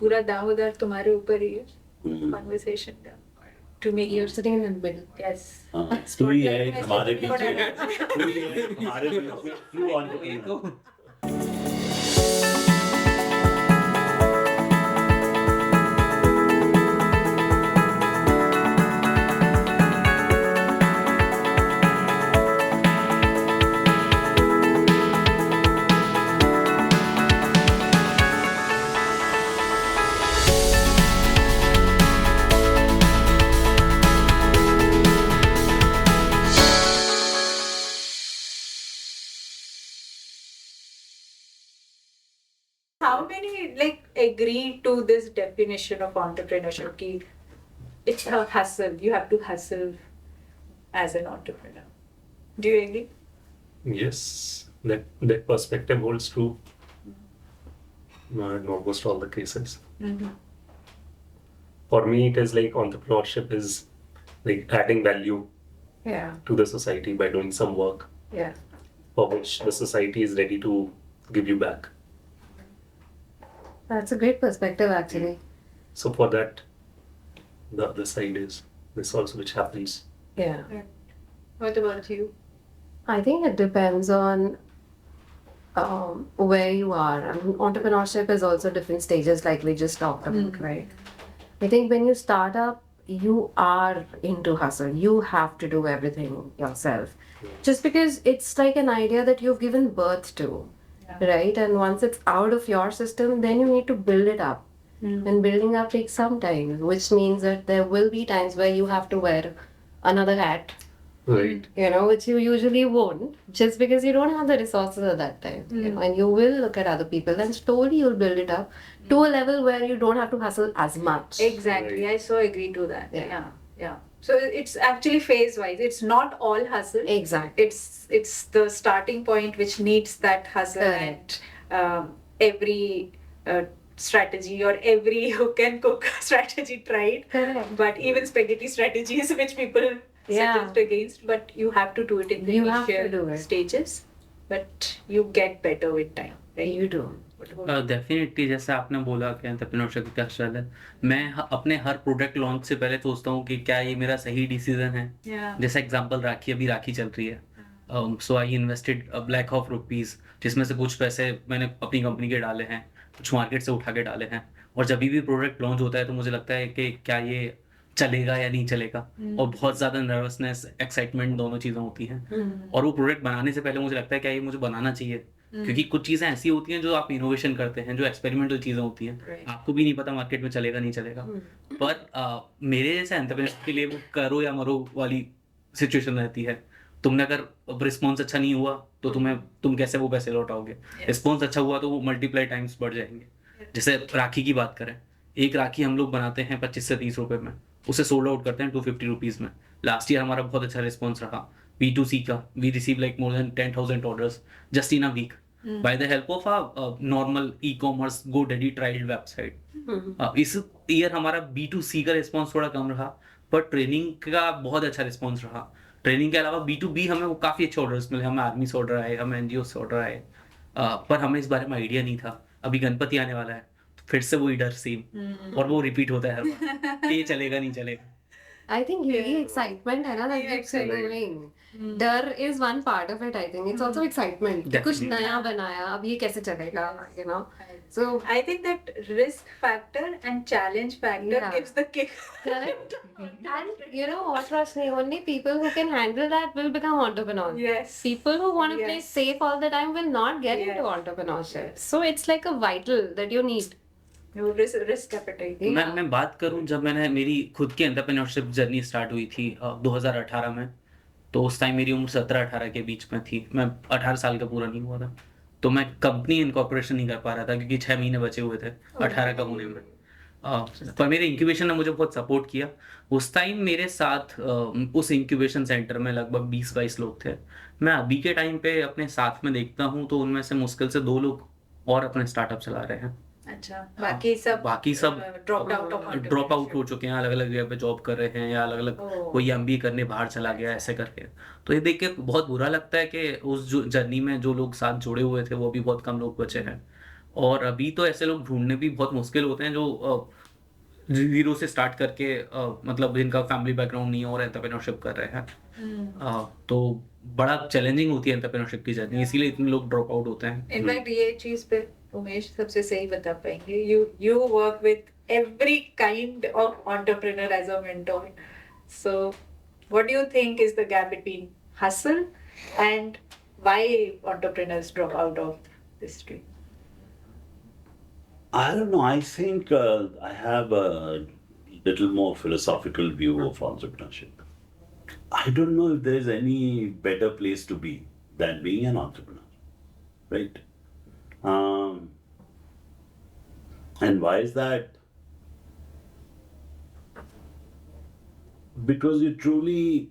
पूरा दामोदर तुम्हारे ऊपर ही है कन्वर्सेशन का to make You're sitting in the middle. yes तू ही है हमारे बीच में तू ही है हमारे बीच में true entrepreneur how many like agree to this definition of entrepreneurship ki it's a hustle, you have to hustle as an entrepreneur? Do you agree? Yes, that perspective holds true in almost all the cases. For me, it is like entrepreneurship is like adding value Yeah. to the society by doing some work Yeah. for which the society is ready to give you back. That's a great perspective, actually. So for that, the other side is this also which happens. Yeah. What about you? I think it depends on where you are. I mean, entrepreneurship is also different stages, like we just talked about, right? I think when you start up, you are into hustle. You have to do everything yourself. Just because it's like an idea that you've given birth to, right? And once it's out of your system, then you need to build it up. And building up takes some time, which means that there will be times where you have to wear another hat, Right. you know, which you usually won't, just because you don't have the resources at that time. You know, and you will look at other people, and slowly you'll build it up to a level where you don't have to hustle as much. Exactly, Right. I so agree to that. Yeah. Yeah. So it's actually phase wise. It's not all hustle. Exactly. It's the starting point which needs that hustle Correct. and every strategy or every hook and cook strategy tried. Correct. But even spaghetti strategies which people settled against, but you have to do it in the You have to initial do it. stages. But you get better with time, right? You do. What about definitely जैसे आपने बोला कि entrepreneurship क्या struggle है, मैं अपने हर product launch से पहले सोचता हूँ कि क्या ये मेरा सही डिसीजन है. Yeah. जैसे एग्जांपल राखी, अभी राखी चल रही है, so I invested black of rupees, जिसमें से कुछ पैसे मैंने अपनी कंपनी के डाले हैं, कुछ मार्केट से उठा के डाले हैं. और जब भी प्रोडक्ट लॉन्च होता है तो मुझे लगता है कि क्या ये चलेगा या नहीं चलेगा, और बहुत ज़्यादा नर्वसनेस, एक्साइटमेंट दोनों चीज़ें होती हैं. और वो प्रोडक्ट बनाने से पहले मुझे लगता है क्या ये मुझे बनाना चाहिए, क्योंकि कुछ चीज़ें ऐसी होती हैं जो आप इनोवेशन करते हैं, जो एक्सपेरिमेंटल चीज़ें होती हैं, Right. आपको भी नहीं पता मार्केट में चलेगा नहीं चलेगा. पर मेरे जैसे एंटरप्रेन्योर के लिए वो करो या मरो वाली सिचुएशन रहती है. तुमने अगर रिस्पॉन्स अच्छा नहीं हुआ तो तुम कैसे वो पैसे लौटाओगे. रिस्पॉन्स अच्छा हुआ तो वो मल्टीप्लाई टाइम्स बढ़ जाएंगे. जैसे राखी की बात करें, एक राखी हम लोग बनाते हैं 25 से 30 रुपए में, उसे सोल्ड आउट करते हैं 250 रुपीज़ में. लास्ट ईयर हमारा बहुत अच्छा रिस्पॉन्स रहा B2C का. We receive like more than 10,000 orders just in a week by the help of a normal e-commerce GoDaddy trialled website. इस ईयर हमारा B2C का रिस्पॉन्स थोड़ा कम रहा, पर ट्रेनिंग का बहुत अच्छा रिस्पॉन्स रहा. ट्रेनिंग के अलावा B2B हमें वो काफ़ी अच्छे ऑर्डर्स मिले. हमें आर्मी से ऑर्डर आए, हमें NGO से ऑर्डर आए, पर हमें इस बारे में आइडिया नहीं था. अभी गणपति आने वाला है, तो फिर से वही डर सेम, और वो रिपीट होता है हर बार कि ये चलेगा नहीं चलेगा. I think यही excitement है ना that keeps you going. डर is one part of it. I think it's also excitement. कि कुछ Definitely. नया बनाया, अब ये कैसे चलेगा, you know. So I think that risk factor and challenge factor Yeah. gives the kick. correct. And you know what, Roshni? Only people who can handle that will become entrepreneurs. Yes. People who want to play Yes. safe all the time will not get Yes. into entrepreneurship. So it's like a vital that you need. You risk appetite. मैं बात करूं, जब मैंने मेरी खुद की entrepreneurship journey start हुई थी 2018 में, तो उस टाइम मेरी उम्र 17-18 के बीच में थी. मैं 18 साल का पूरा नहीं हुआ था, तो मैं कंपनी इनकॉर्पोरेशन नहीं कर पा रहा था क्योंकि 6 महीने बचे हुए थे 18 का होने में. पर मेरे इंक्यूबेशन ने मुझे बहुत सपोर्ट किया. उस टाइम मेरे साथ उस इंक्यूबेशन सेंटर में लगभग 20-22 लोग थे. मैं अभी के टाइम पे अपने साथ में देखता हूँ तो उनमें से मुश्किल से 2 लोग और अपने स्टार्टअप चला रहे हैं. अच्छा, बाकी सब ड्रॉप आउट हो चुके हैं, अलग अलग जगह पे जॉब कर रहे हैं, या अलग अलग कोई MBA करने बाहर चला गया, ऐसे करके. तो ये देख के बहुत बुरा लगता है कि उस जो जर्नी में जो लोग साथ जुड़े हुए थे वो भी बहुत कम लोग बचे हैं. और अभी तो ऐसे लोग ढूंढने भी बहुत मुश्किल होते हैं जो जीरो से स्टार्ट करके मतलब जिनका फैमिली बैकग्राउंड नहीं है और एंटरप्रेन्योरशिप कर रहे हैं। तो बड़ा चैलेंजिंग होती है एंटरप्रेन्योरशिप की जर्नी, इसीलिए इतने लोग ड्रॉप आउट होते हैं। इनफैक्ट ये चीज पे उमेश सबसे सही बता पाएंगे. You work with every kind of entrepreneur as a mentor. So what do you think is the gap between hustle and why entrepreneurs drop out of this stream? I don't know. I think I have a little more philosophical view of entrepreneurship. I don't know if there is any better place to be than being an entrepreneur, right? And why is that? Because you're truly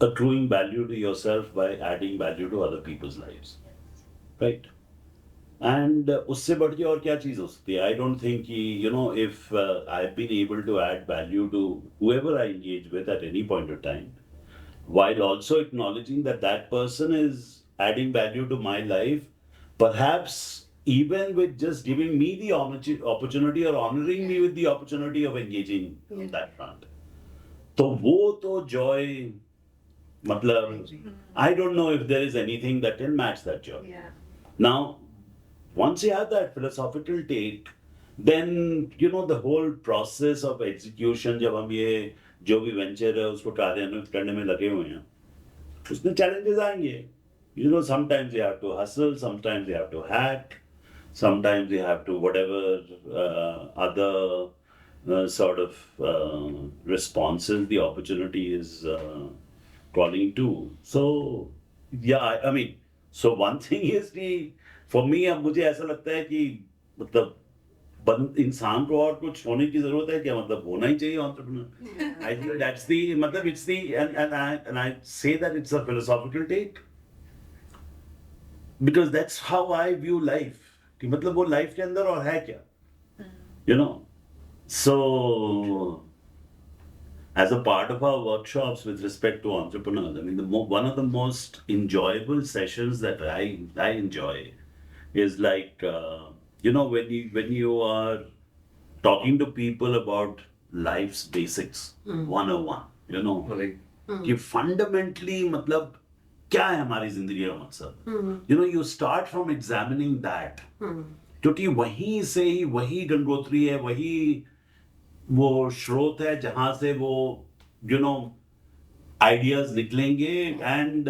accruing value to yourself by adding value to other people's lives, right? And उससे बढ़ के और क्या चीज़ हो सकती है? I don't think कि if I've been able to add value to whoever I engage with at any point of time, while also acknowledging that that person is adding value to my life, perhaps even with just giving me the opportunity or honoring me with the opportunity of engaging on that front. तो वो तो joy, मतलब I don't know if there is anything that can match that joy. Yeah. Now, once you have that philosophical take, then the whole process of execution, जब हम ये जो भी venture है उसको कार्यान्वित करने में लगे हुए हैं, उसमें challenges आएंगे. Sometimes you have to hustle, sometimes you have to hack, sometimes you have to whatever other sort of responses the opportunity is calling to. So yeah, I mean, so one thing is कि for me अब मुझे ऐसा लगता है कि मतलब इंसान को और कुछ होने की जरूरत है क्या? मतलब होना ही चाहिए entrepreneur. I think that's the मतलब it's the and I say that it's a philosophical take because that's how I view life. कि मतलब वो life के अंदर और है क्या? So as a part of our workshops with respect to entrepreneurs, I mean one of the most enjoyable sessions that I enjoy is like when you are talking to people about life's basics 101, कि fundamentally मतलब क्या है हमारी जिंदगी का मकसद? You start from examining that, क्योंकि वहीं से ही वही गंगोत्री है, वही वो स्रोत है जहां से वो ideas निकलेंगे. And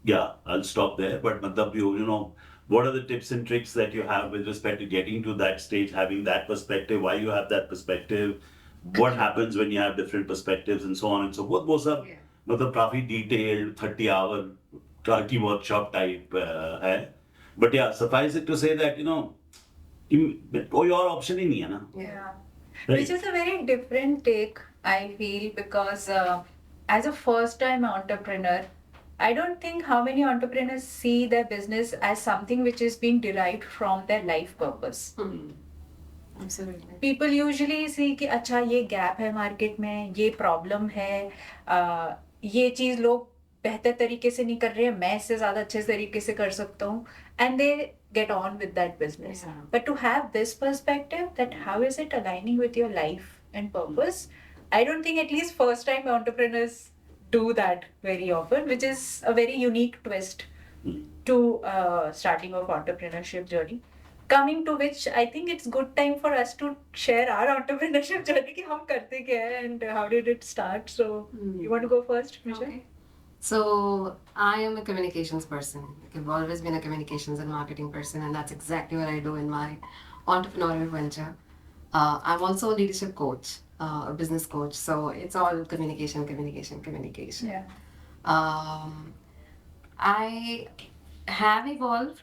yeah, I'll stop there. But मतलब what are the tips and tricks that you have with respect to getting to that stage, having that perspective, why you have that perspective, what happens when you have different perspectives and so on and so forth. वो सब मतलब काफी detailed 30-hour turkey workshop type है. But yeah, suffice it to say that कोई और option ही नहीं है ना. Yeah. Right. Which is a very different take, I feel, because as a first-time entrepreneur, I don't think how many entrepreneurs see their business as something which is being derived from their life purpose. Absolutely. People usually see कि अच्छा ये gap है market में, ये problem है, ये चीज़ लोग बेहतर तरीके से नहीं कर रहे हैं, मैं इससे ज़्यादा अच्छे तरीके से कर सकता हूँ, and they get on with that business. Yeah. But to have this perspective that how is it aligning with your life and purpose, I don't think at least first time entrepreneurs do that very often, which is a very unique twist to starting of entrepreneurship journey. Coming to which I think it's good time for us to share our entrepreneurship journey कि हम करते क्या है and how did it start. So you want to go first, Misha? Okay. So I am a communications person. I've always been a communications and marketing person, and that's exactly what I do in my entrepreneurial venture. I'm also a leadership coach, a business coach. So it's all communication. Yeah. I have evolved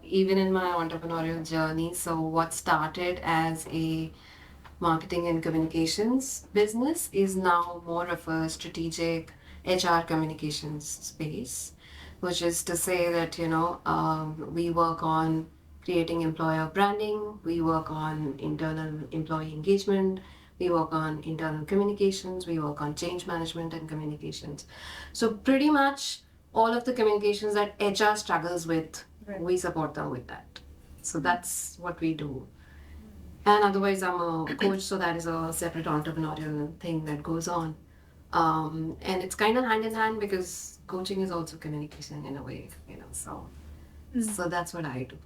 even in my entrepreneurial journey. So what started as a marketing and communications business is now more of a strategic HR communications space, which is to say that we work on creating employer branding, we work on internal employee engagement, we work on internal communications, we work on change management and communications. So pretty much all of the communications that HR struggles with, Right. we support them with that. So that's what we do. And otherwise, I'm a coach, so that is a separate entrepreneurial thing that goes on. And it's kind of hand in hand because coaching is also communication in a way, so that's what I do.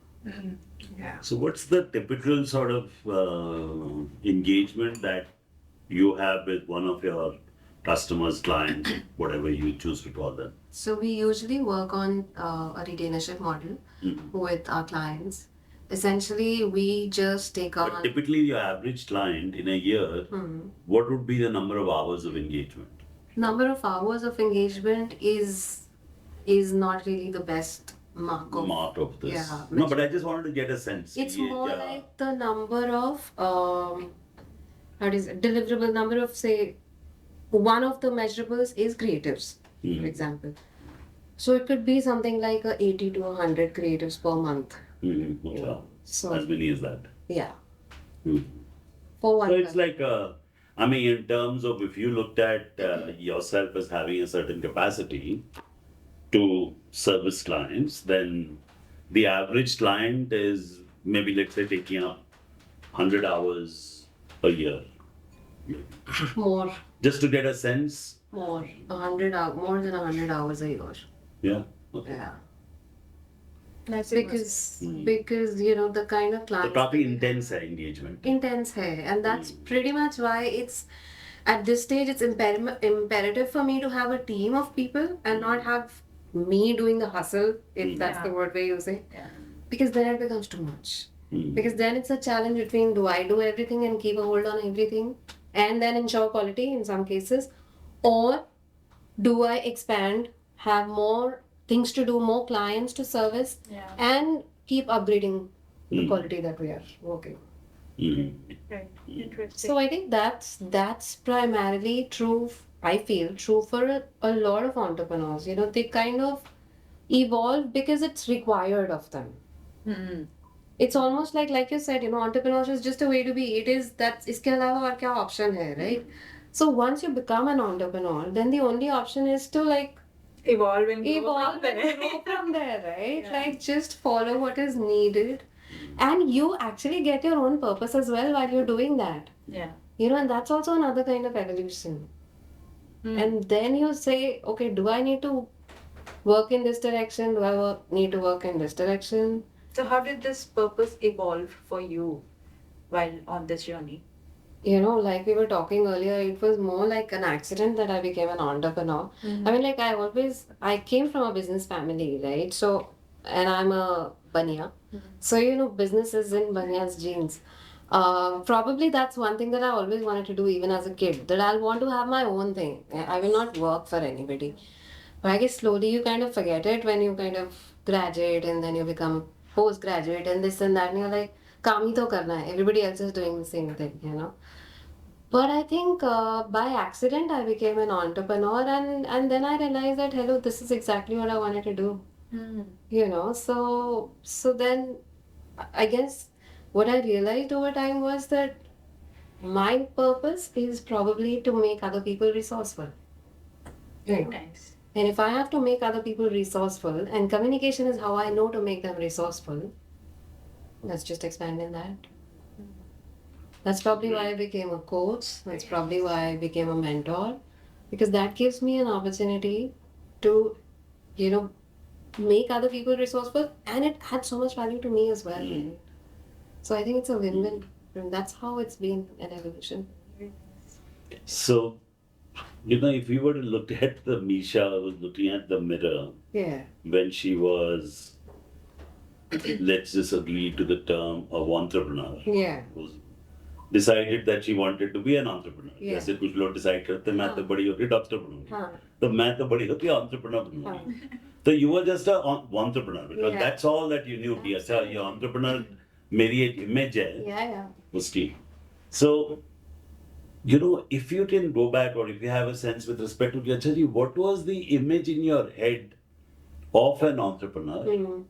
Yeah. So what's the typical sort of engagement that you have with one of your customers, clients, whatever you choose to call them? So we usually work on a retainership model with our clients. Essentially, we just take But on. typically, your average client in a year, what would be the number of hours of engagement? Number of hours of engagement is not really the best mark of this. Yeah, No, but I just wanted to get a sense. it's more like the number of deliverable number of, say, one of the measurables is creatives, for example. So it could be something like 80 to 100 creatives per month. Okay. So As many as that. yeah, Hmm. for one. So it's like, I mean, in terms of if you looked at yourself as having a certain capacity to service clients, then the average client is maybe, let's say, taking up 100 hours a year. More. Just to get a sense. More. 100 hours, more than 100 hours a year. Yeah. Okay. Yeah. Nice. Because the kind of So clients. काफी intense है engagement. Intense hai, and that's pretty much why it's at this stage it's imperative for me to have a team of people and not have me doing the hustle, if that's the word we're using. Yeah. Because then it becomes too much. Because then it's a challenge between, do I do everything and keep a hold on everything and then ensure quality in some cases, or do I expand, have more things to do, more clients to service, and keep upgrading the quality that we are working. Right. Interesting. So I think that's primarily true. I feel true for a lot of entrepreneurs. They kind of evolve because it's required of them. It's almost like you said, entrepreneurship is just a way to be. It is that. इसके अलावा और क्या option है, right? So once you become an entrepreneur, then the only option is to evolve and grow evolve from and there. grow from there, right? Yeah. Like just follow what is needed, and you actually get your own purpose as well while you're doing that. Yeah. And that's also another kind of evolution. And then you say, okay, do I need to work in this direction? Do I need to work in this direction? So how did this purpose evolve for you while on this journey? Like we were talking earlier, it was more like an accident that I became an entrepreneur. I mean, like I came from a business family, right? So, and I'm a Bania. So, business is in Bania's genes. Probably that's one thing that I always wanted to do even as a kid, that I'll want to have my own thing. I will not work for anybody. But I guess slowly you kind of forget it when you kind of graduate and then you become postgraduate and this and that, and you're like, काम ही तो करना है. Everybody else is doing the same thing, But I think by accident I became an entrepreneur, and then I realized that, hello, this is exactly what I wanted to do. So then I guess what I realized over time was that my purpose is probably to make other people resourceful. Very nice. And if I have to make other people resourceful, and communication is how I know to make them resourceful, let's just expand in that. That's probably why I became a coach. That's probably why I became a mentor. Because that gives me an opportunity to, make other people resourceful, and it had so much value to me as well. Right? So I think it's a win-win. And that's how it's been an evolution. So, if we were to look at the Misha who was looking at the mirror when she was, let's just agree to the term of entrepreneur, who's decided that she wanted to be an entrepreneur. जैसे कुछ लोग decide करते मैं तो बड़ी होके doctor बनूंगी, तो मैं तो बड़ी होके entrepreneur बनूंगी. So you were just an entrepreneur because that's all that you knew. Yes, you're entrepreneur. मेरी एक image है उसकी. So, if you can go back or if you have a sense with respect to Yachaji, what was the image in your head of an entrepreneur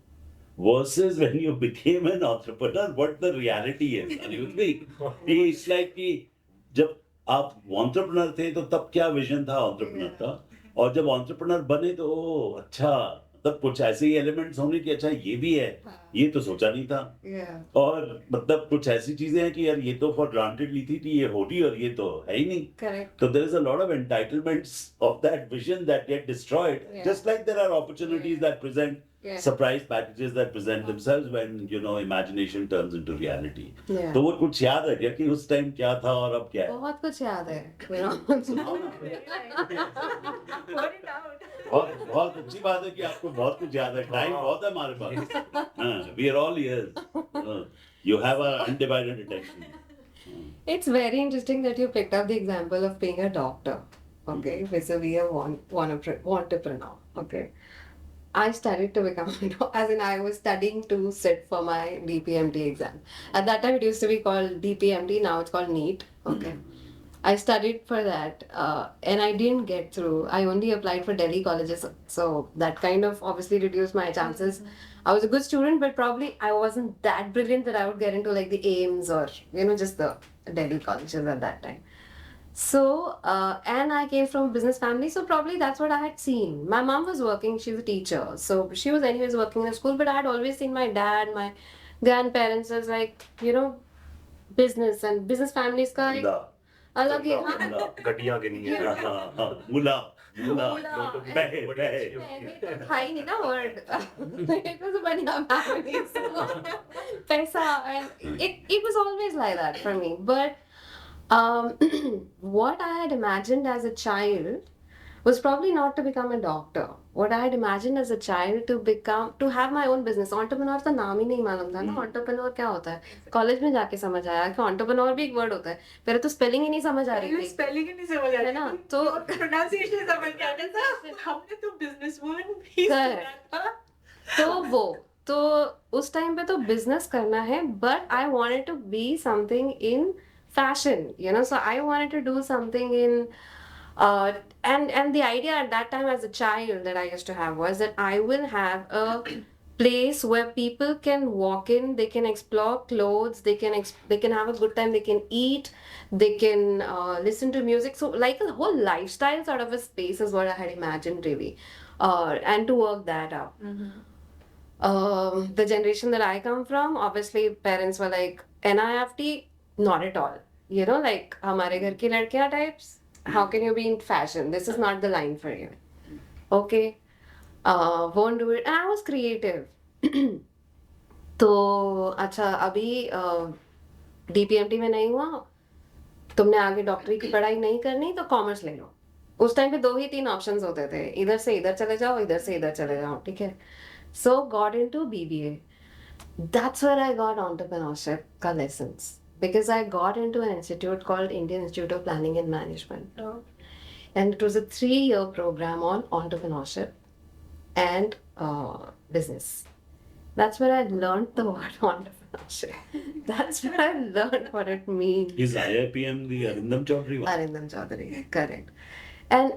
versus when you became an entrepreneur, what the reality is? And you think, it's like कि जब आप entrepreneur थे तो तब क्या vision था entrepreneur का, और जब entrepreneur बने तो अच्छा मतलब कुछ ऐसे ही एलिमेंट्स होंगे कि अच्छा ये भी है, ये तो सोचा नहीं था, Yeah. और मतलब कुछ ऐसी चीजें हैं कि यार ये तो फॉर ग्रांटेड ली थी कि ये होगी और ये तो है ही नहीं. Correct. So there is a lot of entitlements of that vision that get destroyed. Yeah. Just like there are opportunities that present Yeah. surprise packages that present themselves when imagination turns into reality. Yeah. तो वो कुछ याद है क्या कि उस time क्या था और अब क्या है? बहुत कुछ याद है. You know? Pour it out. बहुत बहुत अच्छी बात है कि आपको बहुत कुछ याद है. टाइम बहुत है हमारे पास. We are all ears. You have our undivided attention. It's very interesting that you picked up the example of being a doctor, okay, vis-a-vis a wantrepreneur, okay. I studied to become, as in I was studying to sit for my DPMT exam. At that time it used to be called DPMT, now it's called NEET, okay. I studied for that and I didn't get through. I only applied for Delhi colleges, so that kind of obviously reduced my chances. I was a good student, but probably I wasn't that brilliant that I would get into like the AIMS or just the Delhi colleges at that time. So, and I came from a business family, so probably that's what I had seen. My mom was working, she's a teacher, so she was anyways working in a school, but I had always seen my dad, my grandparents as like, business and business families ka ek मुला, alag hi मुला, घटिया के नहीं है. मुला, मुला, मुला. बहे, बहे. मैंने तो था ही नहीं ना word. It was a बढ़िया family, so पैसा, and it was always like that for me. But what I had imagined as a child was probably not to become a doctor. What I had imagined as a child to have my own business. Entrepreneur का नाम ही नहीं मालूम था ना. Entrepreneur क्या होता है? College में जाके समझ आया कि entrepreneur भी एक वर्ड होता है. पहले तो स्पेलिंग ही नहीं समझ आ रही थी. स्पेलिंग ही नहीं समझ आ है रही ना? थी. तो प्रोनाउंसिएशन समझ में आता था. हमने तो बिजनेस वुमन भी Correct. सुना था. तो उस टाइम पे तो बिजनेस करना है, but I wanted to be something in fashion, so I wanted to do something in and the idea at that time as a child that I used to have was that I will have a place where people can walk in, they can explore clothes, they can have a good time, they can eat, they can listen to music, so like a whole lifestyle sort of a space is what I had imagined really, and to work that out. The generation that I come from, obviously parents were like NIFT, not at all, like हमारे घर की लड़कियां types, how can you be in fashion, this is not the line for you, okay, won't do it, and I was creative. तो अच्छा अभी DPMT में नहीं हुआ, तुमने आगे डॉक्टरी की पढ़ाई नहीं करनी तो कॉमर्स ले लो. उस टाइम पे 2 ही 3 ऑप्शंस होते थे, इधर से इधर चले जाओ, इधर से इधर चले जाओ, ठीक है. So got into BBA. That's where I got entrepreneurship ka lessons, because I got into an institute called Indian Institute of Planning and Management, and it was a 3-year program on entrepreneurship and business. That's where I learned the word entrepreneurship. That's where I learned what it means. Is IIPM the Arindam Chaudhary one? Arindam Chaudhary, correct. And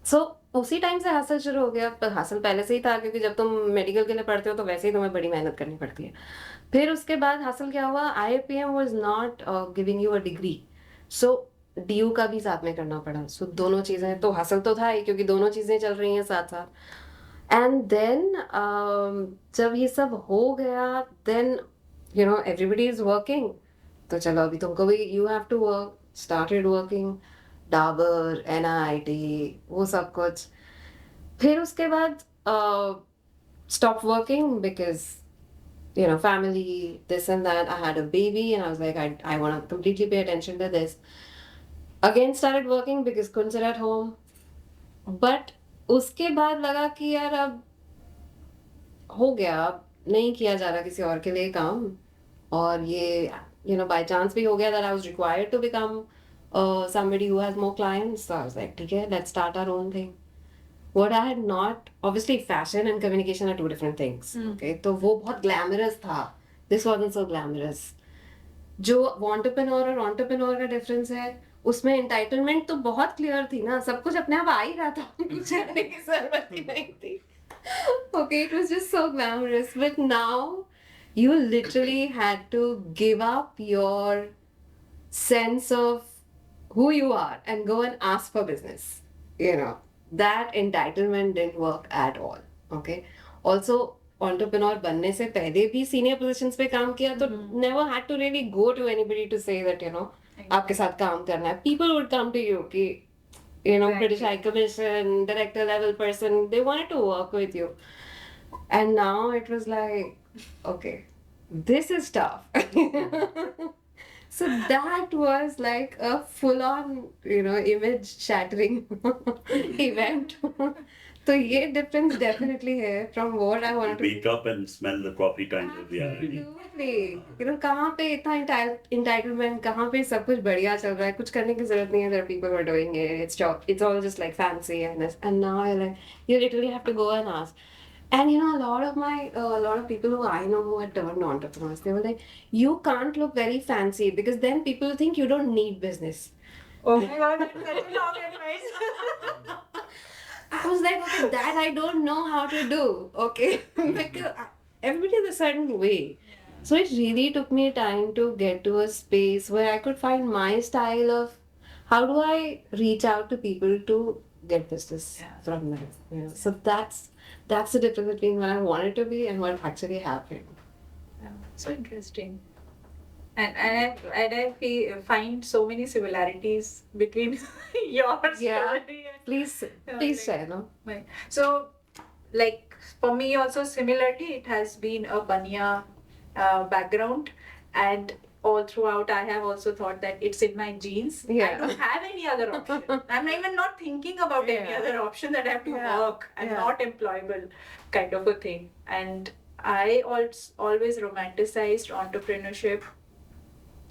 so उसी time से हासिल शुरू हो गया. हासिल पहले से ही था, क्योंकि जब तुम मेडिकल के लिए पढ़ते हो तो वैसे ही तुम्हें बड़ी मेहनत करनी पड़ती है. फिर उसके बाद हासिल क्या हुआ, IIPM was not giving you a degree, so DU का भी साथ में करना पड़ा. So दोनों चीज़ें तो हासिल तो था ही, क्योंकि दोनों चीज़ें चल रही हैं साथ साथ. And then जब ये सब हो गया, then everybody is working, तो चलो अभी तुमको भी you have to work. Started working, Dabur, NIT, वो सब कुछ. फिर उसके बाद stopped working because family, this and that. I had a baby and I was like, I want to completely pay attention to this. Again started working because couldn't sit at home. But उसके बाद लगा कि यार अब हो गया, अब नहीं किया जा रहा किसी और के लिए काम, और ये by chance भी हो गया that I was required to become somebody who has more clients. So I was like, okay, let's start our own thing. What I had not, obviously fashion and communication are 2 different things. Okay, तो वो बहुत glamorous था. This wasn't so glamorous. जो wantrepreneur और entrepreneur का difference है, उसमें entitlement तो बहुत clear थी ना, सब कुछ अपने आप आ ही रहा था, कुछ करने की जरूरत ही नहीं थी. Okay, it was just so glamorous. But now you literally had to give up your sense of who you are and go and ask for business. That entitlement didn't work at all. Okay, also entrepreneur बनने से पहले भी senior positions पे काम किया तो never had to really go to anybody to say that आपके साथ काम करना है. People would come to you कि British High Commission, director level person, they wanted to work with you. And now it was like, okay, this is tough. So that was like a full-on, image shattering event. So ये difference definitely है from what I wanted to. Wake up and smell the coffee kind of, yeah. Absolutely. कहाँ पे इतना entitlement, कहाँ पे सब कुछ बढ़िया चल रहा है, कुछ करने की जरूरत नहीं है. There are people who are doing it. It's all just like fancy and now you literally have to go and ask. And a lot of people who I know who are turned entrepreneurs, they were like, you can't look very fancy because then people think you don't need business. Oh my god, that's such a long advice. I was like, okay, that I don't know how to do, okay? Because everybody is a certain way. So it really took me time to get to a space where I could find my style of how do I reach out to people to get business from them. So that's the difference between what I wanted to be and what actually happened. So interesting. And I find so many similarities between your story and Please share, no? mine. So, like for me also similarly, it has been a Bania background, and all throughout I have also thought that it's in my genes. I don't have any other option. I'm even not thinking about any other option that I have to work. I'm not employable, kind of a thing. And I always romanticized entrepreneurship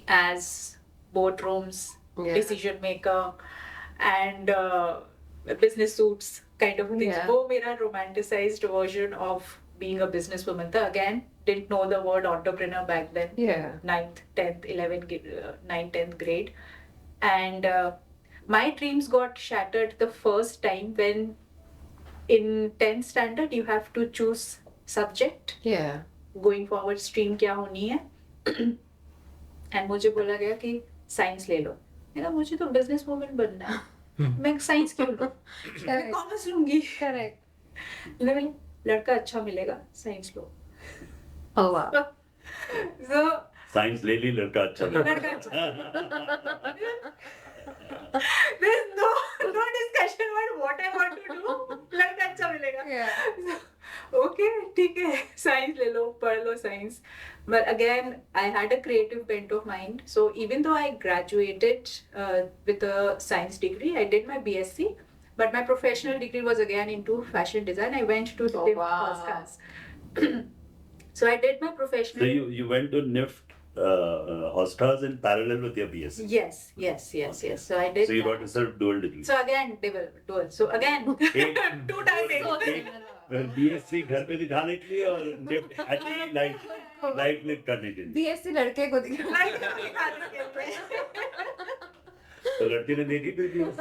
as boardrooms, decision maker, and business suits kind of things. वो मेरा romanticized version of being a businesswoman था. Again, didn't know the word entrepreneur back then. 9th, 10th, 9th, 10th grade. And my dreams got shattered the first time when in 10th standard you have to choose subject. Going forward stream क्या होनी है. And मुझे बोला गया कि science ले लो. मैंने मुझे तो बिजनेस वुमन बनना है. मैं साइंस क्यों लूं? मैं कॉमर्स लूंगी. करेक्ट. लेकिन लड़का अच्छा मिलेगा, साइंस लो. Oh wow. So साइंस ले ली, लड़का अच्छा लड़का अच्छा. There's no discussion about what I want to do. लड़का अच्छा मिलेगा. Okay, ठीक है, साइंस ले लो, पढ़ लो science. But again, I had a creative bent of mind. So even though I graduated with a science degree, I did my BSc, but my professional degree was again into fashion design. I went to NIFT first class. So I did my professional. So you went to NIFT Hostars in parallel with your BSc? Yes. So I did. So you got yourself dual degree. So again, dual. So again, 2 times. BSc घर पे दिखाने के लिए और NIFT actually light lit करने के लिए. BSc लड़के को दिखाने के लिए. तो लड़की ने देखी फिर BSc.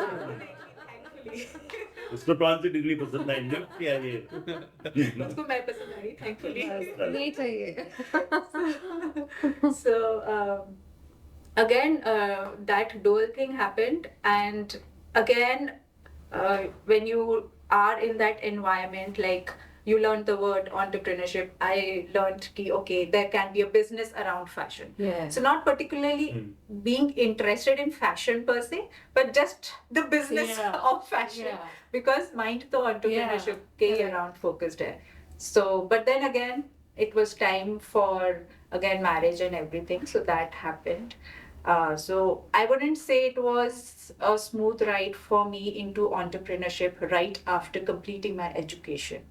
उसको कौन सी डिग्री पसंद आई? NIFT या ये? उसको मैं पसंद आई, thankfully. नहीं चाहिए. So again, that dual thing happened, and again, when you are in that environment, like you learned the word entrepreneurship, I learned ki, okay, there can be a business around fashion. So not particularly being interested in fashion per se, but just the business of fashion, because mind to entrepreneurship ke around focused hai. So, but then again, it was time for again marriage and everything, so that happened. So I wouldn't say it was a smooth ride for me into entrepreneurship right after completing my education.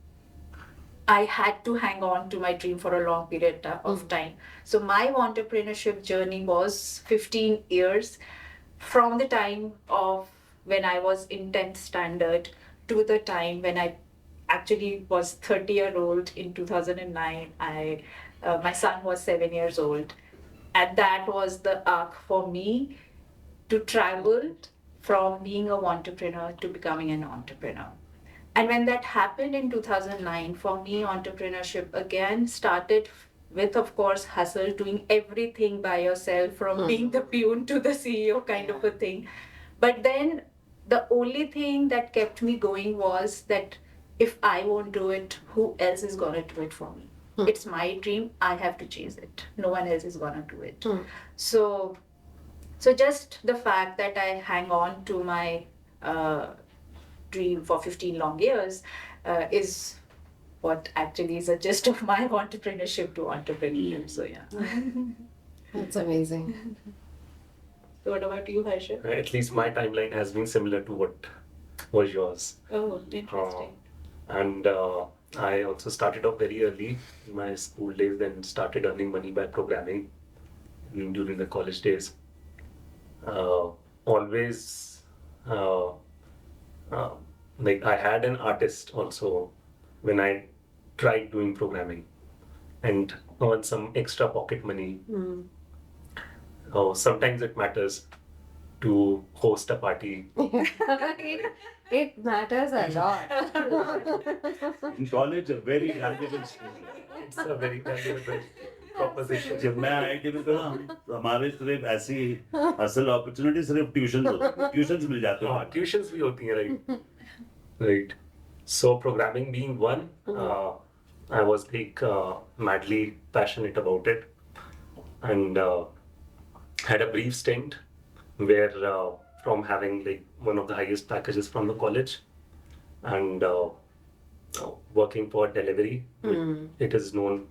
I had to hang on to my dream for a long period of time. So my entrepreneurship journey was 15 years from the time of when I was in 10th standard to the time when I actually was 30-year-old in 2009. My son was 7 years old. And that was the arc for me to travel from being an entrepreneur to becoming an entrepreneur. And when that happened in 2009, for me, entrepreneurship again started with, of course, hustle, doing everything by yourself, from being the peon to the CEO kind of a thing. But then the only thing that kept me going was that if I won't do it, who else is gonna do it for me? It's my dream. I have to chase it. No one else is gonna do it. So just the fact that I hang on to my dream for 15 long years is what actually is a gist of my entrepreneurship to entrepreneurship. So yeah. That's amazing. So what about you, Harshit? At least my timeline has been similar to what was yours. Oh, interesting. And I also started off very early in my school days, then started earning money by programming during the college days. Always, like I had an artist also when I tried doing programming and earn some extra pocket money. Sometimes it matters to host a party. It matters a lot. In college, a very valuable skill. It's a very valuable proposition. जब मैं IIT में था, हमारे सिर्फ ऐसी असल opportunity सिर्फ tuitions मिल जाते हाँ, हैं. tuitions भी होती हैं, right? Right. So programming being one, I was like madly passionate about it, and had a brief stint where from having like one of the highest packages from the college and working for delivery. It is known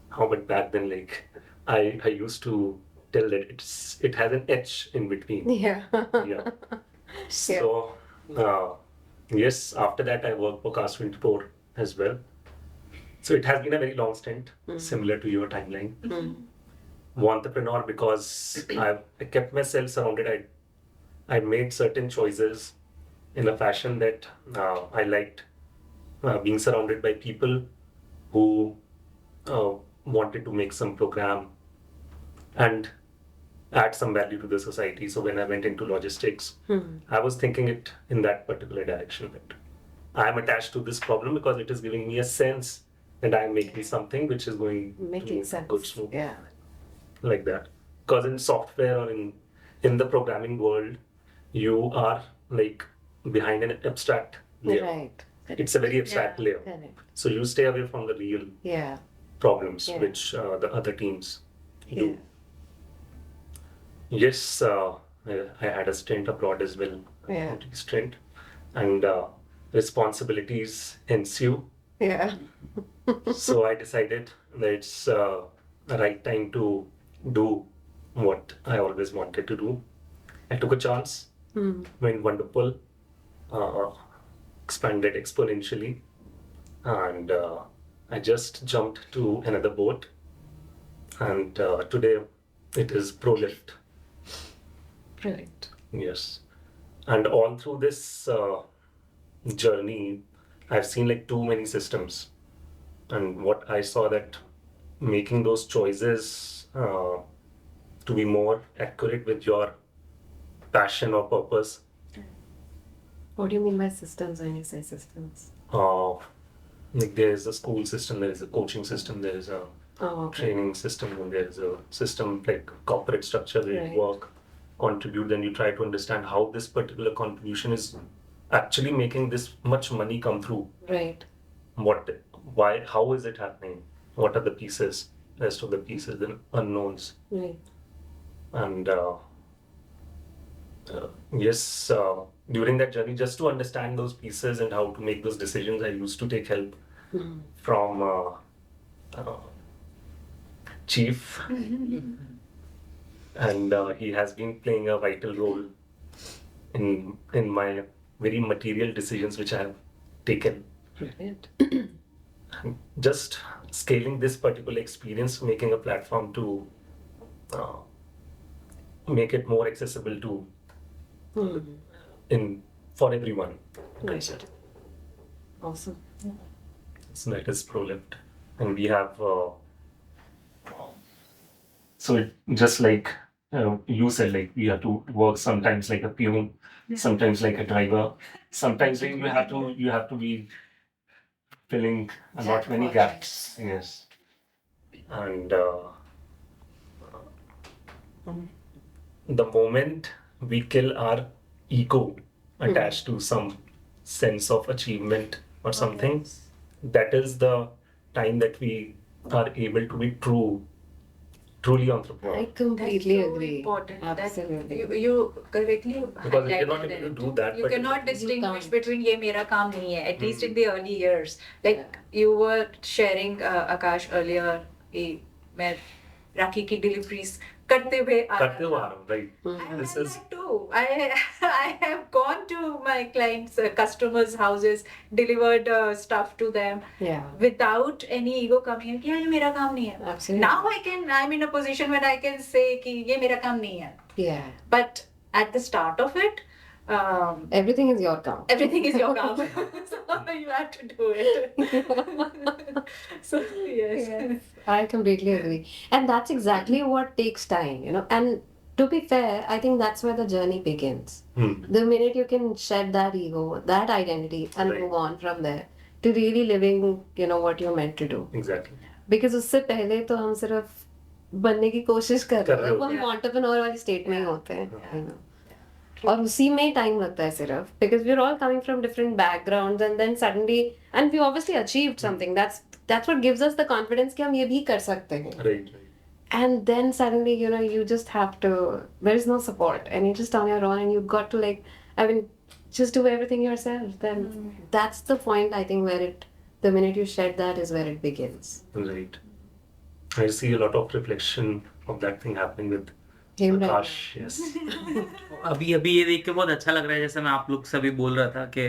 how, but back then like I used to tell that it has an H in between. Yeah. Yeah. So yes, after that I worked for Cast 24 as well. So it has been a very long stint, similar to your timeline. Wantrepreneur because I kept myself surrounded. I made certain choices in a fashion that I liked being surrounded by people who wanted to make some program and add some value to the society. So when I went into logistics, I was thinking it in that particular direction. That I am attached to this problem because it is giving me a sense that I am making something which is going Making to sense. good smoke. Yeah. Like that. Because in software or in the programming world, you are like behind an abstract layer. Right. It's a very abstract layer. Correct. So you stay away from the real Yeah. problems Yeah. which the other teams Yeah. do. Yes, I had a stint abroad as well. Yeah. A stint. And responsibilities ensue. Yeah. So I decided that it's the right time to do what I always wanted to do. I took a chance, went wonderful, expanded exponentially, and I just jumped to another boat. And today it is Prolift. Right. Yes. And all through this journey, I've seen like too many systems. And what I saw that making those choices to be more accurate with your passion or purpose. What do you mean by systems when you say systems? Like there is a school system, there is a coaching system, there is a training system, and there is a system like corporate structure where Right. you work, contribute, then you try to understand how this particular contribution is actually making this much money come through. Right. Why, how is it happening? What are the pieces, rest of the pieces, the unknowns? Right. And yes, during that journey, just to understand those pieces and how to make those decisions, I used to take help from Chief, and he has been playing a vital role in my very material decisions which I have taken. Brilliant. Just scaling this particular experience, making a platform to make it more accessible to for everyone. Right. Awesome. So that is Prolift, and we have so it, just like you said, like we have to work sometimes like a peon, sometimes like a driver, sometimes like you have to be filling not many gaps. Yes, and the moment we kill our ego attached to some sense of achievement or something, that is the time that we are able to be truly entrepreneur. I completely That's so agree. important. Absolutely. That you correctly Because if you're not highlighted able to it. do that, You but cannot distinguish can't. between ये मेरा काम नहीं है. At least in the early years. Like Yeah. you were sharing Akash earlier कि मैं राखी की deliveries करते हुए आ करते हुए आ रहा रहा हूँ, right? I This have is that too. I have gone to my clients' customers' houses, delivered stuff to them Yeah. without any ego coming in कि हाँ ये मेरा काम नहीं है. Absolutely. Now I'm in a position where I can say कि ये मेरा काम नहीं है. Yeah. But at the start of it, Everything is your count. everything is your काम. So you have to do it. So yes. Yes, I completely agree. And that's exactly what takes time, you know. And to be fair, I think that's where the journey begins. The minute you can shed that ego, that identity, and Right. move on from there to really living, you know, what you're meant to do. exactly. Because उससे पहले तो हम सिर्फ बनने की कोशिश कर रहे हैं, वो हम Yeah. entrepreneur वाली स्टेट में ही Yeah. होते हैं, Yeah. you know. और उसी में ही टाइम लगता है सिर्फ because we're all coming from different backgrounds and then suddenly and we obviously achieved something that's what gives us the confidence कि हम ये भी कर सकते हैं Right, right. and then suddenly you know you just have to there is no support and you're just on your own and you've got to like I mean just do everything yourself then that's the point I think where it the minute you shed that is where it begins. Right. I see a lot of reflection of that thing happening with Him right Akash. Yes. अभी अभी ये देख के बहुत अच्छा लग रहा है, जैसे मैं आप लोग से अभी बोल रहा था कि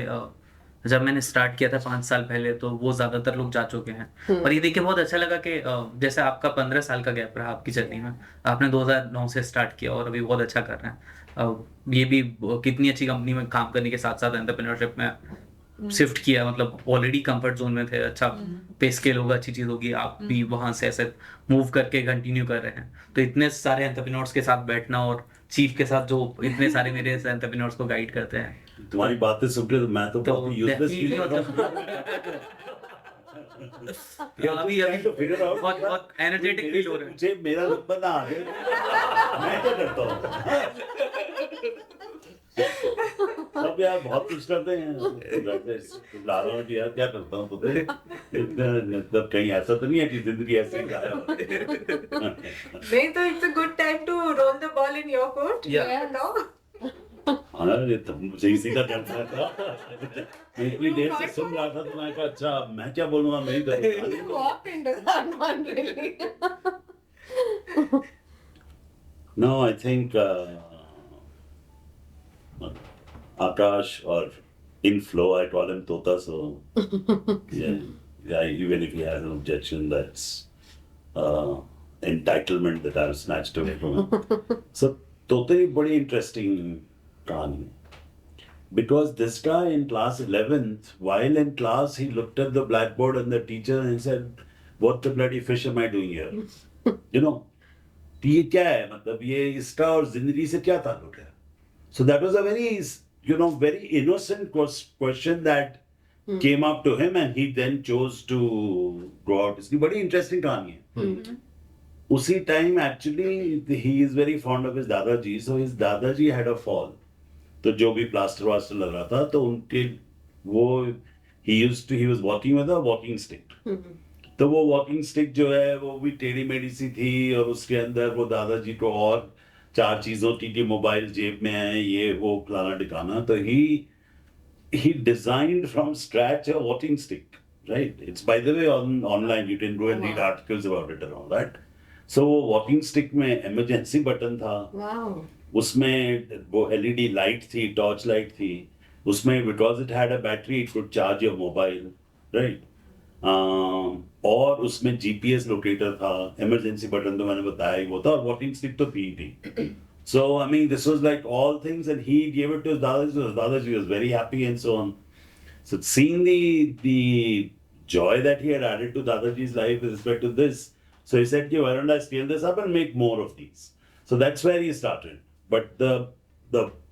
जब मैंने स्टार्ट किया था 5 साल पहले तो वो ज्यादातर लोग जा चुके हैं, और ये देख के बहुत अच्छा लगा कि जैसे आपका 15 साल का गैप रहा आपकी जर्नी में, आपने 2009 से स्टार्ट किया और अभी बहुत अच्छा कर रहे हैं. ये भी कितनी अच्छी कंपनी में काम करने के साथ साथ एंटरप्रेन्योरशिप में शिफ्ट किया, मतलब ऑलरेडी कंफर्ट जोन में थे, अच्छा पे स्केल होगा, अच्छी चीज होगी, आप भी वहां से ऐसे मूव करके कंटिन्यू कर रहे हैं. तो इतने सारे एंटरप्रेन्योर्स के साथ बैठना और चीफ के साथ जो इतने सारे मेरे एंटरप्रेन्योर्स को गाइड करते हैं, तुम्हारी बातें सुन के तो मैं तो बहुत यूजलेस फील कर रहा हूँ. अभी बहुत बहुत एनर्जेटिक फील हो रहा है. मुझे मेरा नंबर ना आ गया, मैं क्या करता हूँ? सब यार बहुत कुछ करते हैं, ला रहा हूँ कि यार क्या करता हूँ, तो मतलब कहीं ऐसा तो नहीं है कि जिंदगी ऐसे ही गायब हो. नहीं तो it's a good time to roll the ball in your court. Yeah. बताओ. हाँ ये तो मुझे इसी का करना था. मैं इतनी देर से सुन रहा था तो मैं कहा अच्छा मैं क्या बोलूँगा, मेरी You walked into that one really. No, I think Akash, or in flow, I call him Tota, so yeah, even if he has an objection, that's entitlement that I've snatched away from him. So Tota is very interesting कहानी. Because this guy in class 11th, while in class, he looked at the blackboard and the teacher and said, "What the bloody fish am I doing here?" You know, ये क्या है, मतलब ये इसका और जिंदगी से क्या ताल्लुक है? So that was a very, very innocent question that came up to him, and he then chose to go out. इसकी बड़ी interesting कहानी है. उसी time actually he is very fond of his दादाजी, so his दादाजी had a fall. तो जो भी प्लास्टर वास्टर लग रहा था तो उनके वो he was walking with a walking stick. तो वो walking stick जो है वो भी टेढ़ी मेढ़ी सी थी, और उसके अंदर वो दादाजी को और 4 चीजों की मोबाइल जेब में है, ये वो फलाना टिकाना. तो he designed from scratch a walking stick, right? It's by the way online, you can go and read articles about it and all that. So वो walking stick में emergency button था. Wow. उसमें वो LED लाइट थी, torch light थी. उसमें because it had a battery, it could charge your mobile, right? और उसमें GPS लोकेटर था. इमरजेंसी बटन तो मैंने बताया ही वो था, और वॉकिंग स्टिक तो थी. So I mean this was like all things, and he gave it to his Dadaji. So his Dadaji was very happy and so on. So seeing the joy that he had added to Dadaji's life with respect to this, so he said, why don't I scale this up and make more of these? So that's where he started. But the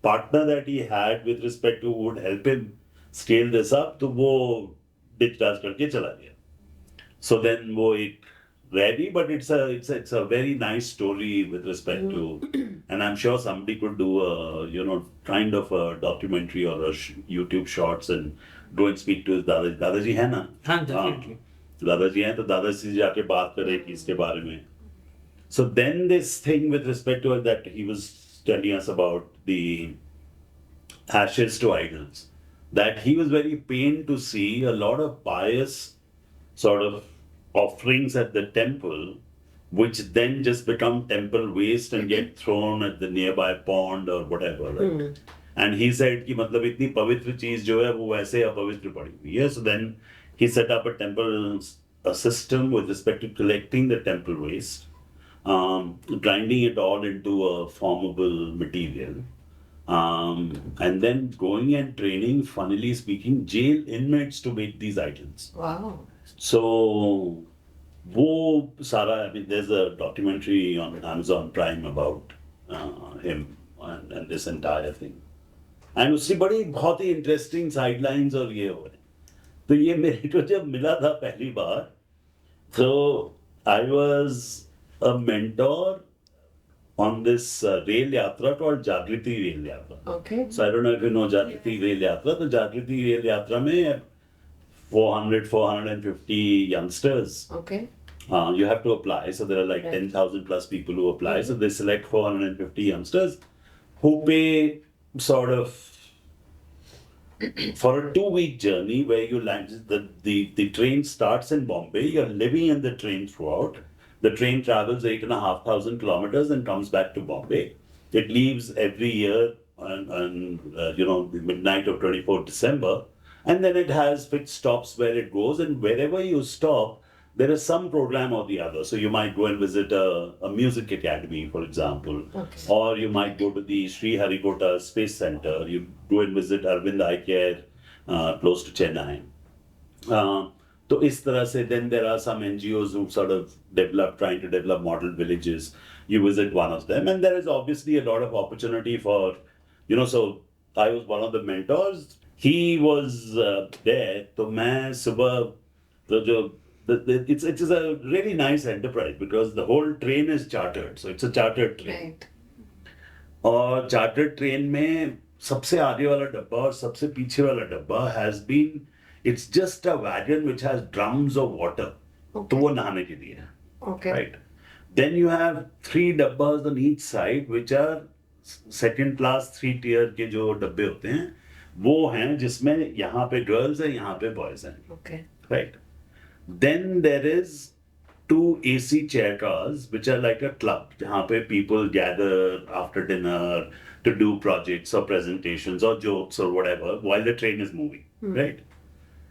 partner that he had with respect to who would help him scale this up, तो वो discharge करके चला गया. So then वो एक rarely, but it's a very nice story with respect to, and I'm sure somebody could do a kind of a documentary or a YouTube shorts and go and speak to his दादाजी दादाजी है ना हाँ, definitely. दादाजी हैं तो दादाजी से जाके बात करें कि इसके बारे में. So then this thing with respect to that he was telling us about the ashes to idols, that he was very pained to see a lot of pious sort of offerings at the temple, which then just become temple waste and get thrown at the nearby pond or whatever. Right? And he said कि मतलब इतनी पवित्र चीज जो है वो वैसे अपवित्र पड़ी हुई है. So then he set up a temple, a system with respect to collecting the temple waste, grinding it all into a formable material, and then going and training, funnily speaking, jail inmates to make these idols. Wow. So, वो सारा, I mean, there's a documentary on Amazon Prime about him and this entire thing. And उससे बड़ी बहुत ही interesting sidelines और ये हो रहे. तो ये मेरे को जब मिला था पहली बार, so I was a mentor on this rail yatra called Jagriti Rail Yatra. Okay. So I don't know if you know Jagriti Rail Yatra. तो Jagriti Rail Yatra में 450 youngsters. Okay. You have to apply. So there are like Right. 10,000 plus people who apply. So they select 450 youngsters who pay sort of for a 2-week journey where you land. The train starts in Bombay. You're living in the train throughout. The train travels 8,500 kilometers and comes back to Bombay. It leaves every year on the midnight of 24th December. And then it has fixed stops where it goes, and wherever you stop, there is some program or the other. So you might go and visit a music academy, for example, Okay. or you might go to the Sri Harikota Space Center. You go and visit Arvind Eye Care close to Chennai. So is tarah se, then there are some NGOs who sort of trying to develop model villages. You visit one of them, and there is obviously a lot of opportunity for, so I was one of the mentors. He was there, तो मैं सुबह तो जो it's a really nice enterprise because the whole train is chartered, so it's a chartered train. Right. और chartered train में सबसे आगे वाला डब्बा और सबसे पीछे वाला डब्बा has been, it's just a wagon which has drums of water. Okay. तो वो नहाने के लिए है. Okay. Right. Then you have 3 डब्बाs on each side which are second class 3 tier के जो डब्बे होते हैं वो हैं जिसमें यहाँ पे girls हैं, यहाँ पे boys हैं. Okay. Right. Then there is 2 AC chair cars which are like a club जहाँ पे people gather after dinner to do projects or presentations or jokes or whatever while the train is moving. Right.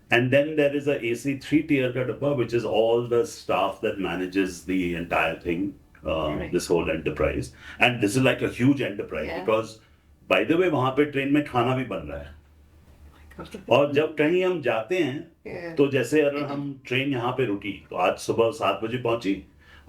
And then there is a AC 3-tier ka dabba, which is all the staff that manages the entire thing, Right. this whole enterprise. And this is like a huge enterprise Yeah. because, by the way, वहाँ पे train में खाना भी बन रहा है. और जब कहीं हम जाते हैं, Yeah. तो जैसे अगर हम ट्रेन यहाँ पे रुकी, तो आज सुबह 7 बजे पहुंची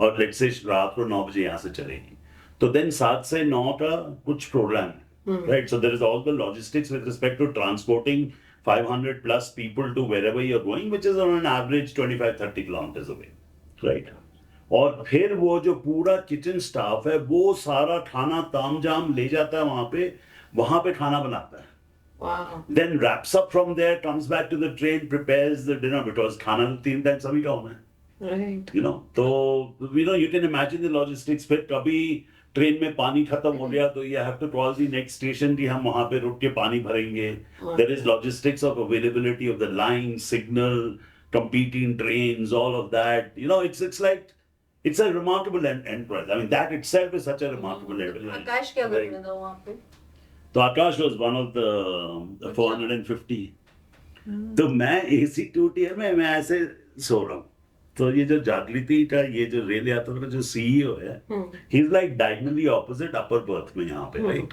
और लेट्स से रात को 9 बजे यहाँ से चलेगी. तो then 7 से 9 का कुछ प्रोग्राम है, right? So there is all the logistics with respect to transporting 500 plus people to wherever you're going, which is on an average 25-30 kilometers away, right? और फिर वो जो पूरा किचन स्टाफ है वो सारा खाना तामझाम ले जाता है वहाँ पे खाना बनाता है. Wow. Then wraps up from there, comes back to the train, prepares the dinner because खाना 3 times सभी का होना है. Right. तो you can imagine the logistics. फिर कभी ट्रेन में पानी खत्म हो गया तो you have to call the next station कि हम वहाँ पे रुक के पानी भरेंगे. There is logistics of availability of the line, signal, competing trains, all of that. It's like, it's a remarkable enterprise. I mean, that itself is such a remarkable enterprise. आकाश क्या कर रहा था वहाँ पे? तो आकाश was one of the 450. तो मैं AC 2-tier में मैं ऐसे सो रहा हूँ. तो ये जो जागृति का ये जो रेल यात्रा का जो CEO है, he's like diagonally opposite upper berth में यहाँ पे, right?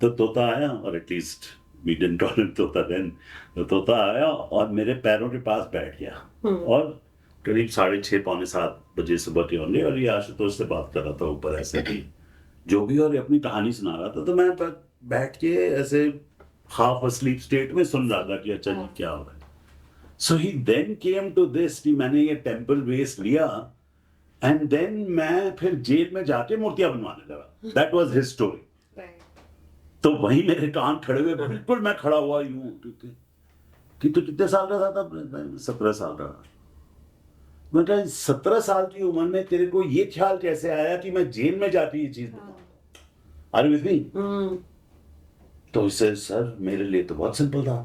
तो तोता आया, और at least we didn't call him तोता then. तो तोता आया और मेरे पैरों के पास बैठ गया. और करीब 6:30 पौने 7 बजे सुबह के होंगे और ये आशुतोष से बात कर रहा था ऊपर ऐसे भी जो भी, और ये अपनी कहानी सुना रहा था. तो मैं बैठ के ऐसे हाफ अस्लीप स्टेट में सुन रहा था कि अच्छा जी क्या हो रहा है. So he then came to this कि मैंने ये टेम्पल बेस लिया एंड देन मैं फिर जेल में जाके मूर्तियां बनवाने लगा. That was his story. तो वहीं मेरे कान खड़े हुए, बिल्कुल मैं खड़ा हुआ यूं कि तू कितने साल का था तब? 17 साल का. मैं कहा 17 साल की उम्र में तेरे को ये ख्याल कैसे आया कि मैं जेल में जाके ये चीज बनाऊं? Are you with me? तो इससे सर मेरे लिए तो बहुत सिंपल था.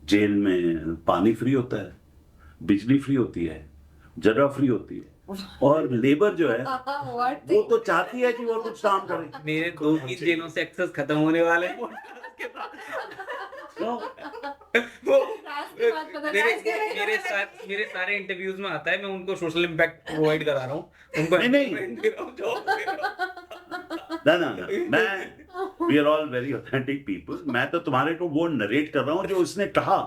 जेल में पानी फ्री होता है, बिजली फ्री होती है, जगह फ्री होती है, और लेबर जो है वो तो चाहती है कि वो कुछ काम करे. मेरे 2-3 जेलों से एक्सेस खत्म होने वाले हैं No. वो मेरे सारे इंटरव्यूज में आता है, मैं उनको सोशल इम्पैक्ट प्रोवाइड करा रहा हूँ, उनको नहीं. ना मैं we are all very authentic people. मैं तो तुम्हारे को वो नरेट कर रहा हूँ जो उसने कहा.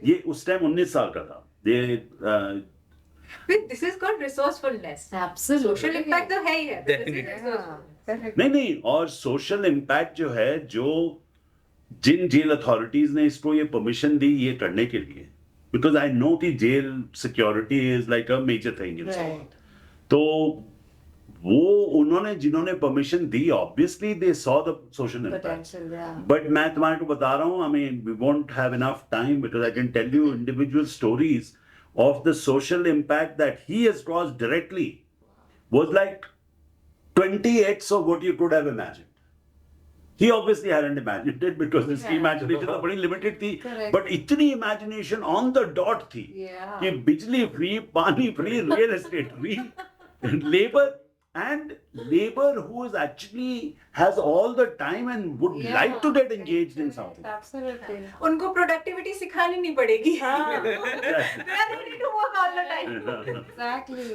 ये उस टाइम 19 साल का था. This is called resourcefulness. Absolutely. Social impact तो है ही है. Definitely. नहीं, और सोशल इम्पैक्ट जो है, जो जिन जेल अथॉरिटीज ने इसको ये परमिशन दी ये करने के लिए, बिकॉज आई नो कि jail security is like a major thing. तो वो उन्होंने जिन्होंने परमिशन दी, obviously they saw the social impact. But मैं तुम्हारे को बता रहा हूँ, I mean we won't have enough time because I can tell you individual stories of the social impact that he has caused directly was like 20x of what you could have imagined. He obviously hadn't imagined it because his imagination तो बड़ी limited थी, but इतनी imagination on the dot थी कि बिजली free, पानी free, real estate free, labor who is actually has all the time and would like to get engaged in something. Absolutely. उनको productivity सिखानी नहीं पड़ेगी. They are ready to work all the time. Exactly.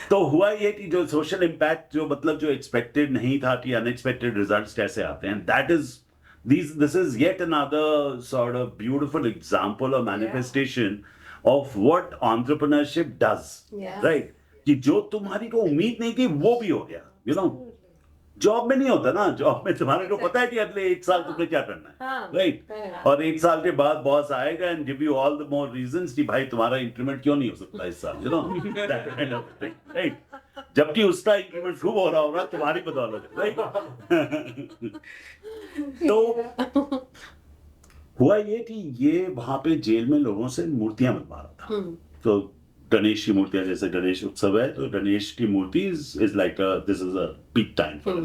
तो हुआ ये कि जो social impact जो मतलब जो एक्सपेक्टेड नहीं था कि अनएक्सपेक्टेड रिजल्ट्स कैसे आते हैं, that is this is yet another sort of beautiful example or manifestation of what entrepreneurship does. Right? कि जो तुम्हारी को उम्मीद नहीं थी वो भी हो गया. You know, जॉब में नहीं होता ना. जॉब में तुम्हारे को पता है कि अगले 1 साल तुमने क्या करना है, राइट? और 1 साल के बाद बॉस आएगा and give you all the more reasons कि भाई तुम्हारा इंक्रीमेंट क्यों नहीं हो सकता इस साल, you know, that kind of thing, right? जबकि उसका इंक्रीमेंट खूब हो रहा होगा तुम्हारी बदौलत, राइट? तो हुआ ये कि ये वहां पे जेल में लोगों से मूर्तियां बनवा रहा था. तो गणेश की मूर्तियां, जैसे गणेश उत्सव है तो गणेश की मूर्ति is like this is a peak time for.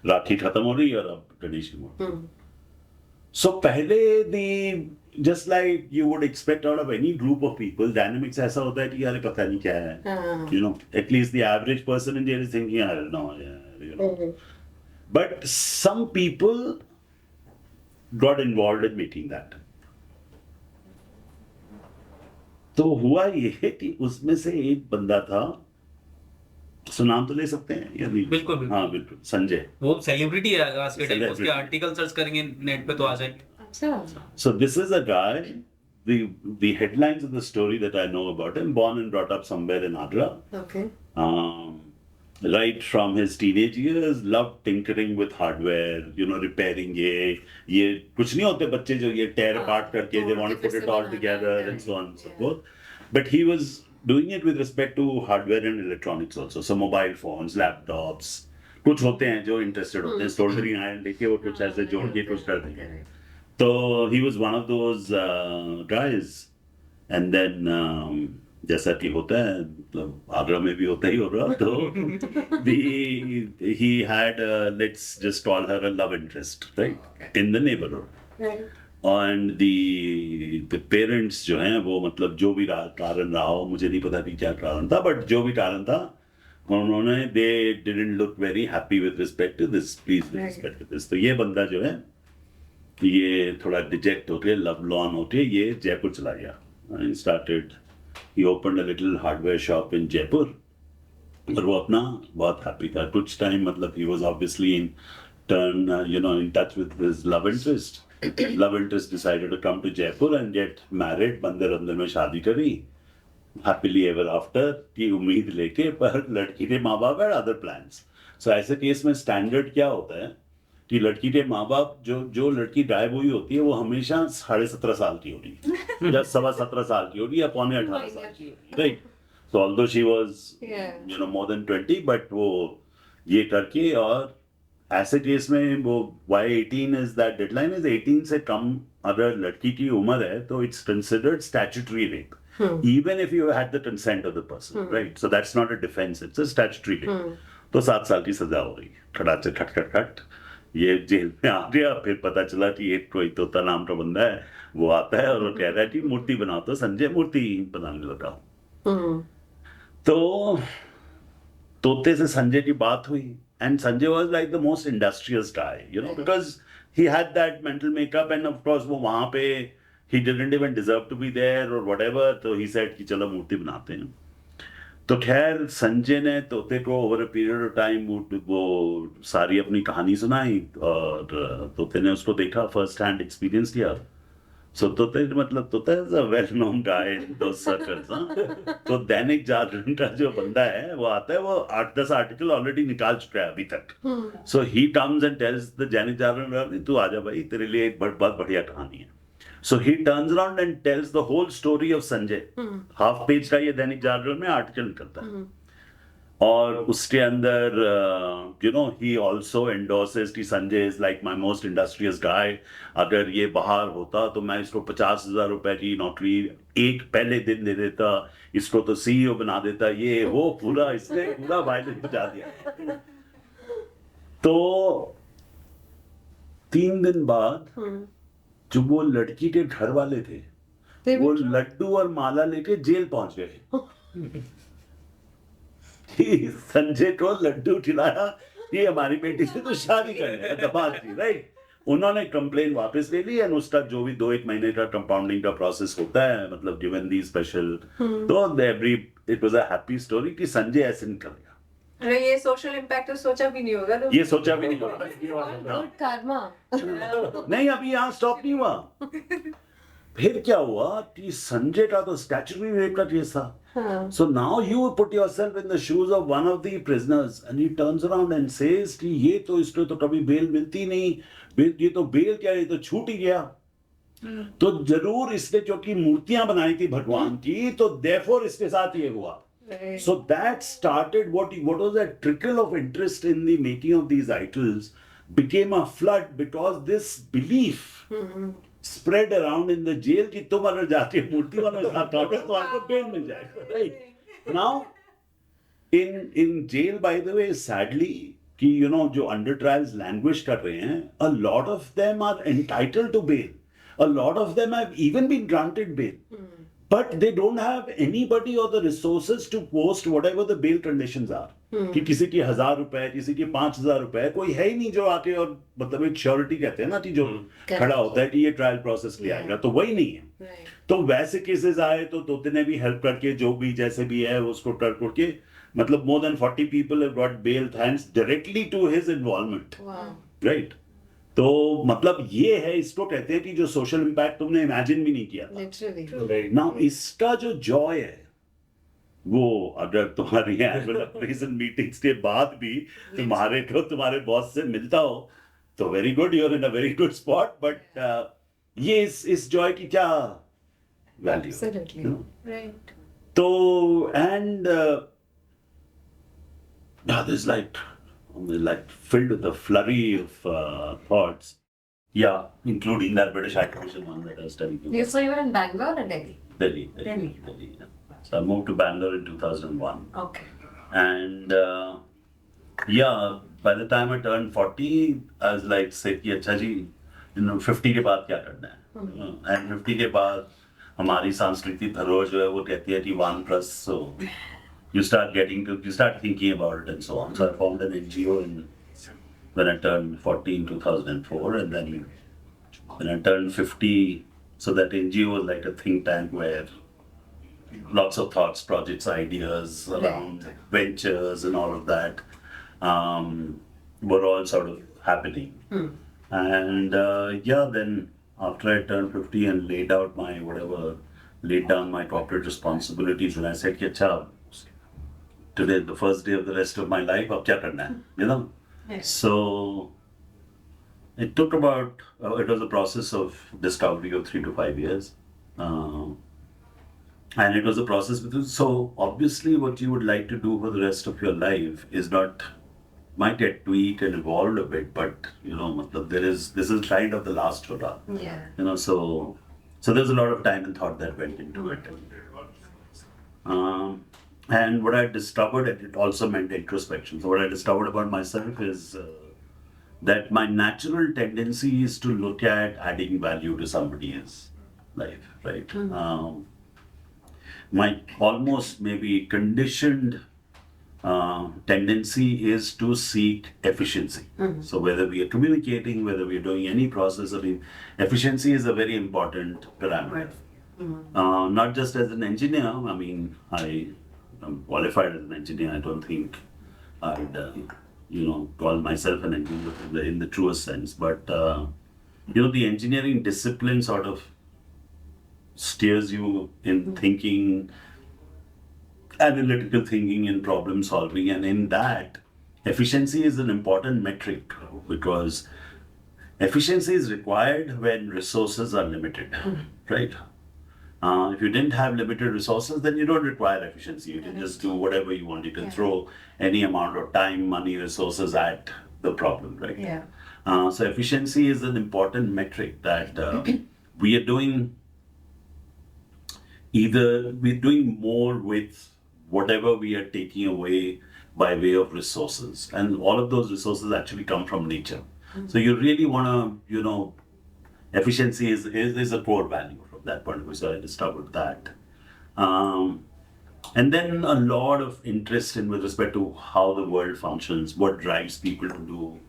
Rakhi खत्म हो रही है और अब गणेश की मूर्ति. सो पहले दी just like you would expect out of any group of people, dynamics ऐसा होता है कि यार पता नहीं क्या है, you know, at least the average person in jail is thinking I don't know, you know, but some people got involved in making that. तो हुआ ये कि उसमें से एक बंदा था, उसका नाम तो ले सकते हैं या नहीं? बिल्कुल. हाँ बिल्कुल, संजय. वो सेलिब्रिटी है आज के टाइम. उसके आर्टिकल सर्च करेंगे नेट पे तो आ जाएंगे. So this is a guy, the headlines of the story that I know about him, born and brought up somewhere in Agra. Okay. Right from his teenage years, loved tinkering with hardware, you know, repairing ये कुछ नहीं होते बच्चे जो ये tear apart करके they want to put it all together and so on and so forth. But he was doing it with respect to hardware and electronics also. So mobile phones, laptops, कुछ होते हैं जो interested होते हैं, soldering iron लेके वो कुछ ऐसे जोड़ के कुछ कर देंगे. तो he was one of those guys. And then जैसा कि होता है, मतलब आगरा में भी होता ही होगा, तो he had let's just call her a love interest, right, in the neighborhood. And the parents जो हैं वो मतलब जो भी कारण रहा हो, मुझे नहीं पता कि क्या कारण था, बट जो भी कारण था उन्होंने they didn't look very happy with respect to this, please with respect to this. तो ये बंदा जो है ये थोड़ा डिजेक्ट होके, लव लॉन होके ये जयपुर चला गया. And he opened a little hardware shop in Jaipur. और वो अपना बहुत हैप्पी था. कुछ टाइम मतलब he was obviously in turn, you know, in touch with his love interest. Love interest decided to come to Jaipur and get married. मंदिर अंदर में शादी करी, happily ever after की उम्मीद लेके, पर लड़की के माँ बाप had other plans. So ऐसे केस में स्टैंडर्ड क्या होता है कि लड़की के माँ बाप जो लड़की गायब हुई होती है वो हमेशा 17.5 साल की होती है या 17.25 साल की होती है या 17.25 साल की होती है, right? So although she was more than 20, but वो ये करके, और ऐसे केस में वो why 18 is that deadline is 18 से कम अगर लड़की की उम्र है तो it's considered statutory rape, even if you had the consent of the person, right? So that's not a defense, it's a statutory rape. तो 7 साल की सजा हो रही, खट खट खट खट ये जेल में आ गया। फिर पता चला कि एक कोई तोता नाम का बंदा है, वो आता है और वो कह रहा है कि मूर्ति बनाओ, तो संजय मूर्ति बनाने लगा। तो तोते से संजय की बात हुई, and Sanjay was like the most industrious guy, because he had that mental makeup, and of course वो वहाँ पे he didn't even deserve to be there or whatever, तो he said कि चलो मूर्ति बनाते हैं। तो खैर संजय ने तोते को over a period of time वो सारी अपनी कहानी सुनाई, और तोते ने उसको देखा, फर्स्ट हैंड एक्सपीरियंस किया। सो तोते मतलब तोता is a well known guy in those circles. तो दैनिक जागरण का जो बंदा है वो आता है, वो 8-10 आर्टिकल ऑलरेडी निकाल चुका है अभी तक। So he comes and tells the Dainik Jagran, तू आजा भाई, तेरे लिए एक बहुत बढ़िया कहानी है। So he turns around and tells the whole story of Sanjay. Half page का ये दैनिक जागरण में आर्टिकल निकलता है, और उसके अंदर he also endorses कि Sanjay is like my most industrious guy. अगर ये बाहर होता तो मैं इसको 50,000 रुपए की नौकरी एक पहले दिन दे देता, इसको तो CEO बना देता, ये वो पूरा इसने पूरा वायलेंस बजा दिया। तो 3 दिन बाद जो वो लड़की के घर वाले थे वो लड्डू और माला लेके जेल पहुंच गए। संजय को लड्डू खिलाया, ये हमारी बेटी से तो शादी करनी दबाज थी, राइट? उन्होंने कंप्लेन वापस ले ली, एंड उसका जो भी 2-1 महीने का कंपाउंडिंग का प्रोसेस होता है, मतलब गिवन दी स्पेशल, तो every it was a happy story कि संजय ऐसे निकल गया। अरे ये सोशल इम्पैक्ट तो सोचा भी नहीं होगा ना, ये सोचा भी नहीं होगा। गुड कर्मा। नहीं, अभी यहाँ स्टॉप नहीं हुआ। फिर क्या हुआ कि संजय का तो स्टैच्यूटरी रेप का केस था। So now you put yourself in the shoes of one of the prisoners, and he turns around and says कि ये तो इसको तो कभी बेल मिलती नहीं, ये तो बेल क्या, ये तो छूट ही गया। तो जरूर इसने क्योंकि मूर्तियां बनाई थी भगवान की, तो देयरफॉर इसके साथ ये हुआ। So that started what was that trickle of interest in the making of these idols became a flood, because this belief spread around in the jail कि तुम अगर जाके मूर्ति वालों के साथ काटो तो आपको बेल मिल जाएगा, right? Now in jail, by the way, sadly कि जो under trials languish कर रहे हैं, a lot of them are entitled to bail, a lot of them have even been granted bail. But they don't have anybody or the resources to post whatever the bail conditions are. कि किसी की 1,000 रुपए, किसी की 5,000 रुपए, कोई है ही नहीं जो आके और मतलब एक श्योरिटी कहते हैं ना कि जो खड़ा होता है कि ये ट्रायल प्रोसेस ले आएगा, तो वही नहीं है। तो वैसे केसेस आए तो तोते ने भी हेल्प करके, जो भी जैसे भी है उसको कर करके, मतलब more than 40 people have got bail thanks directly to his involvement. Right? तो मतलब ये है, इसको कहते हैं कि जो सोशल इम्पैक्ट तुमने इमेजिन भी नहीं किया था। नाउ इसका जो जॉय है वो अगर तुम्हारी एनुअल अप्रेजल मीटिंग्स के बाद भी तुम्हारे को तुम्हारे बॉस से मिलता हो तो very good, you are in a very good spot. But ये इस जॉय की क्या वैल्यू, राइट? तो and that is like filled with a flurry of thoughts. Yeah, including that British High Commission one that I was telling you. So you were in Bangalore or Delhi? Delhi. Yeah. So I moved to Bangalore in 2001. Okay. And yeah, by the time I turned 40, I was like, say कि अच्छा जी, 50 के बाद क्या करना है? And 50 के बाद हमारी सांस्कृतिक धरोहर जो है वो कहती है कि 1+, so you start thinking about it and so on. So I formed an NGO when I turned 40 in 2004, and then when I turned 50, so that NGO was like a think tank where lots of thoughts, projects, ideas around ventures and all of that were all sort of happening. And then after I turned 50 and laid down my corporate responsibilities, and I said, "Acha, today the first day of the rest of my life, अब क्या करना है?" So It took about, it was a process of discovery of 3 to 5 years. And it was a process because, so obviously what you would like to do for the rest of your life is not, might get tweaked and evolved a bit, but this is kind of the last hurrah. Yeah. So there's a lot of time and thought that went into it. And what I discovered, and it also meant introspection. So what I discovered about myself is that my natural tendency is to look at adding value to somebody's life, right? My almost maybe conditioned tendency is to seek efficiency. So whether we are communicating, whether we are doing any process, I mean, efficiency is a very important parameter. Not just as an engineer. I mean, I'm qualified as an engineer. I don't think I'd call myself an engineer in the truest sense. But the engineering discipline sort of steers you in thinking, analytical thinking and problem solving, and in that, efficiency is an important metric because efficiency is required when resources are limited, right? If you didn't have limited resources, then you don't require efficiency. You can just do whatever you want. You can throw any amount of time, money, resources at the problem, right? Yeah. So efficiency is an important metric that we are doing. Either we're doing more with whatever we are taking away by way of resources, and all of those resources actually come from nature. So you really want to, efficiency is a core value from that point of view. So I discovered that. And then a lot of interest in with respect to how the world functions, what drives people to do.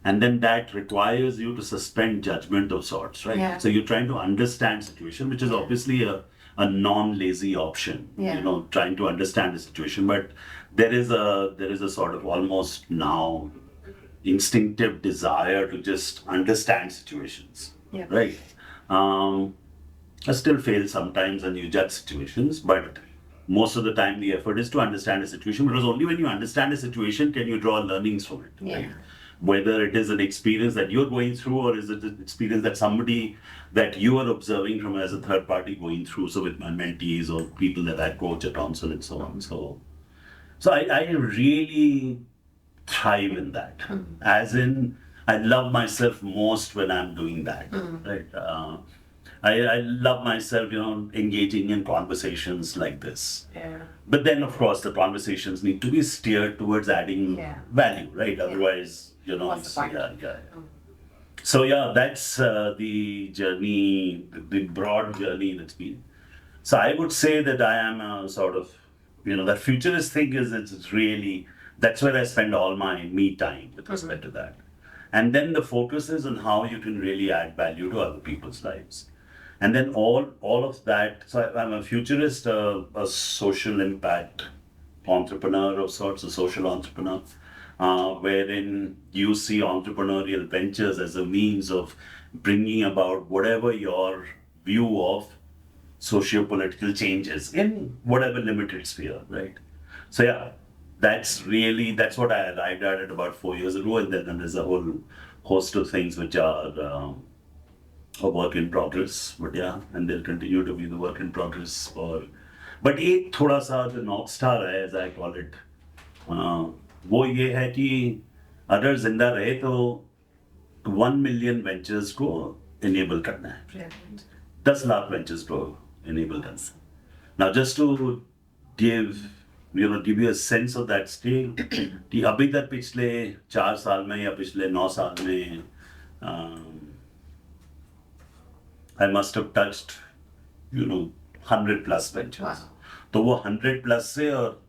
And then that requires you to suspend judgment of sorts, right? Yeah. So you're trying to understand situation, which is obviously a non-lazy option, trying to understand the situation. But there is a sort of almost now instinctive desire to just understand situations, right? I still fail sometimes and you judge situations, but most of the time the effort is to understand a situation, because only when you understand a situation can you draw learnings from it, right? Whether it is an experience that you're going through or is it an experience that somebody that you are observing from as a third party going through. So with my mentees or people that I coach at counsel and so on. So I really thrive in that. As in, I love myself most when I'm doing that, right? I love myself, engaging in conversations like this. Yeah. But then, of course, the conversations need to be steered towards adding value, right? Otherwise, What's the point? So that's the journey, the broad journey that's been. So I would say that I am a sort of, that futurist thing is it's really, that's where I spend all my me time with respect to that. And then the focus is on how you can really add value to other people's lives. And then all of that, so I'm a futurist, a social impact entrepreneur of sorts, a social entrepreneur, wherein you see entrepreneurial ventures as a means of bringing about whatever your view of socio-political changes in whatever limited sphere, right? So that's what I arrived at about 4 years ago, and then there's a whole host of things which are a work in progress, but and they'll continue to be the work in progress but एक थोड़ा सा जो North Star है, as I call it, वो ये है कि अगर जिंदा रहे तो 1 million ventures को enable करना है, 10 lakh ventures को enable करना है. Now just to give you a sense of that scale, कि अभी तक पिछले 4 साल में या पिछले 9 साल में I must have touched 100 plus ventures. Wow. तो वो 100 plus से और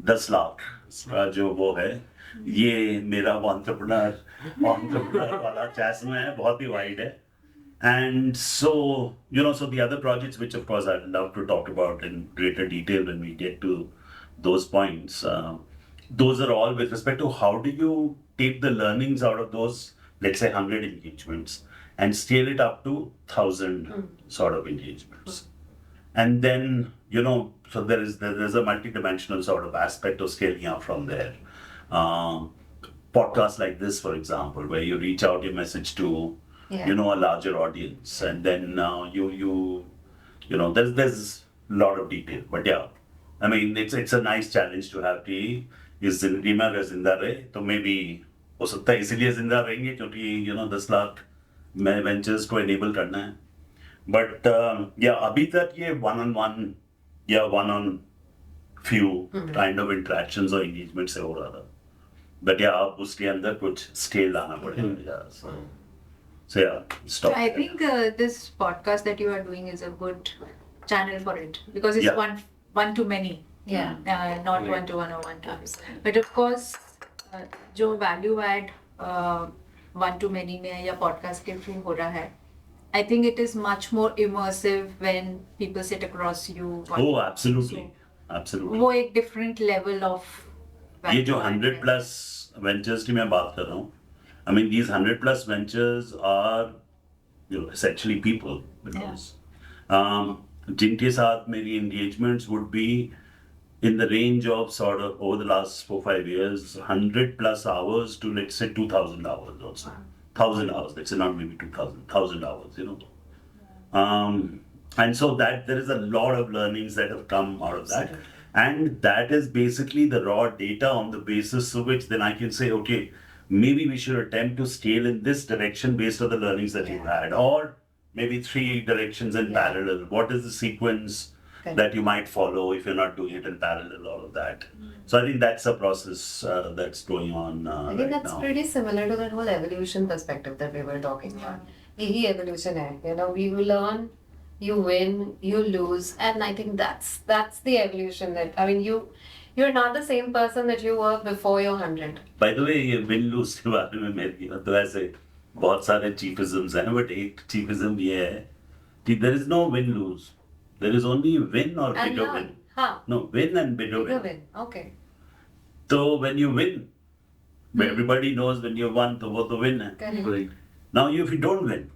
10 लाख का जो वो है, ये मेरा entrepreneur वाला chasm है, बहुत ही wide है. And so so the other projects, which of course I'd love to talk about in greater detail when we get to those points, those are all with respect to how do you take the learnings out of those, let's say 100 engagements, and scale it up to 1,000 sort of engagements. And then, so there's a multi-dimensional sort of aspect of scaling up from there. podcasts like this, for example, where you reach out your message to, Yeah. you know, a larger audience, and then you know, there's a lot of detail. But yeah, I mean, it's a nice challenge to have कि इस जिंदगी में अगर जिंदा रहे तो maybe हो सकता है इसीलिए जिंदा रहेंगे क्योंकि you know 10 लाख में ventures को enable करना है. But yeah, अभी तक ये one-on-one या one-on-few kind of interactions or engagement से हो रहा था. But yeah, अब उसके अंदर कुछ scale लाना पड़ेगा. Yeah, so yeah, stop. I think this podcast that you are doing is a good channel for it because it's Yeah. one to many, Yeah. not Right. one to one or one to many. But of course, जो value add one to many में या podcast के through हो रहा है, I think it is much more immersive when people sit across you. Oh, absolutely, absolutely. वो एक different level of ये जो value add 100 है. plus ventures की मैं बात कर रहा हूँ, I mean these 100 plus ventures are, you know, essentially people because जिनके साथ मेरी engagements would be in the range of sort of over the last 4-5 years 100 plus hours to let's say 2,000 hours also, 1,000 hours, let's say not maybe 2,000, 1,000 hours, you know. And so that there is a lot of learnings that have come out of that. And that is basically the raw data on the basis of which then I can say, okay, maybe we should attempt to scale in this direction based on the learnings that you've had, or maybe 3 directions in parallel. What is the sequence that you might follow if you're not doing it in parallel, all of that. So I think that's a process that's going on I think right that's now. pretty similar to that whole evolution perspective that we were talking about. यही evolution है, you know, we learn, you win, you lose, and I think that's the evolution that, I mean, you're not the same person that you were before you're 100. By the way, ये win lose के बारे में मेरी तो ऐसे बहुत सारे cheafisms हैं, but एक cheafism ये है कि there is no win lose, there is only win or And bigger learn. win. हाँ, No, win and bigger bigger win. win. Okay. So when you win, everybody knows when you won, तो वो तो win है. Correct. Right. Now, if you don't win,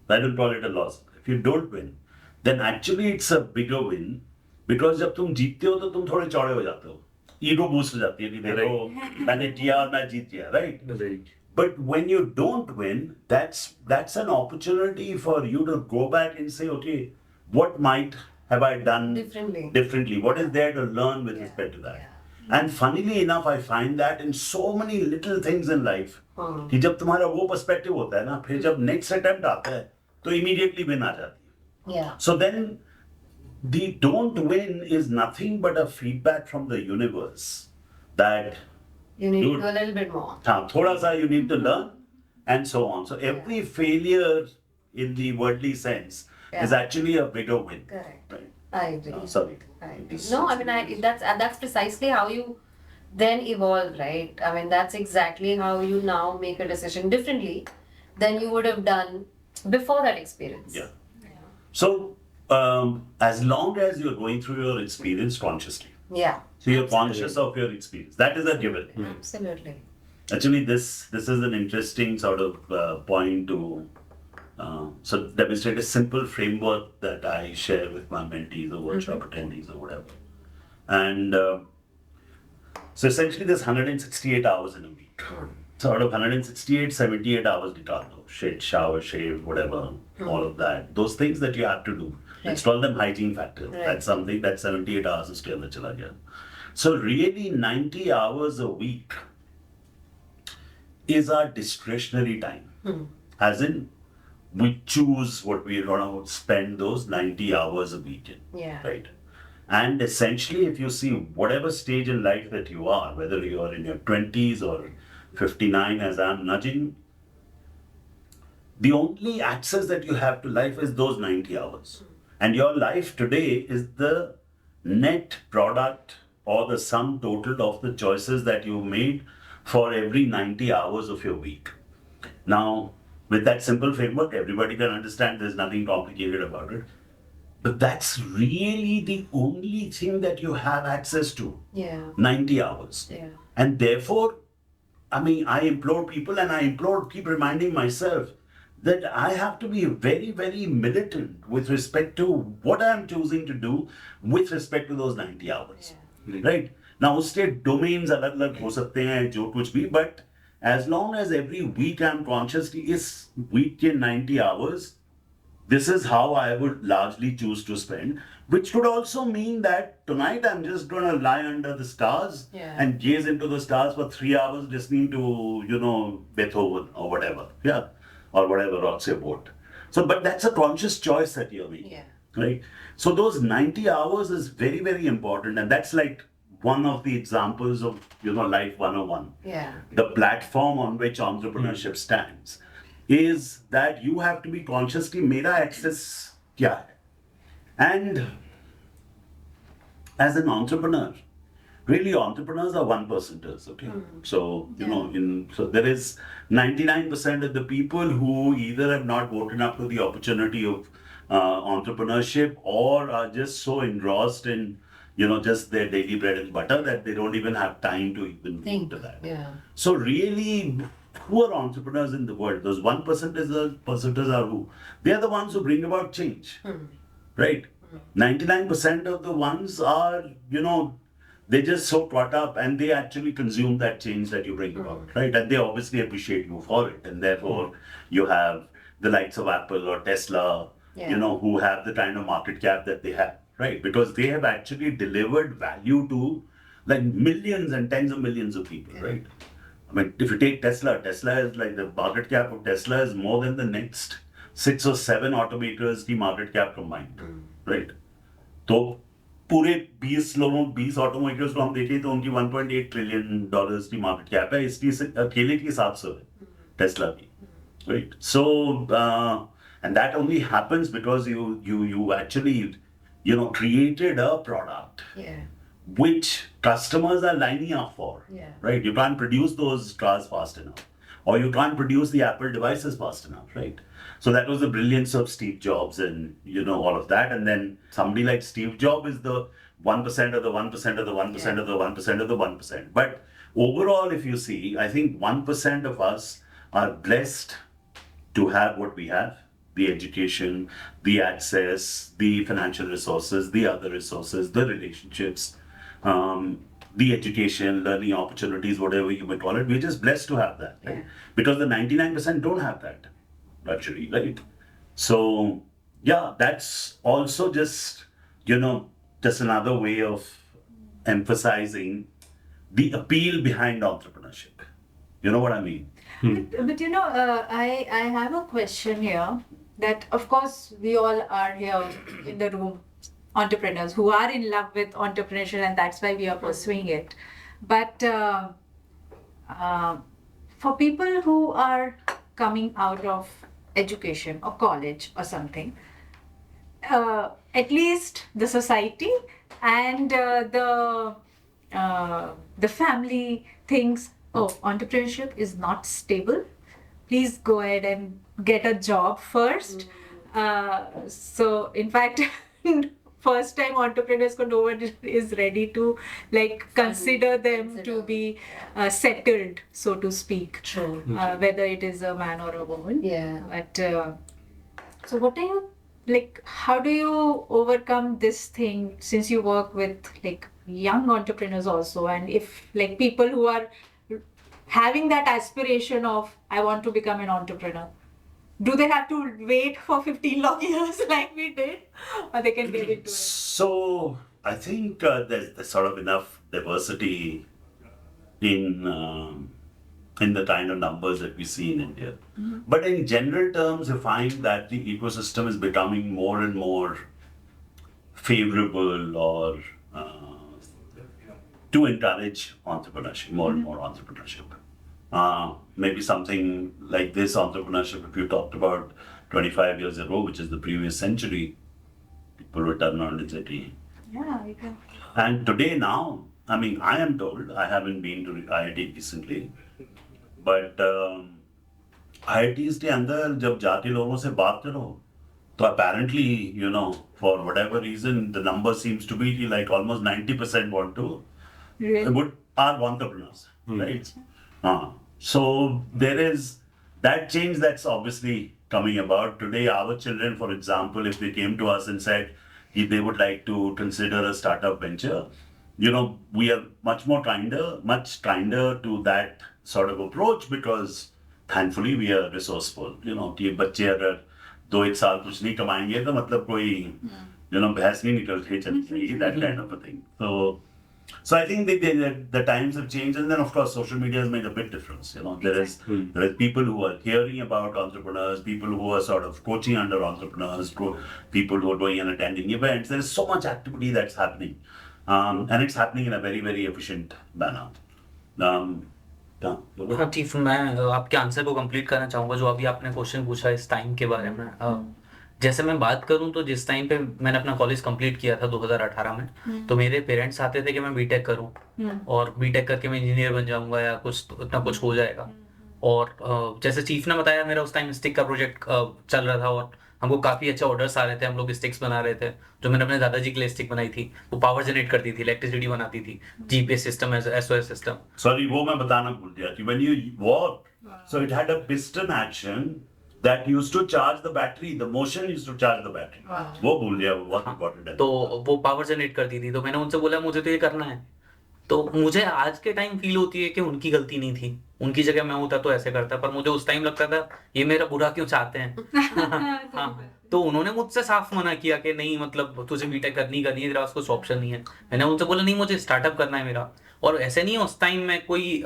I don't call it a loss. If you don't win, then actually it's a bigger win because जब तुम जीतते हो तो तुम थोड़े चौड़े हो जाते हो. Ego boost हो जाती है कि देखो मैंने किया और मैं जीत गया, right? Right. But when you don't win, that's an opportunity for you to go back and say, okay, what might have I done Differently. What is there to learn with respect to that? And funnily enough, I find that in so many little things in life, कि जब तुम्हारा वो perspective होता है ना, फिर जब next attempt आता है, तो immediately win आ जाती है. Yeah. So then, the don't win is nothing but a feedback from the universe that You need to Dude. do a little bit more. हाँ, थोड़ा सा you need to learn and so on. So every failure in the worldly sense is actually a bigger win. Correct. Right? I agree. Sorry. I agree. No, I mean, that's precisely how you then evolve, right? I mean, that's exactly how you now make a decision differently than you would have done before that experience. Yeah. So as long as you're going through your experience consciously, Yeah. so you're conscious of your experience, that is a given. Absolutely. Actually, this is an interesting sort of point to so demonstrate a simple framework that I share with my mentees or workshop attendees or whatever. And so essentially there's 168 hours in a week. So out of 168, 78 hours nital do. Shit, shower, shave, whatever, all of that. Those things that you have to do. Let's call them hygiene factors. Right. That's something that 78 hours is still chala gaya. So really 90 hours a week is our discretionary time. As in, we choose what we're going to spend those 90 hours a week in. Yeah. Right. And essentially, if you see whatever stage in life that you are, whether you are in your 20s or 59 as I'm nudging, the only access that you have to life is those 90 hours. And your life today is the net product or the sum total of the choices that you made for every 90 hours of your week. Now, with that simple framework, everybody can understand there's nothing complicated about it. But that's really the only thing that you have access to. Yeah. 90 hours. Yeah. And therefore, I mean, I implore people and I keep reminding myself that I have to be very, very militant with respect to what I'm choosing to do with respect to those 90 hours. Right? Now, उसके domains अलग-अलग हो सकते हैं, जो कुछ भी, but as long as every week I'm consciously is week in 90 hours, this is how I would largely choose to spend, which could also mean that tonight I'm just going to lie under the stars and gaze into the stars for 3 hours listening to, Beethoven or whatever. Yeah. Or whatever rocks your boat. So, but that's a conscious choice that you're making. Yeah. Right? So those 90 hours is very, very important. And that's like one of the examples of, Life 101. Yeah. The platform on which entrepreneurship stands is that you have to be consciously mera access kya hai. And as an entrepreneur, really entrepreneurs are 1%ers, okay? So, so there is 99% of the people who either have not woken up to the opportunity of entrepreneurship or are just so engrossed in, just their daily bread and butter that they don't even have time to even think to that. Yeah. So really, who are entrepreneurs in the world? Those 1%ers are who? They are the ones who bring about change, right? 99% of the ones are, they're just so caught up and they actually consume that change that you bring about, right? And they obviously appreciate you for it. And therefore, you have the likes of Apple or Tesla, who have the kind of market cap that they have, right? Because they have actually delivered value to like millions and tens of millions of people, right? I mean, if you take Tesla is like the market cap of Tesla is more than the next 6 or 7 automakers की market cap combined, right? तो पूरे 20 ऑटोमेकर्स को हम देखें तो उनकी 1.8 trillion dollars की market cap है, इसकी अकेले की 700 है टेस्ला की, right? So and that only happens because you actually created a product which customers are lining up for, right? You can't produce those cars fast enough, or you can't produce the Apple devices fast enough, right? So that was the brilliance of Steve Jobs and, all of that. And then somebody like Steve Jobs is the 1% of the 1% of the 1% of the 1% of the 1%. But overall, if you see, I think 1% of us are blessed to have what we have, the education, the access, the financial resources, the other resources, the relationships, the education, learning opportunities, whatever you may call it. We're just blessed to have that, right? Because the 99% don't have that luxury, right? So, yeah, that's also just, just another way of emphasizing the appeal behind entrepreneurship. You know what I mean? But I have a question here that, of course, we all are here in the room, entrepreneurs who are in love with entrepreneurship, and that's why we are pursuing it. But for people who are coming out of education or college or something, at least the society and the family thinks, oh, entrepreneurship is not stable. Please go ahead and get a job first. So in fact, first time entrepreneurs ko no one is ready to consider them to be settled, so to speak. True. Whether it is a man or a woman. Yeah. But so what are you how do you overcome this thing, since you work with young entrepreneurs also, and if people who are having that aspiration of I want to become an entrepreneur, do they have to wait for 15 long years like we did, or they can get into it? So I think there's sort of enough diversity in the kind of numbers that we see in India. But in general terms, you find that the ecosystem is becoming more and more favorable or to encourage entrepreneurship, more and more entrepreneurship. Maybe something like this entrepreneurship, if you talked about 25 years ago, which is the previous century, people would turn around and say, Yeah, you can. and today now, I mean, I am told, I haven't been to IIT recently, but IITs के अंदर जब जाके लोगों से बात करो, तो apparently, for whatever reason, the number seems to be like almost 90% want to, are entrepreneurs, right? So there is that change that's obviously coming about. Today, our children, for example, if they came to us and said if they would like to consider a startup venture, we are much kinder to that sort of approach because thankfully we are resourceful. कि बच्चे अगर 2-1 साल कुछ नहीं कमाएंगे तो मतलब कोई भैंस नहीं निकल के चली जाएगी, that kind of a thing. So I think the times have changed, and then of course social media has made a big difference. There is people who are hearing about entrepreneurs, people who are sort of coaching under entrepreneurs, people who are going and attending events. There is so much activity that's happening, and it's happening in a very, very efficient manner. हाँ chief, मैं आपके answer को complete करना चाहूँगा जो अभी आपने question पूछा इस टाइम के बारे में। जैसे मैं बात करूं तो जिस टाइम पे मैंने अपना कॉलेज कंप्लीट किया था 2018 में, तो मेरे पेरेंट्स चाहते थे कि मैं बीटेक करूं और बीटेक करके मैं इंजीनियर बन जाऊंगा या कुछ इतना कुछ हो जाएगा। और जैसे चीफ ने बताया, मेरा उस टाइम स्टिक का प्रोजेक्ट चल रहा था और हमको काफ़ी अच्छे ऑर्डर्स आ रहे थे, हम लोग स्टिक्स बना रहे थे। जो मैंने अपने दादाजी के लिए स्टिक बनाई थी वो पावर जनरेट करती थी, इलेक्ट्रिसिटी बनाती थी, GPS system, SOS system. Sorry, वो मैं बताना भूल गया कि when you walk, so it had a piston action that used to charge the battery, the motion used to charge the battery. वो भूल गया, वो बहुत important है। तो वो पावर जनरेट करती थी, तो मैंने उनसे बोला मुझे तो ये करना है। तो मुझे आज के टाइम फील होती है कि उनकी गलती नहीं थी, उनकी जगह मैं होता तो ऐसे करता, पर मुझे उस टाइम लगता था ये मेरा बुरा क्यों चाहते हैं। हाँ, तो उन्होंने मुझसे साफ मना किया कि नहीं, मतलब तुझे बीटेक करनी है, तेरा पास कुछ ऑप्शन नहीं है। मैंने उनसे बोला नहीं, मुझे स्टार्टअप करना है मेरा। और ऐसे नहीं, उस टाइम मैं कोई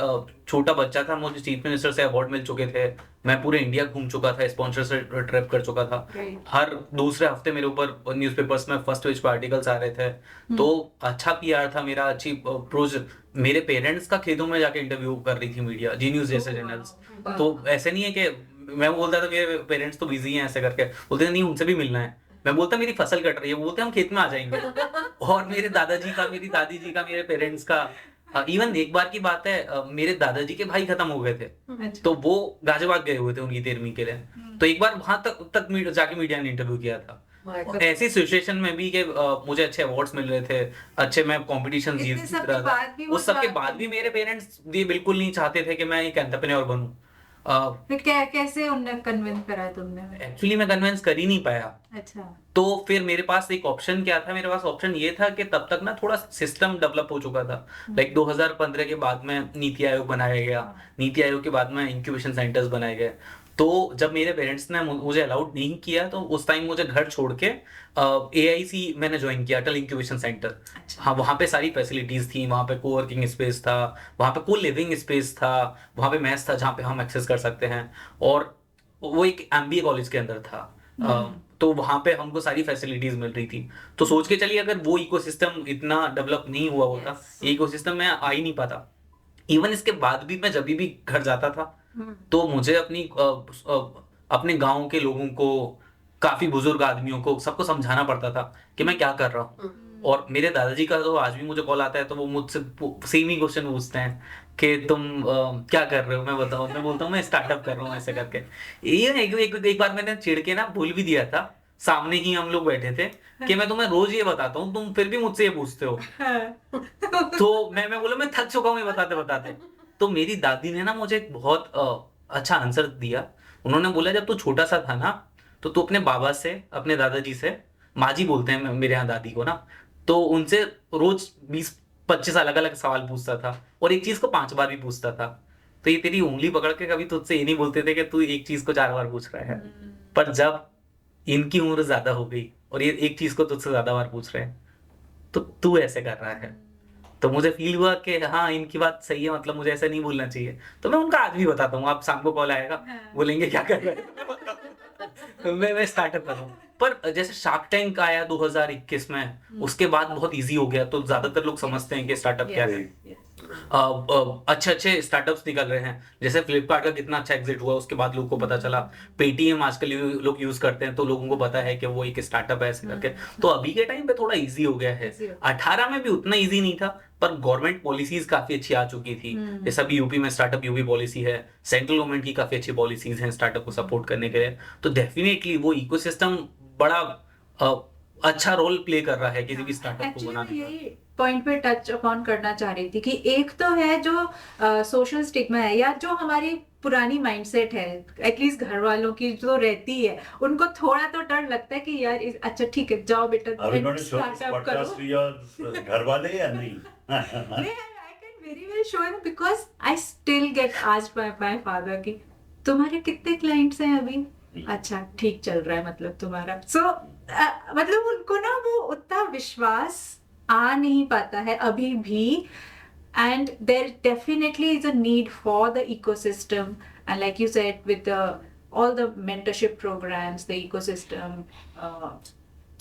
छोटा बच्चा था, मुझे चीफ मिनिस्टर से अवार्ड मिल चुके थे, मैं पूरे इंडिया घूम चुका था, स्पॉन्सर से ट्रिप कर चुका था, हर दूसरे हफ्ते मेरे ऊपर न्यूज़पेपर्स में फर्स्ट पेज पर आर्टिकल्स आ रहे थे। तो अच्छा पीआर था मेरा, अच्छी प्रोज। मेरे पेरेंट्स का खेतों में जाके इंटरव्यू कर रही थी मीडिया, जी न्यूज़ जैसे चैनल्स। तो ऐसे नहीं है कि मैं बोलता था मेरे पेरेंट्स तो बिजी हैं ऐसे करके, बोलते नहीं उनसे भी मिलना है। मैं बोलता मेरी फसल कट रही है, वो बोलते हम खेत में आ जाएंगे। और मेरे दादाजी का, मेरी दादी जी का, मेरे पेरेंट्स का, इवन एक बार की बात है, मेरे दादाजी के भाई खत्म हो गए थे, तो वो गाजियाबाद गए हुए थे उनकी 13वीं के लिए। तो एक बार वहां तक जाके मीडिया ने इंटरव्यू किया था। ऐसी सिचुएशन में भी कि मुझे अच्छे अवार्ड्स मिल रहे थे, अच्छे मैं कॉम्पिटिशन जीत रहा था, उस सब के बाद भी मेरे पेरेंट्स ये बिल्कुल नहीं चाहते थे कि मैं एक एंटरप्रेन्योर बनूं। फिर कैसे उन्हें कन्विंस करा तुमने? एक्चुअली मैं कन्विंस कर ही नहीं पाया। अच्छा। तो फिर मेरे पास एक ऑप्शन क्या था, मेरे पास ऑप्शन ये था कि तब तक ना थोड़ा सिस्टम डेवलप हो चुका था। लाइक 2015 के बाद में नीति आयोग बनाया गया, नीति आयोग के बाद में इंक्यूबेशन सेंटर्स बनाए गए। तो जब मेरे पेरेंट्स ने मुझे अलाउड नहीं किया, तो उस टाइम मुझे घर छोड़ के AIC मैंने ज्वाइन किया, अटल इंक्यूबेशन सेंटर। हाँ, वहाँ पे सारी फैसिलिटीज थी, वहाँ पे कोवर्किंग स्पेस था, वहाँ पे को लिविंग स्पेस था, वहाँ पे मैस था जहाँ पे हम एक्सेस कर सकते हैं, और वो एक MBA कॉलेज के अंदर था। तो वहाँ पे हमको सारी फैसिलिटीज मिल रही थी। तो सोच के चलिए, अगर वो इकोसिस्टम इतना डेवलप नहीं हुआ होता, इकोसिस्टम में आ ही नहीं पाता। इवन इसके बाद भी मैं जब भी घर जाता था तो मुझे अपने गांव के लोगों को, काफी बुजुर्ग आदमियों को, सबको समझाना पड़ता था कि मैं क्या कर रहा हूँ। और मेरे दादाजी का तो आज भी मुझे कॉल आता है तो वो मुझसे सेम ही क्वेश्चन पूछते हैं कि तुम क्या कर रहे हो। मैं बोलता हूँ मैं स्टार्टअप कर रहा हूँ ऐसे करके। एक बार मैंने चिढ़ के ना भूल भी दिया था, सामने ही हम लोग बैठे थे, कि मैं तुम्हें रोज ये बताता हूँ, तुम फिर भी मुझसे ये पूछते हो। तो मैं बोला मैं थक चुका हूँ ये बताते बताते। तो मेरी दादी ने ना मुझे एक बहुत अच्छा आंसर दिया। उन्होंने बोला जब तू छोटा सा था ना, तो तू अपने बाबा से, अपने दादाजी से, माँ जी बोलते हैं मेरे यहाँ दादी को ना, तो उनसे रोज 20-25 अलग अलग सवाल पूछता था और एक चीज को 5 बार भी पूछता था। तो ये तेरी उंगली पकड़ के कभी तुझसे ये नहीं बोलते थे कि तू एक चीज को 4 बार पूछ रहा है। पर जब इनकी उम्र ज्यादा हो गई और ये एक चीज को तुझसे ज्यादा बार पूछ रहे हैं, तो तू ऐसे कर रहा है। तो मुझे फील हुआ कि हाँ, इनकी बात सही है, मतलब मुझे ऐसा नहीं बोलना चाहिए। तो मैं उनका आज भी बताता हूँ, आप शाम को कॉल आएगा, बोलेंगे क्या कर रहे हैं, मैं स्टार्टअप कर रहा हूँ। पर जैसे शार्क टैंक आया 2021 में, उसके बाद बहुत इजी हो गया, तो ज्यादातर लोग समझते हैं कि स्टार्टअप क्या है। अच्छे स्टार्टअप्स निकल रहे हैं, जैसे फ्लिपकार्ट का कितना अच्छा एग्जिट हुआ, उसके बाद लोगों को पता चला। पेटीएम आजकल लोग यूज करते हैं, तो लोगों को पता है कि वो एक स्टार्टअप है ऐसे करके। तो अभी के टाइम पे थोड़ा इजी हो गया है। 18 में भी उतना इजी नहीं था, पर गवर्नमेंट पॉलिसीज काफी अच्छी आ चुकी थी। जैसे अभी यूपी में स्टार्टअप यूपी पॉलिसी है, सेंट्रल गवर्नमेंट की काफी अच्छी पॉलिसीज हैं स्टार्टअप को सपोर्ट करने के लिए। तो डेफिनेटली वो इकोसिस्टम बड़ा अच्छा रोल प्ले कर रहा है किसी भी स्टार्टअप को बनाने में। पॉइंट पे टच अपॉन करना चाह रही थी कि एक तो है जो सोशल स्टिग्मा है, या जो हमारी पुरानी माइंडसेट है, एटलीस्ट घर वालों की जो रहती है, उनको थोड़ा तो डर लगता है कि यार अच्छा ठीक है जाओ बेटा स्टार्टअप करो। घर वाले या नहीं? very well sure because I still get asked by my father कि तुम्हारे कितने clients हैं अभी? अच्छा ठीक चल रहा है मतलब तुम्हारा. So मतलब उनको ना वो उतना विश्वास आ नहीं पाता है अभी भी. And there definitely is a need for the ecosystem, and like you said, with all the mentorship programs, the ecosystem,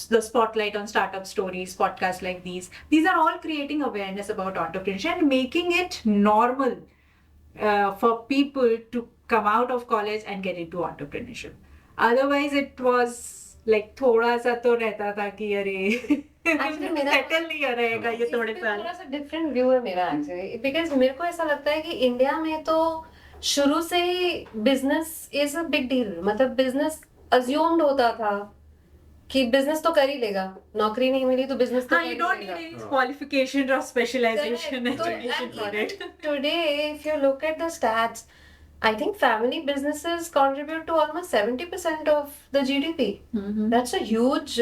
the spotlight on startup stories, podcasts like these are all creating awareness about entrepreneurship and making it normal for people to come out of college and get into entrepreneurship. Otherwise, it was like थोड़ा सा तो रहता था कि अरे settle नहीं हो रहेगा ये थोड़े साल. थोड़ा सा डिफरेंट व्यू है मेरा एक्चुअली, बिकॉज मेरे को ऐसा लगता है कि इंडिया में तो शुरू से ही business is a big deal. मतलब बिजनेस अज्यूम्ड होता था कि बिजनेस तो कर ही लेगा, नौकरी नहीं मिली तो बिजनेस तो कर ही लेगा. क्वालिफिकेशन और specialisation education for it. Today, if you look at the stats, I think family businesses contribute to almost 70% of the GDP. That's a huge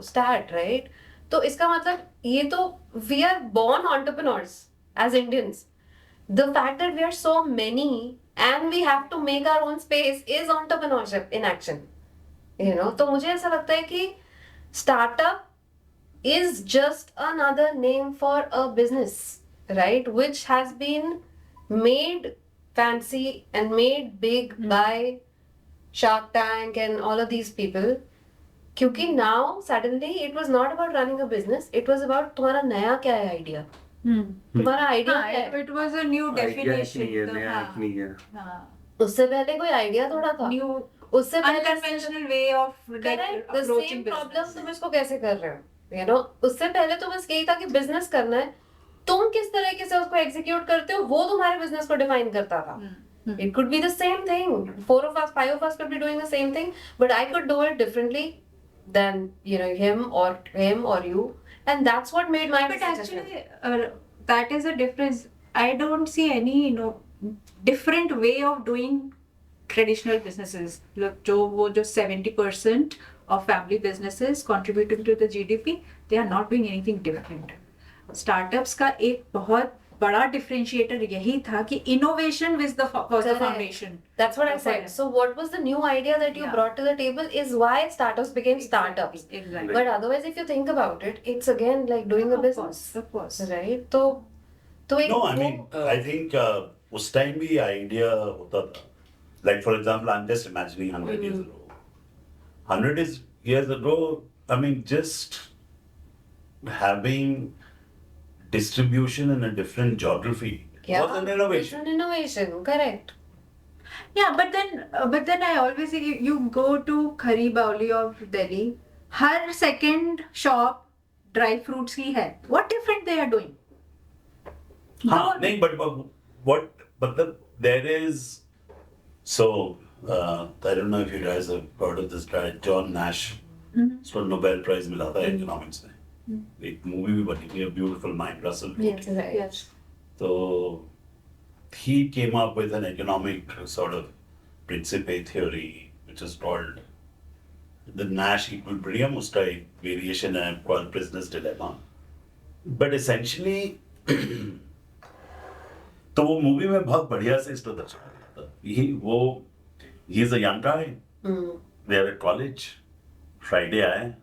stat, right? तो इसका मतलब ये तो we are born entrepreneurs as Indians. The fact that we are so many and we have to make our own space is entrepreneurship in action. You know, तो मुझे ऐसा लगता है कि startup is just another name for a business, right? Which has been made fancy and made big by Shark Tank and all of these people. क्योंकि now suddenly it was not about running a business, it was about तुम्हारा नया क्या है idea. तुम्हारा idea क्या है? It was a new definition. उससे पहले कोई idea थोड़ा था. New उससे पहले unconventional way of correct, the approaching same problem business. तुम इसको कैसे कर रहे हो? You know, उससे पहले तो बस यही था कि business करना है. तुम किस तरीके से उसको execute करते हो वो तुम्हारे business को define करता था. It could be the same thing. 4 of us, 5 of us could be doing the same thing, but I could do it differently than him or you, and that's what made my But decision. actually, that is a difference. I don't see any different way of doing traditional businesses. Look, जो 70% of family businesses contributing to the GDP, they are not doing anything different. Startups का एक बहुत बड़ा differentiator यही था कि innovation was the foundation. That's what I said. So what was the new idea that you brought to the table is why startups became startups. Exactly. But otherwise, if you think about it, it's again like doing a business. Of course. Right? तो एक No, I mean, I think उस time भी idea होता था. Like for example, I'm just imagining 100 years ago. 100 years ago, I mean, just having distribution in a different geography was an innovation. It's an innovation, correct. Yeah, but then I always say you go to Khari Bauli of Delhi, her second shop dry fruits की है. What different they are doing? हाँ, नहीं, but there is, so I don't know if you guys have heard of this guy, John Nash. उसको Nobel Prize मिला था economics में. एक movie भी बनी थी, Beautiful Mind, Russell. Yes, right. Yes. So he came up with an economic sort of principe theory, which is called the Nash equilibrium. उसका एक variation है called prisoner's dilemma. But essentially, तो वो मूवी में बहुत बढ़िया से इसको दर्शाया था. He is a young guy. They are at college. Friday आए.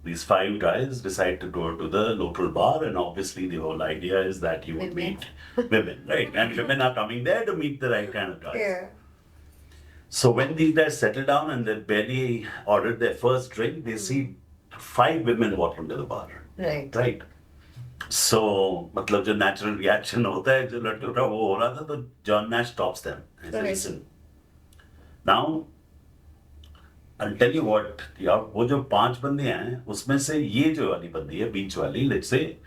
These 5 guys decide to go to the local bar, and obviously the whole idea is that you would meet women, right? And women are coming there to meet the right kind of guys. Yeah. So when these guys settle down and they barely ordered their first drink, they see 5 women walk into the bar. Right. Right. So, मतलब जो natural reaction होता है जो लड़कों का वो हो रहा था, तो John Nash stops them. He says, listen, now I'll tell you what, वो जो 5 बंदियां हैं, उसमें से ये जो वाली बंदी है, बीच वाली, let's say,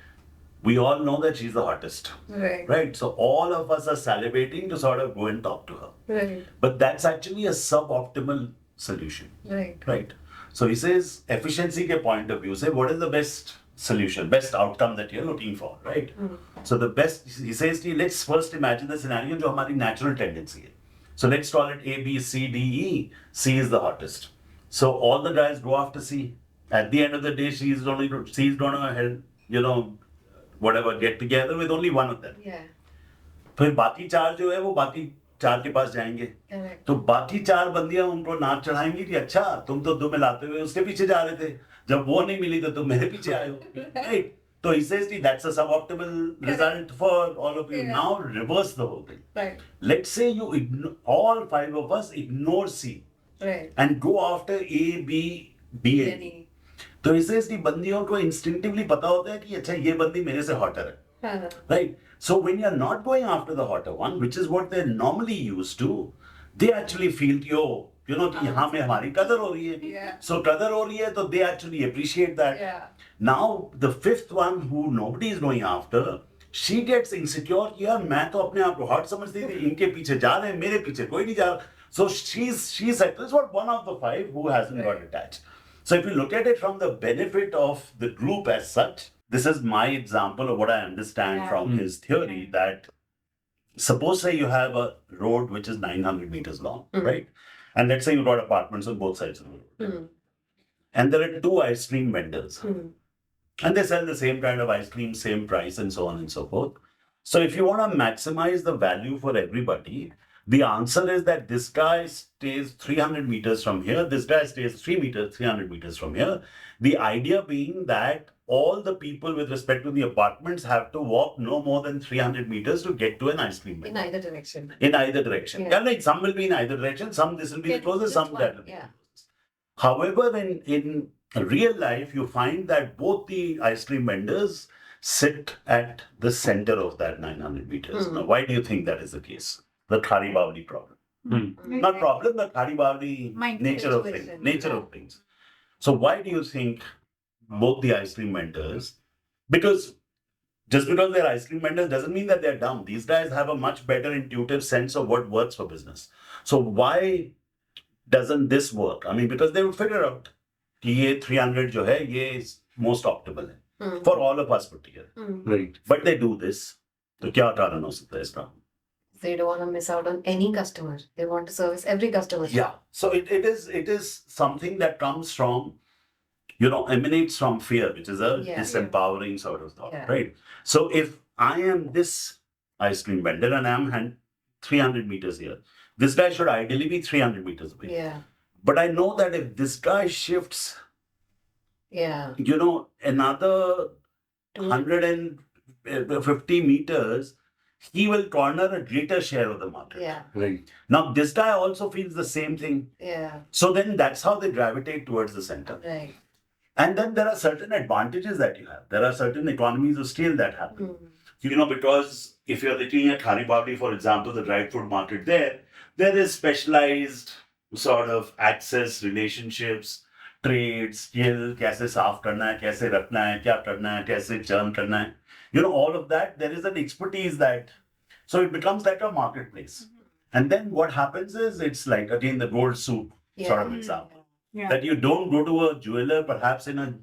we all know that she's the hottest. Right. Right? So all of us are salivating to sort of go and talk to her. Right. But that's actually a suboptimal solution. Right. Right? So he says, efficiency के point of view से, what is the best solution, best outcome that you're looking for, right? So the best, he says, let's first imagine the scenario जो हमारी natural tendency है. So let's call it A, B, C, D, E. C is the hottest. So all the guys go after C. At the end of the day, C is gonna get together with only one of them. Yeah. फिर बाकी 4 जो है वो बाकी 4 के पास जाएंगे, Correct. तो बाकी 4 बंदियां उनको नाक चढ़ाएंगी कि अच्छा तुम तो 2 मिलाते हुए उसके पीछे जा रहे थे, जब वो नहीं मिली तो तुम मेरे पीछे आए हो, राइट? तो he says that's a suboptimal result for all of you. Yeah. Now reverse the whole thing. Right. Let's say you all 5 of us ignore C Right. and go after A, B, D, and E. Any. तो he says कि बंदियों को instinctively पता होता है कि अच्छा ये बंदी मेरे से hotter है, हाँ. right? So when you're not going after the hotter one, which is what they're normally used to, they actually feel कि you know कि यहाँ में हमारी कदर हो रही है, Yeah. so कदर हो रही है तो they actually appreciate that. Yeah. Now the 5th one who nobody is going after, she gets insecure कि यार मैं तो अपने आप को hot समझती थी, इनके पीछे जा रहे हैं, मेरे पीछे कोई नहीं जा रहा. So she's at least one of the 5 who hasn't got attached. So if you look at it from the benefit of the group as such, this is my example of what I understand from his theory, that suppose say you have a road which is 900 meters long, right? And let's say you got apartments on both sides of the road. And there are 2 ice cream vendors. And they sell the same kind of ice cream, same price, and so on and so forth. So if you want to maximize the value for everybody, the answer is that this guy stays 300 meters from here, this guy stays 300 meters from here. The idea being that all the people with respect to the apartments have to walk no more than 300 meters to get to an ice cream In vendor. either direction. In either direction. Yeah. Yeah, like some will be in either direction, some this will be the Yeah, closest, just some one, that will be yeah. the closest. However, in real life, you find that both the ice cream vendors sit at the center of that 900 meters. Now, why do you think that is the case? The Khari Bavli problem. Not problem, the Khari Bavli Mindful nature of things. situation. Nature of things. So why do you think both the ice cream vendors? Because just because they're ice cream vendors doesn't mean that they're dumb. These guys have a much better intuitive sense of what works for business. So why doesn't this work? I mean, because they would figure out कि ये 300 जो है ये is most optimal है for all of us put together. Right. But they do this. तो क्या कारण हो सकता है इसका? They don't want to miss out on any customer. They want to service every customer. Yeah. So it is something that comes from, emanates from fear, which is a Yeah. disempowering sort of thought, Yeah. right? So if I am this ice cream vendor and I'm 300 meters here, this guy should ideally be 300 meters away. Yeah. But I know that if this guy shifts, Yeah. another 150 meters, he will corner a greater share of the market. Yeah. Right. Now, this guy also feels the same thing. Yeah. So then that's how they gravitate towards the center. Right. And then there are certain advantages that you have. There are certain economies of scale that happen. Because if you're looking at Haribabli, for example, the dried fruit market there is specialized sort of access, relationships, trades, skill, कैसे साफ करना है, कैसे रखना है, क्या करना है, कैसे churn करना है. All of that, there is an expertise that, so it becomes like a marketplace. And then what happens is, it's like, again, the gold soup sort of example. Yeah. That you don't go to a jeweler, perhaps in a,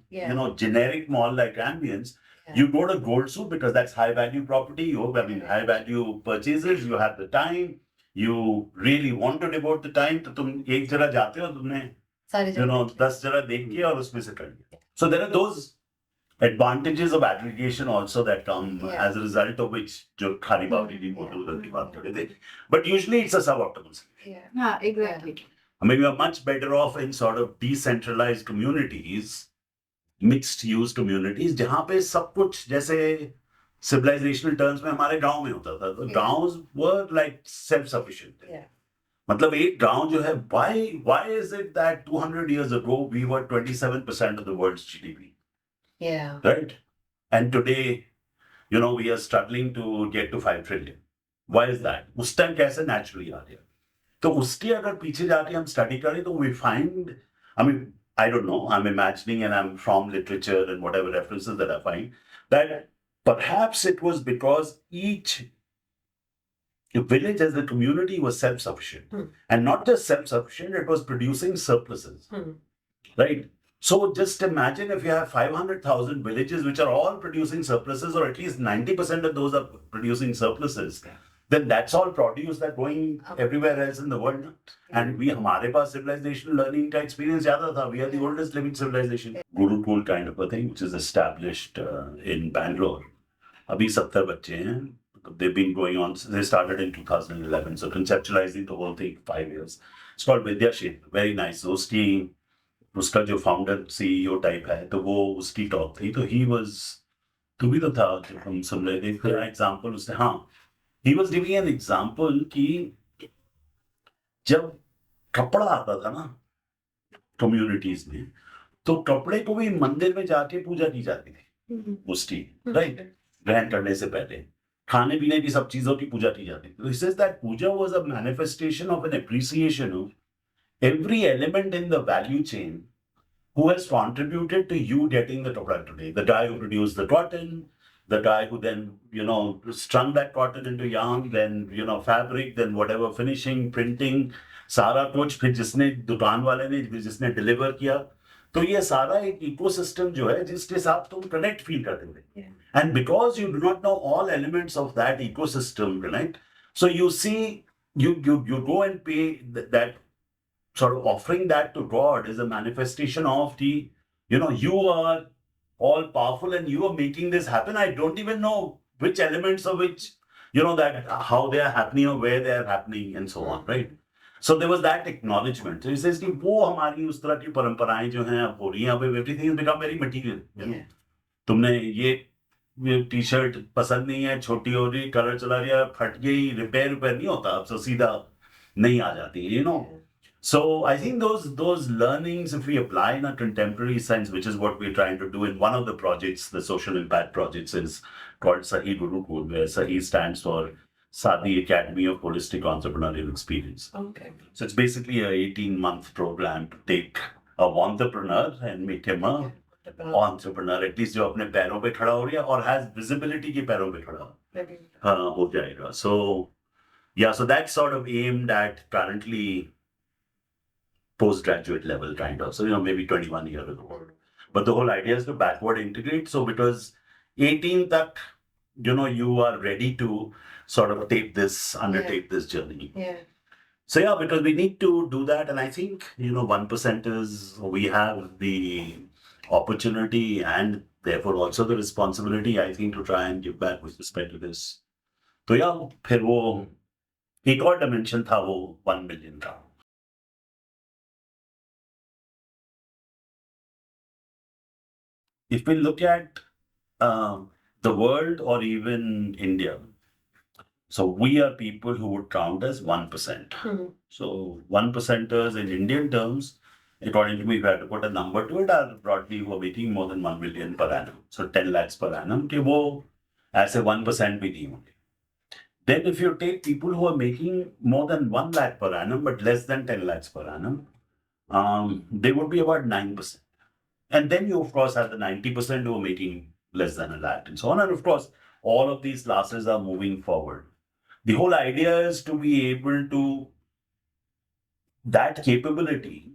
generic mall like Ambience. You go to gold soup because that's high value property. High value purchases. You have the time. You really want to devote the time. तो तुम एक जगह जाते हो तुमने सारी जगह 10 जगह देख के और उसमें से कर लिया. So there are those advantages of aggregation also that come as a result of which जो खाली बावली की मॉडल की बात कर रहे थे. But usually it's a suboptimal. Yeah, exactly. I mean, we are much better off in sort of decentralized communities, mixed use communities, जहाँ पे सब कुछ जैसे civilizational terms में हमारे गांव में होता था. तो गांव were like self-sufficient. Yeah. मतलब एक गांव जो है, why is it that 200 years ago we were 27% of the world's GDP? Yeah. Right? And today, we are struggling to get to 5 trillion. Why is that? उस टाइम कैसे naturally आ गया? तो उसके अगर पीछे जाके हम study करें तो we find, I mean, I don't know, I'm imagining and I'm from literature and whatever references that I find, that perhaps it was because each village as a community was self-sufficient. And not just self-sufficient, it was producing surpluses. Right? So just imagine if you have 500,000 villages which are all producing surpluses, or at least 90% of those are producing surpluses, then that's all produce that going everywhere else in the world. And हमारे पास civilization learning का experience ज़्यादा था. We are the oldest living civilization. Gurukul kind of a thing which is established in Bangalore. अभी 70 बच्चे हैं. They've been going on, they started in 2011. So conceptualizing the whole thing, 5 years. It's called Vidyashit. Very nice. उसका जो founder CEO type है तो वो उसकी talk थी तो ही वाज तू भी तो था जब हम सुन रहे थे फिर एग्जांपल उसने हाँ he was giving an example कि जब कपड़ा आता था ना कम्युनिटीज में तो कपड़े को भी मंदिर में जाके पूजा की जाती थी उसकी राइट ग्रहण करने से पहले खाने पीने की सब चीजों की पूजा की जाती थी this is that puja was a manifestation of an appreciation of every element in the value chain who has contributed to you getting the product today. The guy who produced the cotton, the guy who then, strung that cotton into yarn, then, fabric, then whatever finishing, printing, सारा कुछ फिर जिसने दुकान वाले ने फिर जिसने deliver किया तो ये सारा एक इकोसिस्टम जो है जिसके साथ तुम कनेक्ट फील करते थे and because you do not know all elements of that ecosystem connect so you see you go and pay that sort of offering that to God is a manifestation of the, you are all powerful and you are making this happen. I don't even know which elements of which, that how they are happening or where they are happening and so on, right? So there was that acknowledgement. So he says कि वो हमारी उस तरह की परंपराएं जो हैं अब हो रही हैं अब everything has become very material. तुमने ये टी शर्ट पसंद नहीं है छोटी हो रही कलर चला गया फट गई रिपेयर नहीं होता अब तो सीधा नहीं आ जाती है So I think those learnings, if we apply in a contemporary sense, which is what we're trying to do in one of the projects, the social impact projects, is called Sahi Gurukul, where Sahi stands for Sadi Academy of Holistic Entrepreneurial Experience. Okay. So it's basically a 18-month program to take a entrepreneur and make him a entrepreneur, at least जो अपने पैरों पे खड़ा हो रहा है और has visibility के पैरों पे खड़ा हो जाएगा. So yeah, so that's sort of aimed at currently postgraduate level kind of. So, maybe 21 years ago. But the whole idea is to backward integrate. So because 18 tak, you are ready to sort of undertake this journey. Yeah. So yeah, because we need to do that. And I think, 1% is, we have the opportunity and therefore also the responsibility, I think, to try and give back with respect to this. So yeah, फिर वो एक और dimension था वो 1 million का. If we look at the world or even India, so we are people who would count as 1%. So 1%ers in Indian terms, according to me, if I had to put a number to it, are broadly who are making more than 1 million per annum. So 10 lakhs per annum, कि वो ऐसे 1% भी नहीं होंगे. Then if you take people who are making more than 1 lakh per annum, but less than 10 lakhs per annum, they would be about 9%. And then you, of course, have the 90% who are making less than a lakh and so on. And of course, all of these classes are moving forward. The whole idea is to be able to, that capability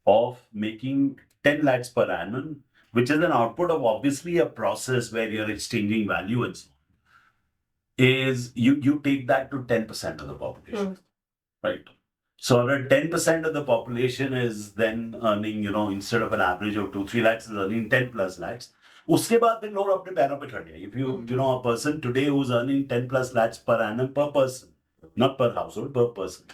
of making 10 lakhs per annum, which is an output of obviously a process where you're exchanging value and so on, is you take that to 10% of the population, right? So around 10% of the population is then earning, instead of an average of 2-3 lakhs, is earning 10 plus lakhs. उसके बाद फिर लोग अपने पैरों पे खड़े हैं. If you, a person today who's earning 10 plus lakhs per annum per person, not per household, per person,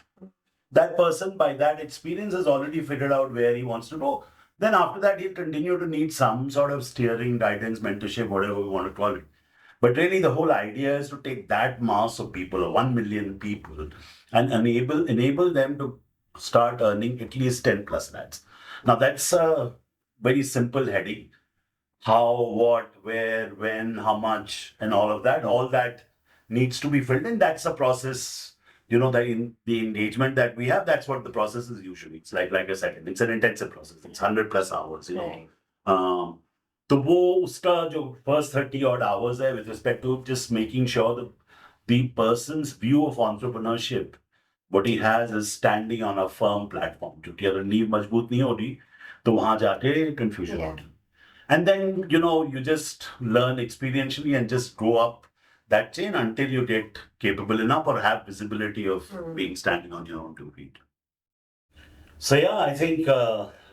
that person by that experience has already figured out where he wants to go. Then after that, he'll continue to need some sort of steering, guidance, mentorship, whatever we want to call it. But really, the whole idea is to take that mass of people, 1 million people, and enable them to start earning at least 10 plus lakhs. Now, that's a very simple heading. How, what, where, when, how much, and all of that needs to be filled in. That's a process, the engagement that we have, that's what the process is usually. It's like I said, it's an intensive process. It's 100 plus hours, तो वो उसका जो first 30 odd hours है with respect to just making sure the person's view of entrepreneurship, what he has is standing on a firm platform. क्योंकि अगर नींव मजबूत नहीं होगी तो वहां जाके confusion होगी. And then, you just learn experientially and just grow up that chain until you get capable enough or have visibility of being standing on your own 2 feet. So yeah, I think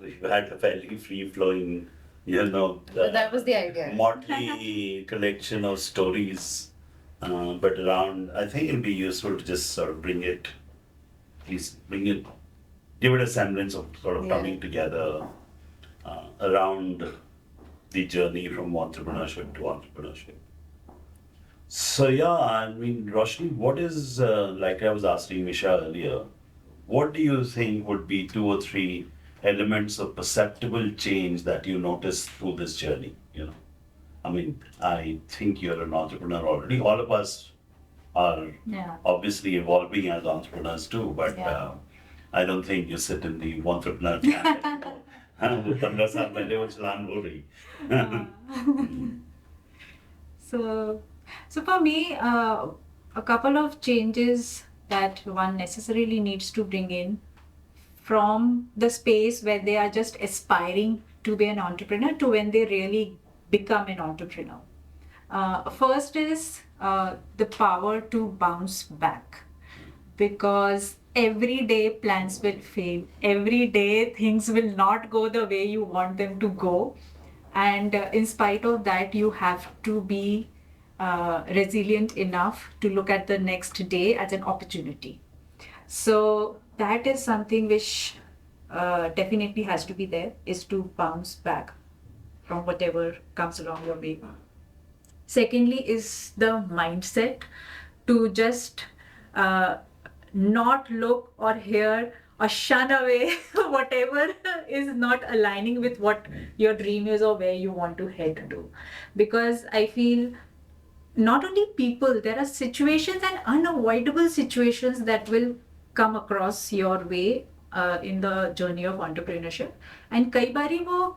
we've had a fairly free-flowing, But that was the idea. motley collection of stories But around, I think it'll be useful to just sort of give it a semblance of sort of coming together around the journey from entrepreneurship to entrepreneurship. So yeah, I mean, Roshni, what is, like I was asking Misha earlier, what do you think would be 2 or 3 elements of perceptible change that you notice through this journey? You know, I mean, I think you're an entrepreneur already. All of us are obviously evolving as entrepreneurs too, but I don't think you sit in the entrepreneur camp anymore. 15 साल पहले वो चलान हो रही. So for me, a couple of changes that one necessarily needs to bring in from the space where they are just aspiring to be an entrepreneur to when they really become an entrepreneur. First is the power to bounce back, because every day plans will fail. Every day things will not go the way you want them to go. And in spite of that, you have to be resilient enough to look at the next day as an opportunity. So that is something which definitely has to be there, is to bounce back from whatever comes along your way. Secondly is the mindset to just not look or hear or shun away whatever is not aligning with what your dream is or where you want to head to. Because I feel not only people, there are situations and unavoidable situations that will come across your way in the journey of entrepreneurship. And kai bari wo,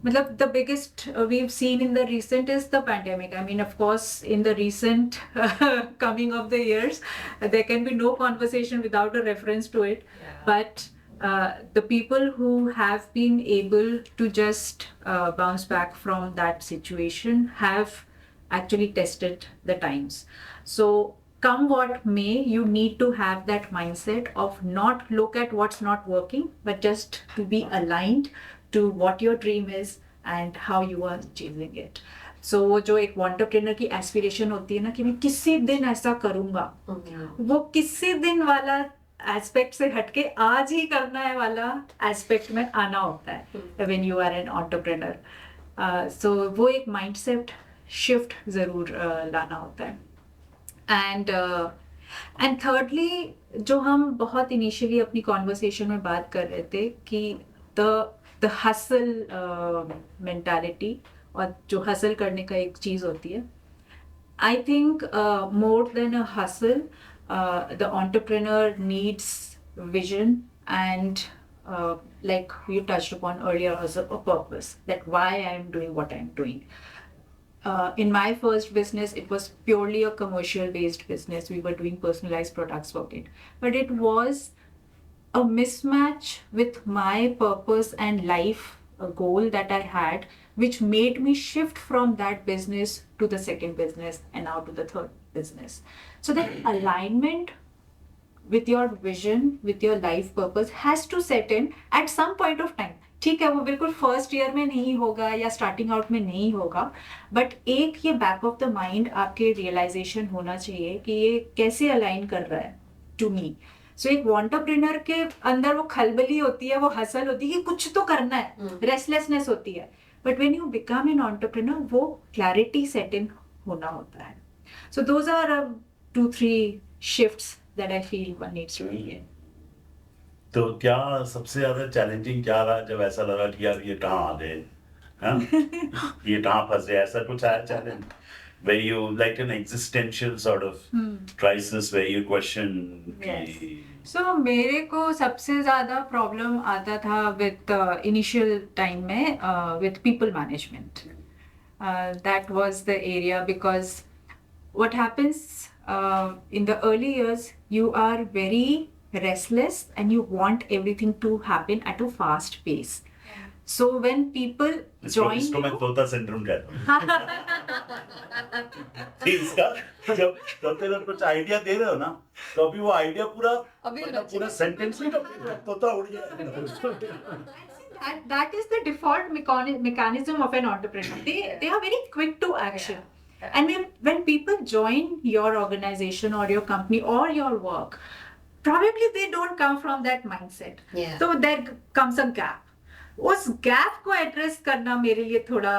matlab, the biggest we've seen in the recent is the pandemic. I mean, of course, in the recent coming of the years, there can be no conversation without a reference to it. But the people who have been able to just bounce back from that situation have actually tested the times. So come what may, you need to have that mindset of not look at what's not working, but just to be aligned to what your dream is and how you are chasing it. So वो जो एक entrepreneur की aspiration होती है ना कि मैं किसी दिन ऐसा करूँगा, वो किसी दिन वाला एस्पेक्ट से हटके आज ही करना है वाला एस्पेक्ट में आना होता है when you are an entrepreneur. So वो एक mindset shift ज़रूर लाना होता है. And thirdly, जो हम बहुत initially अपनी conversation में बात कर रहे थे कि the hustle mentality और जो hustle करने का एक चीज़ होती है. I think more than a hustle, the entrepreneur needs vision and like you touched upon earlier, also a purpose, that why I am doing what I am doing. In my first business, it was purely a commercial based business. We were doing personalized products for it. But it was a mismatch with my purpose and life, a goal that I had, which made me shift from that business to the second business and now to the third business. So that alignment with your vision, with your life purpose has to set in at some point of time. ठीक है, वो बिल्कुल first year में नहीं होगा या starting out में नहीं होगा, बट एक ये बैक ऑफ द माइंड आपके रियलाइजेशन होना चाहिए कि ये कैसे अलाइन कर रहा है टू मी. सो एक एंटरप्रेन्योर के अंदर वो खलबली होती है, वो हसल होती है कि कुछ तो करना है, रेस्टलेसनेस होती है. But when you become an entrepreneur, वो क्लैरिटी सेट इन होना होता है. So those are 2-3 shifts that I feel one needs to be in. तो क्या सबसे ज्यादा चैलेंजिंग क्या रहा जब ऐसा लगा कि यार ये कहाँ आ गए, हाँ? ये कहाँ फंस गए, ऐसा कुछ आया challenge where you like an existential sort of crisis where you question So मेरे को सबसे ज़्यादा प्रॉब्लम आता था with initial time में with people management. That was the area, because what happens in the early years, you are very restless and you want everything to happen at a fast pace. So when people join इसको मैं तोता syndrome कहता हूँ. जब तेरे कुछ idea दे रहे हो ना, तो अभी वो आइडिया पूरा सेंटेंस नहीं तोता उड़ गया. That is the default mechanism of an entrepreneur. They are very quick to action. I mean, when people join your organization or your company or your work, probably they don't come from that mindset. Yeah. So there comes a gap. उस gap को address करना मेरे लिए थोड़ा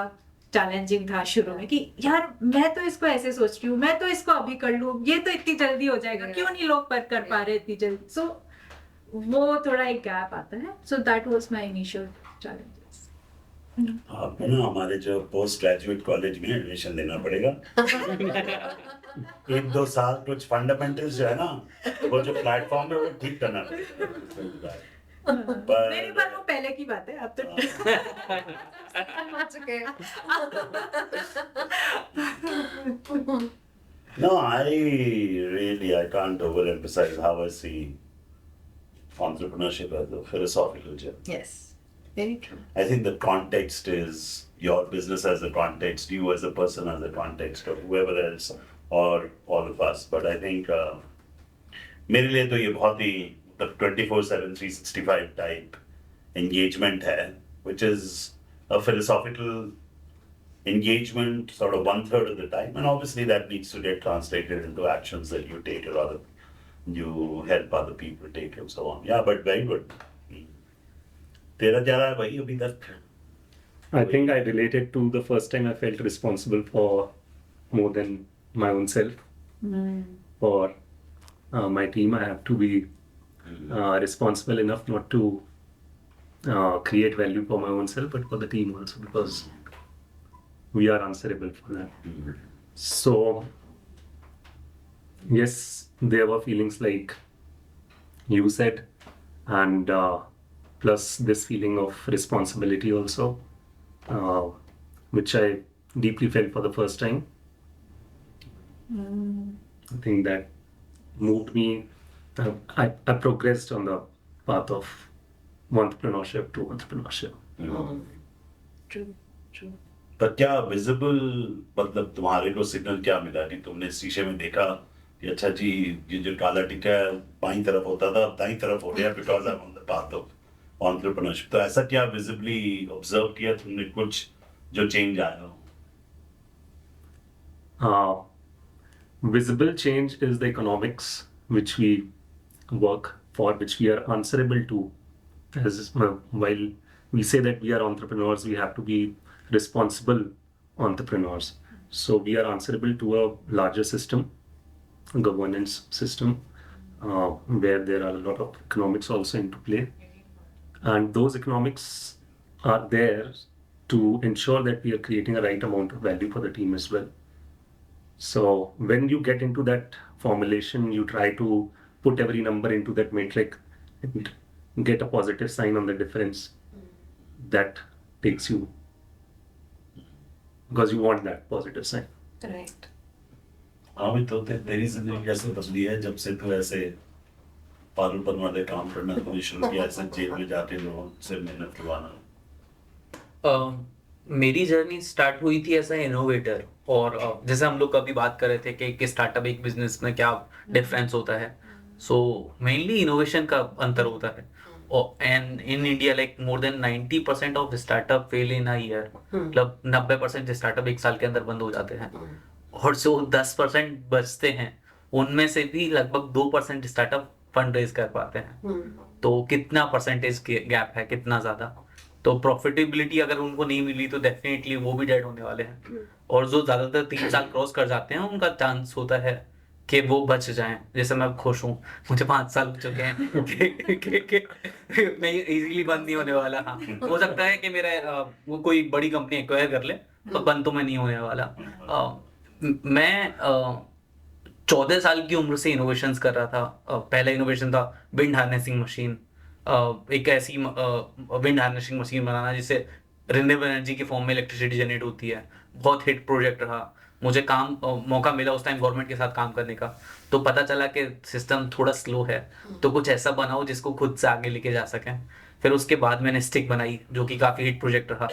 challenging था शुरू में कि यार मैं तो इसको ऐसे सोच रही हूँ, मैं तो इसको अभी कर लूँ, ये तो इतनी जल्दी हो जाएगा, क्यों नहीं लोग पर कर पा रहे इतनी जल्दी. सो वो थोड़ा एक गैप आता है. So that was my initial challenges. आपको ना हमारे जो पोस्ट ग्रेजुएट कॉलेज में एडमिशन लेना पड़ेगा. 1-2 साल कुछ फंडामेंटल्स जो है ना, वो जो प्लेटफॉर्म है वो ठीक करना पड़ेगा. मेरी बात वो पहले की बात है, अब तो That's okay. No, I can't overemphasize how I see entrepreneurship as a philosophical journey. Yes, very true. I think the context is your business as a context, you as a person as a context, or whoever else, or all of us. But I think मेरे लिए तो ये बहुत ही 24/7 365 type engagement है, which is a philosophical engagement sort of 1/3 of the time, and obviously that needs to get translated into actions that you take or you help other people take and so on. Yeah, but very good. तेरा जा रहा है भाई अभी तक. I think I related to the first time I felt responsible for more than my own self. For my team, I have to be responsible enough not to create value for my own self, but for the team also, because we are answerable for that. So, yes, there were feelings like you said, and plus this feeling of responsibility also, which I deeply felt for the first time. I think that moved me. I progressed on the path of Wantapreneurship to entrepreneurship. True, true. पर क्या visible मतलब तुम्हारे को signal क्या मिला कि तुमने शीशे में देखा कि अच्छा जी ये जो काला टिक्का है बाईं तरफ होता था अब दाईं तरफ हो गया because I am on the path of entrepreneurship. तो ऐसा क्या विजिबली ऑब्जर्व किया तुमने कुछ जो चेंज आया हो? Visible change is the economics which we work for, which we are answerable to. As while we say that we are entrepreneurs, we have to be responsible entrepreneurs. So we are answerable to a larger system, governance system, where there are a lot of economics also into play. And those economics are there to ensure that we are creating a right amount of value for the team as well. So when you get into that formulation, you try to put every number into that metric and get a positive sign on the difference. That takes you, because you want that positive sign. Correct. हाँ भी तो तेरी जिंदगी कैसे बदली है जब से तू ऐसे पागलपन वाले काम करना तुमने शुरू किया, ऐसे जेल में जाके लोगों से मेहनत करवाना? मेरी जर्नी स्टार्ट हुई थी एज ए इनोवेटर, और जैसे हम लोग कभी बात कर रहे थे कि स्टार्टअप एक बिजनेस में क्या डिफरेंस होता है. सो मेनली इनोवेशन का अंतर होता है. And in India like more then 90% of startup fail in a year. मतलब 90% स्टार्टअप एक साल के अंदर बंद हो जाते हैं, और जो 10% बचते हैं उनमें से भी लगभग 2% स्टार्टअप फंड रेज कर पाते हैं. तो कितना परसेंटेज गैप है, कितना ज्यादा. तो प्रॉफिटेबिलिटी अगर उनको नहीं मिली तो डेफिनेटली वो भी डेड होने वाले हैं. और जो ज्यादातर 3 साल क्रॉस कर जाते हैं उनका चांस होता है कि वो बच जाएं. जैसे मैं खुश हूँ, मुझे 5 साल हो चुके हैं कि मैं इजीली बंद नहीं होने वाला. हाँ, हो सकता है कि मेरा वो कोई बड़ी कंपनी एक्वायर कर ले, तो बंद तो मैं नहीं होने वाला. मैं 14 साल की उम्र से इनोवेशंस कर रहा था. पहला इनोवेशन था विंड हार्नेसिंग मशीन. एक ऐसी विंड हार्नेसिंग मशीन बनाना जिससे रिन्यूएबल एनर्जी के फॉर्म में इलेक्ट्रिसिटी जनरेट होती है. बहुत हिट प्रोजेक्ट रहा. मुझे मौका मिला उस टाइम गवर्नमेंट के साथ काम करने का, तो पता चला कि सिस्टम थोड़ा स्लो है, तो कुछ ऐसा बनाओ जिसको खुद से आगे लेके जा सकें. फिर उसके बाद मैंने स्टिक बनाई जो कि काफ़ी हिट प्रोजेक्ट रहा.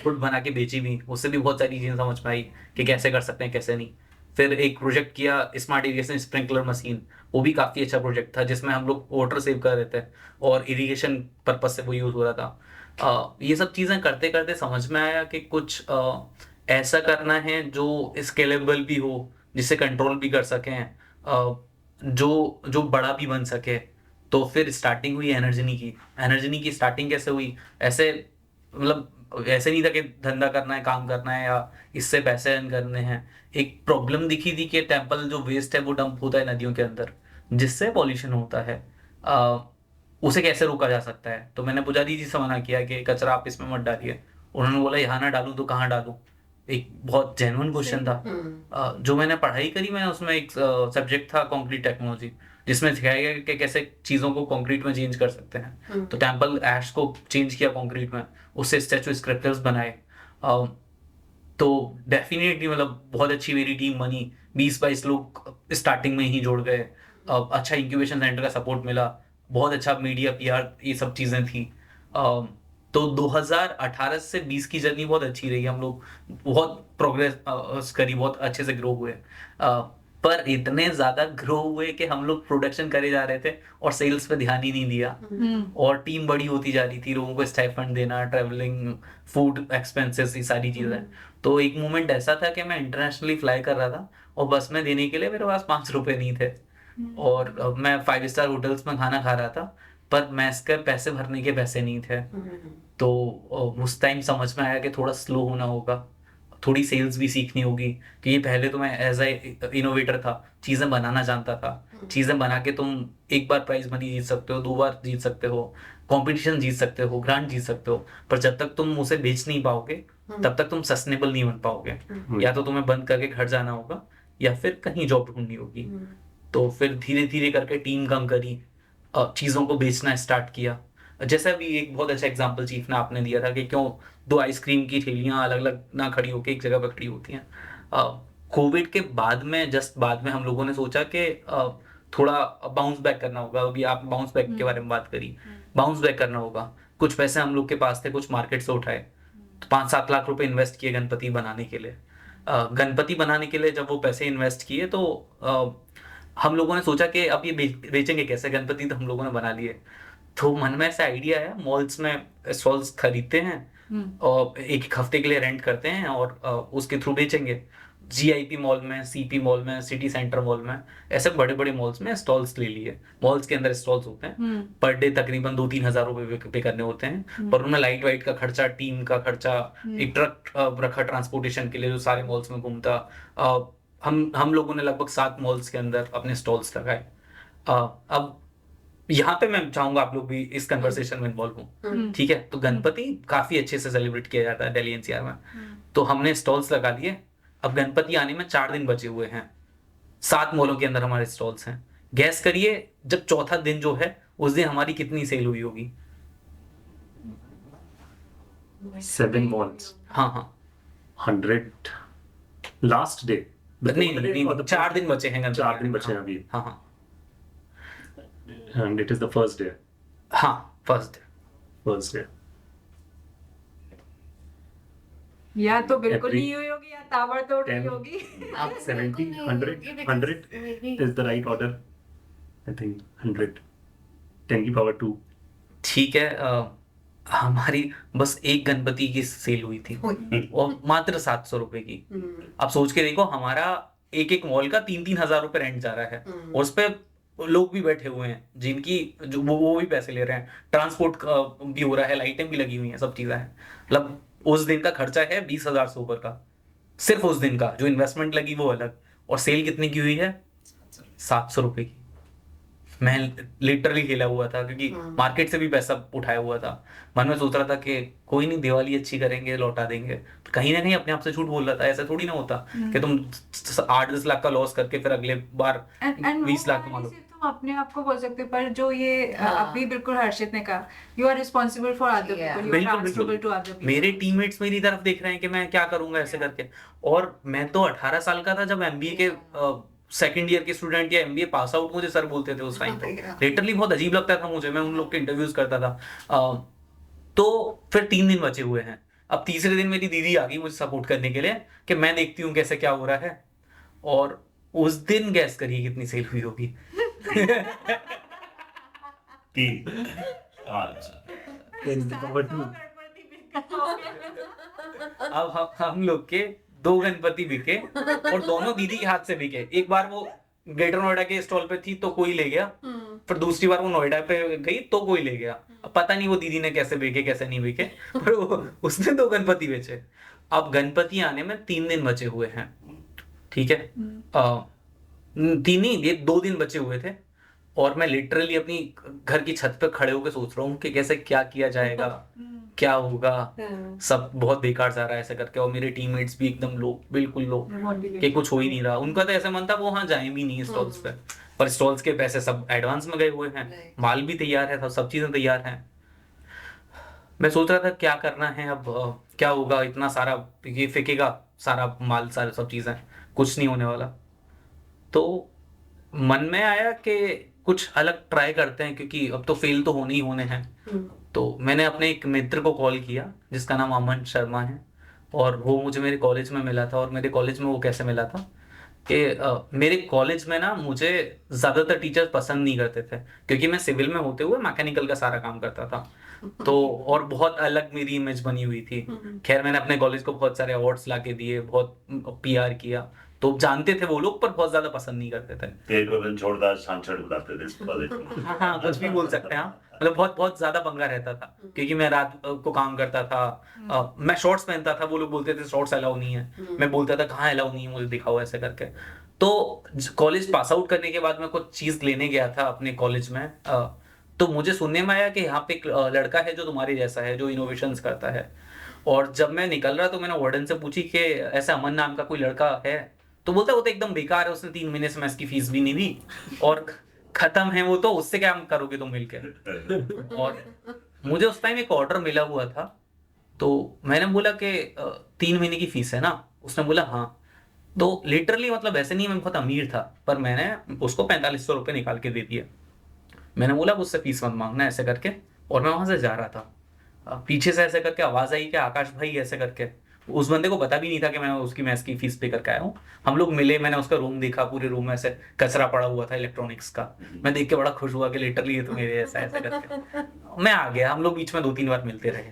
खुद बना के बेची भी, उससे भी बहुत सारी चीज़ें समझ में आई कि कैसे कर सकते हैं कैसे नहीं. फिर एक प्रोजेक्ट किया स्मार्ट इरीगेशन स्प्रिंकलर मशीन. वो भी काफ़ी अच्छा प्रोजेक्ट था जिसमें हम लोग वाटर सेव कर रहे थे और इरीगेशन पर्पज से वो यूज़ हो रहा था. ये सब चीज़ें करते करते समझ में आया कि कुछ ऐसा करना है जो स्केलेबल भी हो, जिसे कंट्रोल भी कर सकें, जो जो बड़ा भी बन सके। तो फिर स्टार्टिंग हुई एनर्जनी की स्टार्टिंग कैसे हुई? ऐसे मतलब ऐसे नहीं था कि धंधा करना है, काम करना है या इससे पैसे अर्न करने हैं। एक प्रॉब्लम दिखी थी कि टेम्पल जो वेस्ट है वो डंप होता है नदियों के अंदर, जिससे पॉल्यूशन होता है। उसे कैसे रोका जा सकता है? तो मैंने पुजारी जी से मना किया कि कचरा आप इसमें मत डालिए। उन्होंने बोला यहाँ ना डालूं तो कहाँ डालूं? एक बहुत जेन्युइन क्वेश्चन था। जो मैंने पढ़ाई करी, मैंने उसमें एक सब्जेक्ट था कंक्रीट टेक्नोलॉजी, जिसमें सिखाया गया कि कैसे चीज़ों को कंक्रीट में चेंज कर सकते हैं। तो टेम्पल ऐश को चेंज किया कंक्रीट में, उससे स्टैचू स्क्रप्चर्स बनाए। तो डेफिनेटली मतलब बहुत अच्छी मेरी टीम बनी, 20-22 लोग स्टार्टिंग में ही जुड़ गए। अच्छा इंक्यूबेशन सेंटर का सपोर्ट मिला, बहुत अच्छा मीडिया पीआर, ये सब चीज़ें थी। तो 2018 से 20 की जर्नी बहुत अच्छी रही। हम लोग बहुत प्रोग्रेस करी, बहुत अच्छे से ग्रो हुए। पर इतने ज़्यादा ग्रो हुए कि हम लोग प्रोडक्शन करे जा रहे थे और सेल्स पे ध्यान ही नहीं दिया। और टीम बड़ी होती जा रही थी, लोगों को स्टाइपेंड देना, ट्रैवलिंग, फूड एक्सपेंसेस, ये सारी चीज़ें। तो एक मोमेंट ऐसा था कि मैं इंटरनेशनली फ्लाई कर रहा था और बस में देने के लिए मेरे पास 5 रुपए नहीं थे। और मैं 5 स्टार होटल्स में खाना खा रहा था, पर मैस के पैसे भरने के पैसे नहीं थे। तो उस टाइम समझ में आया कि थोड़ा स्लो होना होगा, थोड़ी सेल्स भी सीखनी होगी। क्योंकि पहले तो मैं एज ए इनोवेटर था, चीज़ें बनाना जानता था। चीज़ें बना के तुम एक बार प्राइज मनी जीत सकते हो, 2 बार जीत सकते हो, कंपटीशन जीत सकते हो, ग्रांट जीत सकते हो, पर जब तक तुम उसे बेच नहीं पाओगे तब तक तुम सस्टेनेबल नहीं बन पाओगे। या तो तुम्हें बंद करके घर जाना होगा या फिर कहीं जॉब ढूंढनी होगी। तो फिर धीरे धीरे करके टीम कम करी, चीज़ों को बेचना स्टार्ट किया। जैसा भी एक बहुत अच्छा एग्जांपल चीफ ने आपने दिया था कि क्यों 2 आइसक्रीम की ठेलियां अलग अलग ना खड़ी होकर एक जगह पर खड़ी होती हैं। कोविड के बाद में, जस्ट बाद में, हम लोगों ने सोचा कि थोड़ा बाउंस बैक करना होगा। अभी आप बाउंस बैक के बारे में बात करी, बाउंस बैक करना होगा। कुछ पैसे हम लोग के पास थे, कुछ मार्केट से उठाए, तो 5-7 लाख रुपए इन्वेस्ट किए गणपति बनाने के लिए। गणपति बनाने के लिए जब वो पैसे इन्वेस्ट किए तो हम लोगों ने सोचा कि अब ये बेचेंगे कैसे? गणपति तो हम लोगों ने बना लिए। तो मन में ऐसा आइडिया आया, मॉल्स में स्टॉल्स खरीदते हैं और एक हफ्ते के लिए रेंट करते हैं और उसके थ्रू बेचेंगे। जीआईपी मॉल में, सीपी मॉल में, सिटी सेंटर मॉल में, ऐसे बड़े बड़े मॉल्स में स्टॉल्स ले लिए। मॉल्स के अंदर स्टॉल्स होते हैं, पर डे तकरीबन 2-3 हज़ार रुपए पे करने होते हैं। पर उनमें लाइट वाइट का खर्चा, टीम का खर्चा, एक ट्रक रखा ट्रांसपोर्टेशन के लिए जो सारे मॉल्स में घूमता। हम लोगों ने लगभग 7 मॉल्स के अंदर अपने स्टॉल्स लगाए। अब यहाँ पे मैं चाहूंगा आप लोग भी इस कन्वर्सेशन में इन्वॉल्व हो, ठीक है? तो गणपति काफी अच्छे से सेलिब्रेट किया जाता है दिल्ली एनसीआर में। तो हमने स्टॉल्स लगा दिए। अब गणपति आने में 4 दिन बचे हुए हैं, 7 मॉलों के अंदर हमारे स्टॉल्स हैं। गैस करिए जब चौथा दिन जो है उस दिन हमारी कितनी सेल हुई होगी? 7 malls, हाँ 100 लास्ट डे। नहीं, 4 दिन बचे हैं गणपति 4 दिन आने। बचे हैं अभी, हाँ and it is the first day. First. या तो बिल्कुल Every नहीं हुई होगी या ताबड़तोड़ हुई 10 होगी। up 70, 100 is the right order. I think 100, 10 की power 2. ठीक है। हमारी बस एक गणपति की सेल हुई थी और मात्र 700 रुपए की। अब सोच के देखो, हमारा एक मॉल का 3-3 हजार रुपए रेंट जा रहा है और उस पे लोग भी बैठे हुए हैं जिनकी जो वो भी पैसे ले रहे हैं, ट्रांसपोर्ट भी हो रहा है, लाइटें भी लगी हुई हैं, सब चीजें हैं। मतलब उस दिन का खर्चा है 20,000 से ऊपर का, सिर्फ उस दिन का। जो इन्वेस्टमेंट लगी वो अलग। और सेल कितने की हुई है? 700 रुपए की। मैं लिटरली खेला हुआ था क्योंकि मार्केट से भी पैसा उठाया हुआ था। मन में सोच रहा था कि कोई नहीं, दिवाली अच्छी करेंगे, लौटा देंगे। तो कहीं ना कहीं अपने आप से झूठ बोल रहा था। ऐसा थोड़ी ना होता कि तुम 8-10 लाख का लॉस करके फिर अगले बार 20 लाख कमा लो। तुम अपने आप को बोल सकते हो, पर जो ये अभी बिल्कुल हर्षित ने कहा, you are responsible for other people, you are transferable to other people. मेरे टीममेट्स मेरी तरफ देख रहे हैं कि मैं क्या करूंगा ऐसे करके। और मैं तो 18 साल का था जब एमबीए के सेकंड ईयर के स्टूडेंट या एमबीए पास आउट मुझे सर बोलते थे उस टाइम पे। लिटरली बहुत अजीब लगता था मुझे, मैं उन लोग के इंटरव्यूज करता था। तो फिर 3 दिन बचे हुए हैं। अब तीसरे दिन मेरी दीदी आ गई मुझे सपोर्ट करने के लिए कि मैं देखती हूँ कैसे क्या हो रहा है। और उस दिन गैस करिए कितनी सेल हुई होगी? 3 आज 10 की power 2. अब हम लोग के 2 गणपति बिके और दोनों दीदी के हाथ से बिके। एक बार वो ग्रेटर नोएडा के स्टॉल पे थी तो कोई ले गया, फिर दूसरी बार वो नोएडा पे गई तो कोई ले गया। अब पता नहीं वो दीदी ने कैसे बेचे कैसे नहीं बेचे, पर उसने 2 गणपति बेचे। अब गणपति आने में 3 दिन बचे हुए हैं, ठीक है, 3 नहीं, ये 2 दिन बचे हुए थे और मैं लिटरली अपनी घर की छत पे खड़े होकर सोच रहा हूँ कि कैसे क्या किया जाएगा, क्या होगा, सब बहुत बेकार जा रहा है ऐसे करके। और मेरे टीममेट्स भी एकदम लो, बिल्कुल लो, कि कुछ हो ही नहीं रहा। उनका तो ऐसा मन था वो वहाँ जाए भी नहीं स्टॉल्स पे, पर स्टॉल्स के पैसे सब एडवांस में गए हुए हैं, माल भी तैयार है, सब चीजें तैयार हैं। मैं सोच रहा था क्या करना है अब, क्या होगा, इतना सारा ये फेंकेगा सारा माल, सारे सब चीजें, कुछ नहीं होने वाला। तो मन में आया कि कुछ अलग ट्राई करते हैं, क्योंकि अब तो फेल तो होने ही होने हैं। तो मैंने अपने एक मित्र को कॉल किया जिसका नाम अमन शर्मा है, और वो मुझे मेरे कॉलेज में मिला था। और मेरे कॉलेज में वो कैसे मिला था कि मेरे कॉलेज में ना मुझे ज़्यादातर टीचर्स पसंद नहीं करते थे, क्योंकि मैं सिविल में होते हुए मैकेनिकल का सारा काम करता था। तो और बहुत अलग मेरी इमेज बनी हुई थी। खैर मैंने अपने कॉलेज को बहुत सारे अवार्ड्स ला के दिए, बहुत पीआर किया, तो जानते थे वो लोग, पर बहुत ज्यादा पसंद नहीं करते थे। तेरे को दिन छोड़दा सांछड़ बुलाते थे इस कॉलेज में। हाँ, कुछ भी बोल सकते हैं आप। मतलब बहुत बहुत ज्यादा पंगा रहता था, क्योंकि मैं रात को काम करता था, मैं शॉर्ट्स पहनता था, वो लोग बोलते थे शॉर्ट्स अलाउ नहीं है, मैं बोलता था कहाँ अलाउ नहीं है, मुझे दिखाओ ऐसे करके। तो कॉलेज पास आउट करने के बाद मैं कुछ चीज लेने गया था अपने कॉलेज में, तो मुझे सुनने में आया कि यहाँ पे एक लड़का है जो तुम्हारे जैसा है, जो इनोवेशंस करता है। और जब मैं निकल रहा तो मैंने वार्डन से पूछी कि ऐसा अमन नाम का कोई लड़का है, तो बोलता वो तो एकदम बेकार है, उसने 3 महीने से इसकी फीस भी नहीं दी और खत्म है वो, तो उससे क्या करोगे तुम मिलकर। और मुझे उस टाइम एक ऑर्डर मिला हुआ था, तो मैंने बोला कि 3 महीने की फीस है ना, उसने बोला हाँ। तो लिटरली मतलब ऐसे नहीं मैं बहुत अमीर था, पर मैंने उसको 4500 रुपये निकाल के दे दिया। मैंने बोला उससे फीस मत मांगना ऐसे करके, और मैं वहां से जा रहा था, पीछे से ऐसे करके आवाज आई कि आकाश भाई ऐसे करके। उस बंदे को पता भी नहीं था कि मैं उसकी मैथ्स की फीस पे करके आया हूँ। हम लोग मिले, मैंने उसका रूम देखा, पूरे रूम में ऐसे कचरा पड़ा हुआ था इलेक्ट्रॉनिक्स का। मैं देख के बड़ा खुश हुआ कि लिटरली ये तो मेरे ऐसा ऐसे करके मैं आ गया। हम लोग बीच में 2-3 बार मिलते रहे।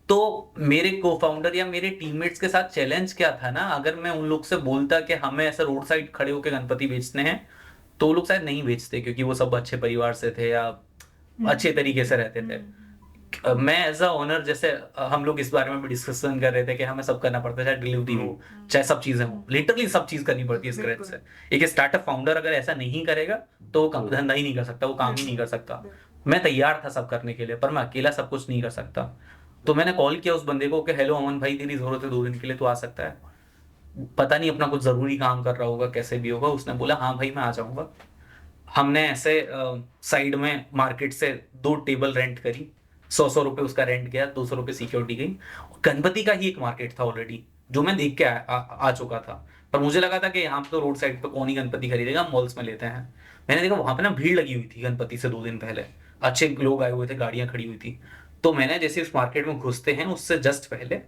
तो मेरे को फाउंडर या मेरे टीममेट्स के साथ चैलेंज क्या था ना, अगर मैं उन लोग से बोलता कि हमें ऐसे रोड साइड खड़े होकर गणपति बेचने हैं, तो वो लोग शायद नहीं बेचते, क्योंकि वो सब अच्छे परिवार से थे या अच्छे तरीके से रहते थे। मैं एज अ ओनर, जैसे हम लोग इस बारे में भी डिस्कशन कर रहे थे कि हमें सब करना पड़ता है, चाहे डिलीवरी हो चाहे सब चीजें हो, लिटरली सब चीज करनी पड़ती है स्क्रैच से। एक स्टार्टअप फाउंडर अगर ऐसा नहीं करेगा तो वो धंधा ही नहीं कर सकता, वो काम ही नहीं कर सकता। मैं तैयार था सब करने के लिए, पर मैं अकेला सब कुछ नहीं कर सकता। तो मैंने कॉल किया उस बंदे को कि हेलो अमन भाई, तेरी जरूरत है 2 दिन के लिए, तो आ सकता है? पता नहीं अपना कुछ जरूरी काम कर रहा होगा, कैसे भी होगा। उसने बोला हाँ भाई मैं आ जाऊंगा। हमने ऐसे साइड में मार्केट से 2 टेबल रेंट करी, 100 रुपए उसका रेंट गया, 200 रुपए सिक्योरिटी गई। गणपति का ही एक मार्केट था ऑलरेडी, जो मैं देख के आ चुका था, पर मुझे लगा था कि यहाँ पे तो रोड साइड पे कौन ही गणपति खरीदेगा, मॉल्स में लेते हैं। मैंने देखा वहां पे ना भीड़ लगी हुई थी गणपति से 2 दिन पहले, अच्छे लोग आए हुए थे, गाड़ियां खड़ी हुई थी। तो मैंने जैसे उस मार्केट में घुसते हैं उससे जस्ट पहले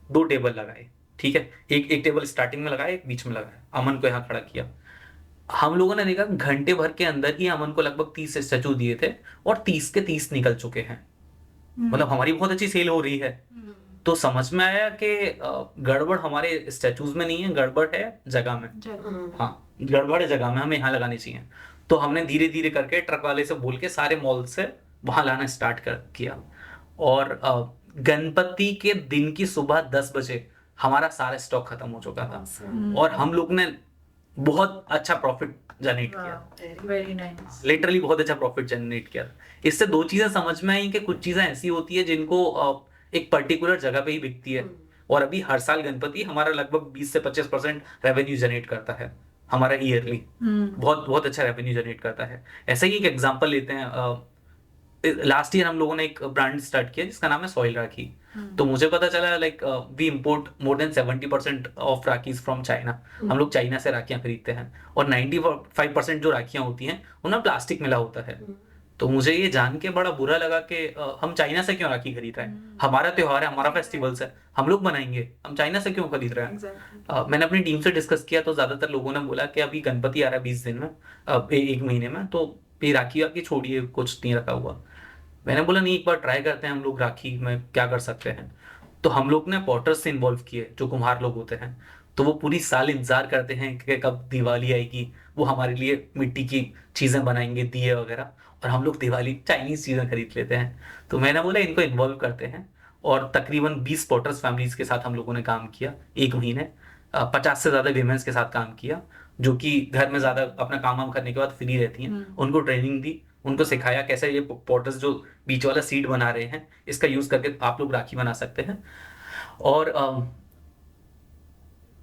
2 टेबल लगाए, ठीक है, एक टेबल स्टार्टिंग में लगाया, एक बीच में लगाया, अमन को यहाँ खड़ा किया। हम लोगों ने देखा घंटे भर के अंदर ही अमन को लगभग 30 स्टैचू दिए थे, और 30 के 30 निकल चुके हैं। मतलब हमारी बहुत अच्छी सेल हो रही है। तो समझ में आया कि गड़बड़ हमारे स्टैचूज में नहीं है, गड़बड़ है जगह में। हाँ, गड़बड़ है जगह में, हमें यहाँ लगानी चाहिए। तो हमने धीरे धीरे करके ट्रक वाले से बोल के सारे मॉल से वहां लाना स्टार्ट किया। और गणपति के दिन की सुबह 10 बजे हमारा सारा स्टॉक खत्म हो चुका था, और हम लोग ने बहुत अच्छा प्रॉफिट जनरेट किया। Very nice. लिटरली बहुत अच्छा प्रॉफिट जनरेट किया। इससे 2 चीजें समझ में आई कि कुछ चीजें ऐसी होती है जिनको एक पर्टिकुलर जगह पे ही बिकती है। और अभी हर साल गणपति हमारा लगभग 20 से 25% रेवेन्यू जनरेट करता है, हमारा ईयरली बहुत बहुत अच्छा रेवेन्यू जनरेट करता है। ऐसे ही एक एग्जांपल लेते हैं, लास्ट ईयर हम लोगों ने एक ब्रांड स्टार्ट किया जिसका नाम है सॉइल राखी। तो मुझे पता चला like we import more than 70% of rakhis from China. हम लोग चाइना से राखियां खरीदते हैं, और 95% जो राखियां होती हैं उनमें प्लास्टिक मिला होता है। तो मुझे ये जान के बड़ा बुरा लगा कि हम चाइना से क्यों राखी खरीद रहे हैं। हमारा त्योहार है, हमारा फेस्टिवल्स है, हम लोग बनाएंगे, हम चाइना से क्यों खरीद रहे हैं। मैंने अपनी टीम से डिस्कस किया तो ज्यादातर लोगों ने बोला कि अभी गणपति आ रहा है 20 दिन में, 1 महीने में, तो ये राखी वाखी छोड़िए, कुछ नहीं रखा हुआ। मैंने बोला नहीं, एक बार ट्राई करते हैं हम लोग राखी में क्या कर सकते हैं। तो हम लोग ने पॉटर्स से इन्वॉल्व किए, जो कुम्हार लोग होते हैं। तो वो पूरी साल इंतजार करते हैं कि कब दिवाली आएगी, वो हमारे लिए मिट्टी की चीज़ें बनाएंगे, दिए वगैरह, और हम लोग दिवाली चाइनीज़ चीज़ें खरीद लेते हैं। तो मैंने बोला इनको इन्वॉल्व करते हैं, और तकरीबन 20 पॉटर्स फैमिलीज़ के साथ हम लोगों ने काम किया 1 महीने। 50 से ज़्यादा वीमेंस के साथ काम किया, जो कि घर में ज़्यादा अपना काम वाम करने के बाद फ्री रहती हैं। उनको ट्रेनिंग दी, उनको सिखाया कैसे ये पॉटर्स जो बीच वाला सीड बना रहे हैं, इसका यूज़ करके आप लोग राखी बना सकते हैं। और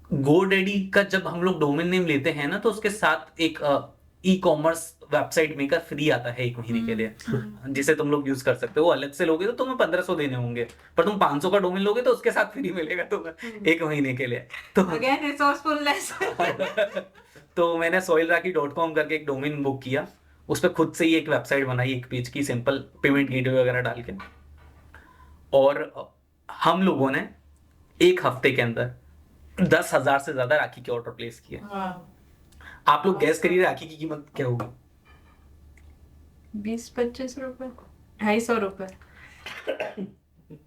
GoDaddy का जब हम लोग डोमेन नेम लेते हैं ना, तो उसके साथ एक ई-कॉमर्स वेबसाइट मेकर फ्री आता है 1 महीने के लिए, जिसे तुम लोग यूज कर सकते हो। अलग से लोगे तो तुम्हें 1500 देने होंगे, पर तुम 500 का डोमेन लोगे तो उसके साथ फ्री मिलेगा तुम्हें 1 महीने के लिए। तो अगेन रिसोर्सफुलनेस। तो मैंने soilraki.com करके एक डोमेन बुक किया, उस पर खुद से ही एक वेबसाइट बनाई, 1 पेज की, सिंपल पेमेंट गेटवे वगैरह डाल के। और हम लोगों ने 1 हफ्ते के अंदर 10,000 से ज्यादा राखी के ऑर्डर प्लेस किए। आप लोग गैस करिए राखी की कीमत क्या होगी? 20-25 रुपए, 250 रुपए।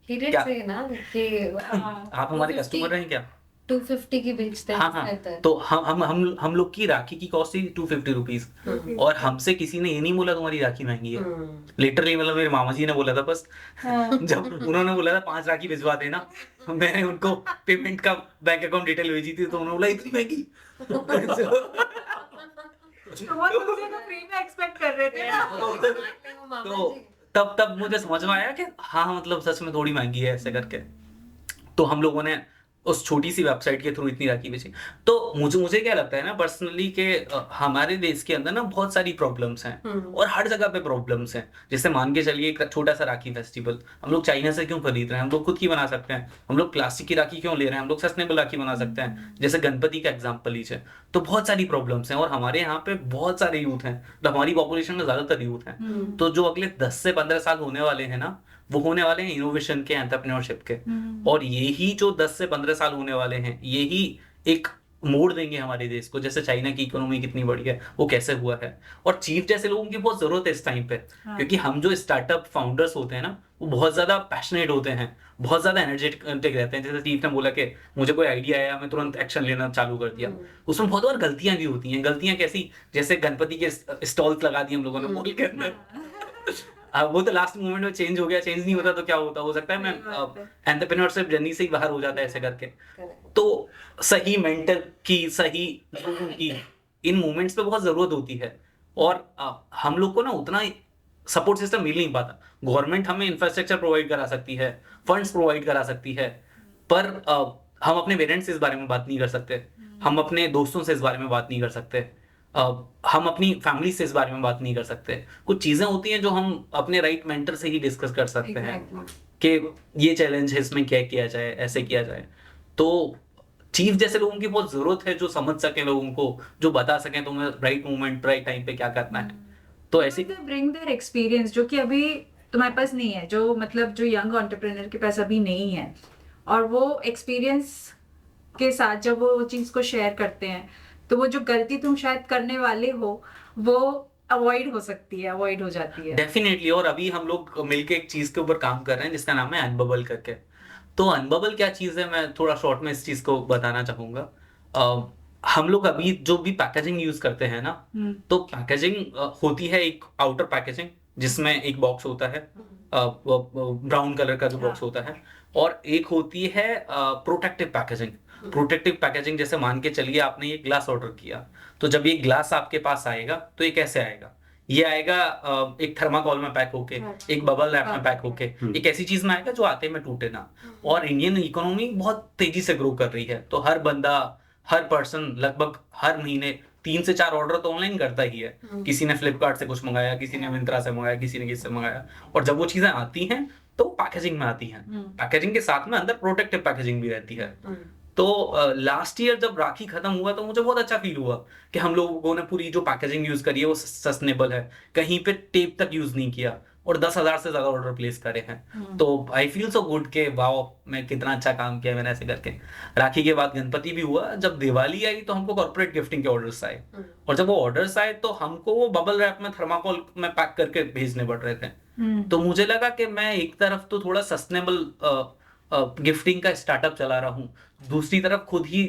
He did क्या? say ना कि आप हमारे 250 कस्टमर हैं क्या? 250 की बेचते हैं। हाँ हाँ, तो हम लोग की राखी की कॉस्ट थी 250 रुपीज, और हमसे किसी ने ये नहीं बोला तुम्हारी राखी महंगी है। लिटरली, मतलब मेरे मामा जी ने बोला था बस। जब उन्होंने बोला था 5 राखी भिजवा देना, मैंने उनको पेमेंट का बैंक अकाउंट डिटेल भेजी थी, तो उन्होंने बोला इतनी महंगी। वो तुमसे तो फ्री में एक्सपेक्ट कर रहे थे ना। तो तब मुझे समझ में आया कि हाँ, मतलब सच में थोड़ी महंगी है ऐसे करके। तो हम लोगों ने उस छोटी सी वेबसाइट के थ्रू इतनी राखी बेची। तो मुझे क्या लगता है ना पर्सनली, कि हमारे देश के अंदर ना बहुत सारी प्रॉब्लम्स हैं, और हर जगह पे प्रॉब्लम्स हैं। जैसे मान के चलिए एक छोटा सा राखी फेस्टिवल, हम लोग चाइना से क्यों खरीद रहे हैं? हम लोग खुद की बना सकते हैं। हम लोग प्लास्टिक की राखी क्यों ले रहे हैं? हम लोग सस्टेनेबल राखी बना सकते हैं। जैसे गणपति का एग्जाम्पल लीजिए, तो बहुत सारी प्रॉब्लम्स हैं, और हमारे यहाँ पे बहुत सारे यूथ हैं, तो हमारी पॉपुलेशन में ज्यादातर यूथ हैं। तो जो अगले 10 से 15 साल होने वाले हैं ना, वो होने वाले हैं इनोवेशन के, एंटरप्रेन्योरशिप के। और यही जो 10 से 15 साल होने वाले हैं, यही एक मोड़ देंगे हमारे देश को। जैसे चाइना की इकोनॉमी कितनी बड़ी है, वो कैसे हुआ है। और चीफ जैसे लोगों की बहुत जरूरत है इस टाइम पे, क्योंकि हम जो स्टार्टअप फाउंडर्स होते हैं ना, वो बहुत ज्यादा पैशनेट होते हैं, बहुत ज्यादा एनर्जेटिक रहते हैं। जैसे चीफ ने बोला कि मुझे कोई आइडिया आया, मैं तुरंत एक्शन लेना चालू कर दिया। उसमें बहुत बार गलतियां भी होती हैं। गलतियां कैसी? जैसे गणपति के स्टॉल्स लगा दिए हम लोगों ने मॉल के अंदर। वो तो लास्ट मोमेंट में चेंज हो गया। चेंज नहीं होता तो क्या होता, हो सकता है मैं एंटरप्रेन्योरशिप जर्नी से ही बाहर हो जाता है ऐसे करके। तो सही मेंटर की, सही लोगों की इन मोमेंट्स पे बहुत जरूरत होती है। और हम लोग को ना उतना सपोर्ट सिस्टम मिल नहीं पाता। गवर्नमेंट हमें इंफ्रास्ट्रक्चर प्रोवाइड करा सकती है, फंड्स प्रोवाइड करा सकती है, पर हम अपने पेरेंट्स से इस बारे में बात नहीं कर सकते, हम अपने दोस्तों से इस बारे में बात नहीं कर सकते, हम अपनी फैमिली से इस बारे में बात नहीं कर सकते। कुछ चीजें होती हैं जो हम अपने राइट मेंटर से ही डिस्कस कर सकते हैं कि ये चैलेंज है, इसमें क्या किया जाए, ऐसे किया जाए। तो चीफ जैसे लोगों की बहुत जरूरत है, जो समझ सके लोगों को, जो बता सकें तुम्हें राइट मोमेंट, राइट टाइम पे क्या करना है। तो ऐसे ब्रिंग देयर एक्सपीरियंस, जो कि अभी तुम्हारे पास नहीं है, जो मतलब जो यंग एंटरप्रेन्योर के पास अभी नहीं है, और वो एक्सपीरियंस के साथ जब वो चीज को शेयर करते हैं, तो वो जो गलती तुम शायद करने वाले हो, वो अवॉइड हो सकती है, अवॉइड हो जाती है डेफिनेटली। और अभी हम लोग मिलके एक चीज के ऊपर काम कर रहे हैं जिसका नाम है अनबबल करके। तो अनबबल क्या चीज है, मैं थोड़ा शॉर्ट में इस चीज को बताना चाहूंगा। हम लोग अभी जो भी पैकेजिंग यूज करते हैं ना, तो पैकेजिंग होती है एक आउटर पैकेजिंग, जिसमें एक बॉक्स होता है ब्राउन कलर का जो बॉक्स होता है, और एक होती है प्रोटेक्टिव पैकेजिंग। प्रोटेक्टिव पैकेजिंग जैसे मान के चलिए आपने ये ग्लास ऑर्डर किया, तो जब ये ग्लास आपके पास आएगा तो ये कैसे आएगा? ये आएगा एक थर्माकोल में पैक होके, एक बबल रैप में पैक होके, एक ऐसी चीज में आएगा जो आते में टूटे ना। और इंडियन इकोनॉमी बहुत तेजी से ग्रो कर रही है, तो हर बंदा, हर पर्सन लगभग हर महीने 3 से 4 ऑर्डर तो ऑनलाइन करता ही है। किसी ने फ्लिपकार्ट से कुछ मंगाया, किसी ने मिंत्रा से मंगाया, किसी ने किससे मंगाया। और जब वो चीजें आती हैं तो पैकेजिंग में आती हैं। पैकेजिंग के साथ में अंदर प्रोटेक्टिव पैकेजिंग भी रहती है। तो लास्ट ईयर जब राखी खत्म हुआ तो मुझे बहुत अच्छा फील हुआ कि हम लोगों ने पूरी जो पैकेजिंग यूज करी है वो सस्टेनेबल है, कहीं पे टेप तक यूज नहीं किया, और 10,000 से ज्यादा ऑर्डर प्लेस करे हैं। तो आई फील सो गुड के वाओ, मैं कितना अच्छा काम किया मैंने ऐसे करके। राखी के बाद गणपति भी हुआ, जब दिवाली आई तो हमको कॉर्पोरेट गिफ्टिंग के ऑर्डर्स आए, और जब वो ऑर्डर्स आए तो हमको वो बबल रैप में, थर्माकोल में पैक करके भेजने पड़ रहे थे। तो मुझे लगा कि मैं एक तरफ तो थोड़ा सस्टेनेबल गिफ्टिंग का स्टार्टअप चला रहा हूँ, दूसरी तरफ खुद ही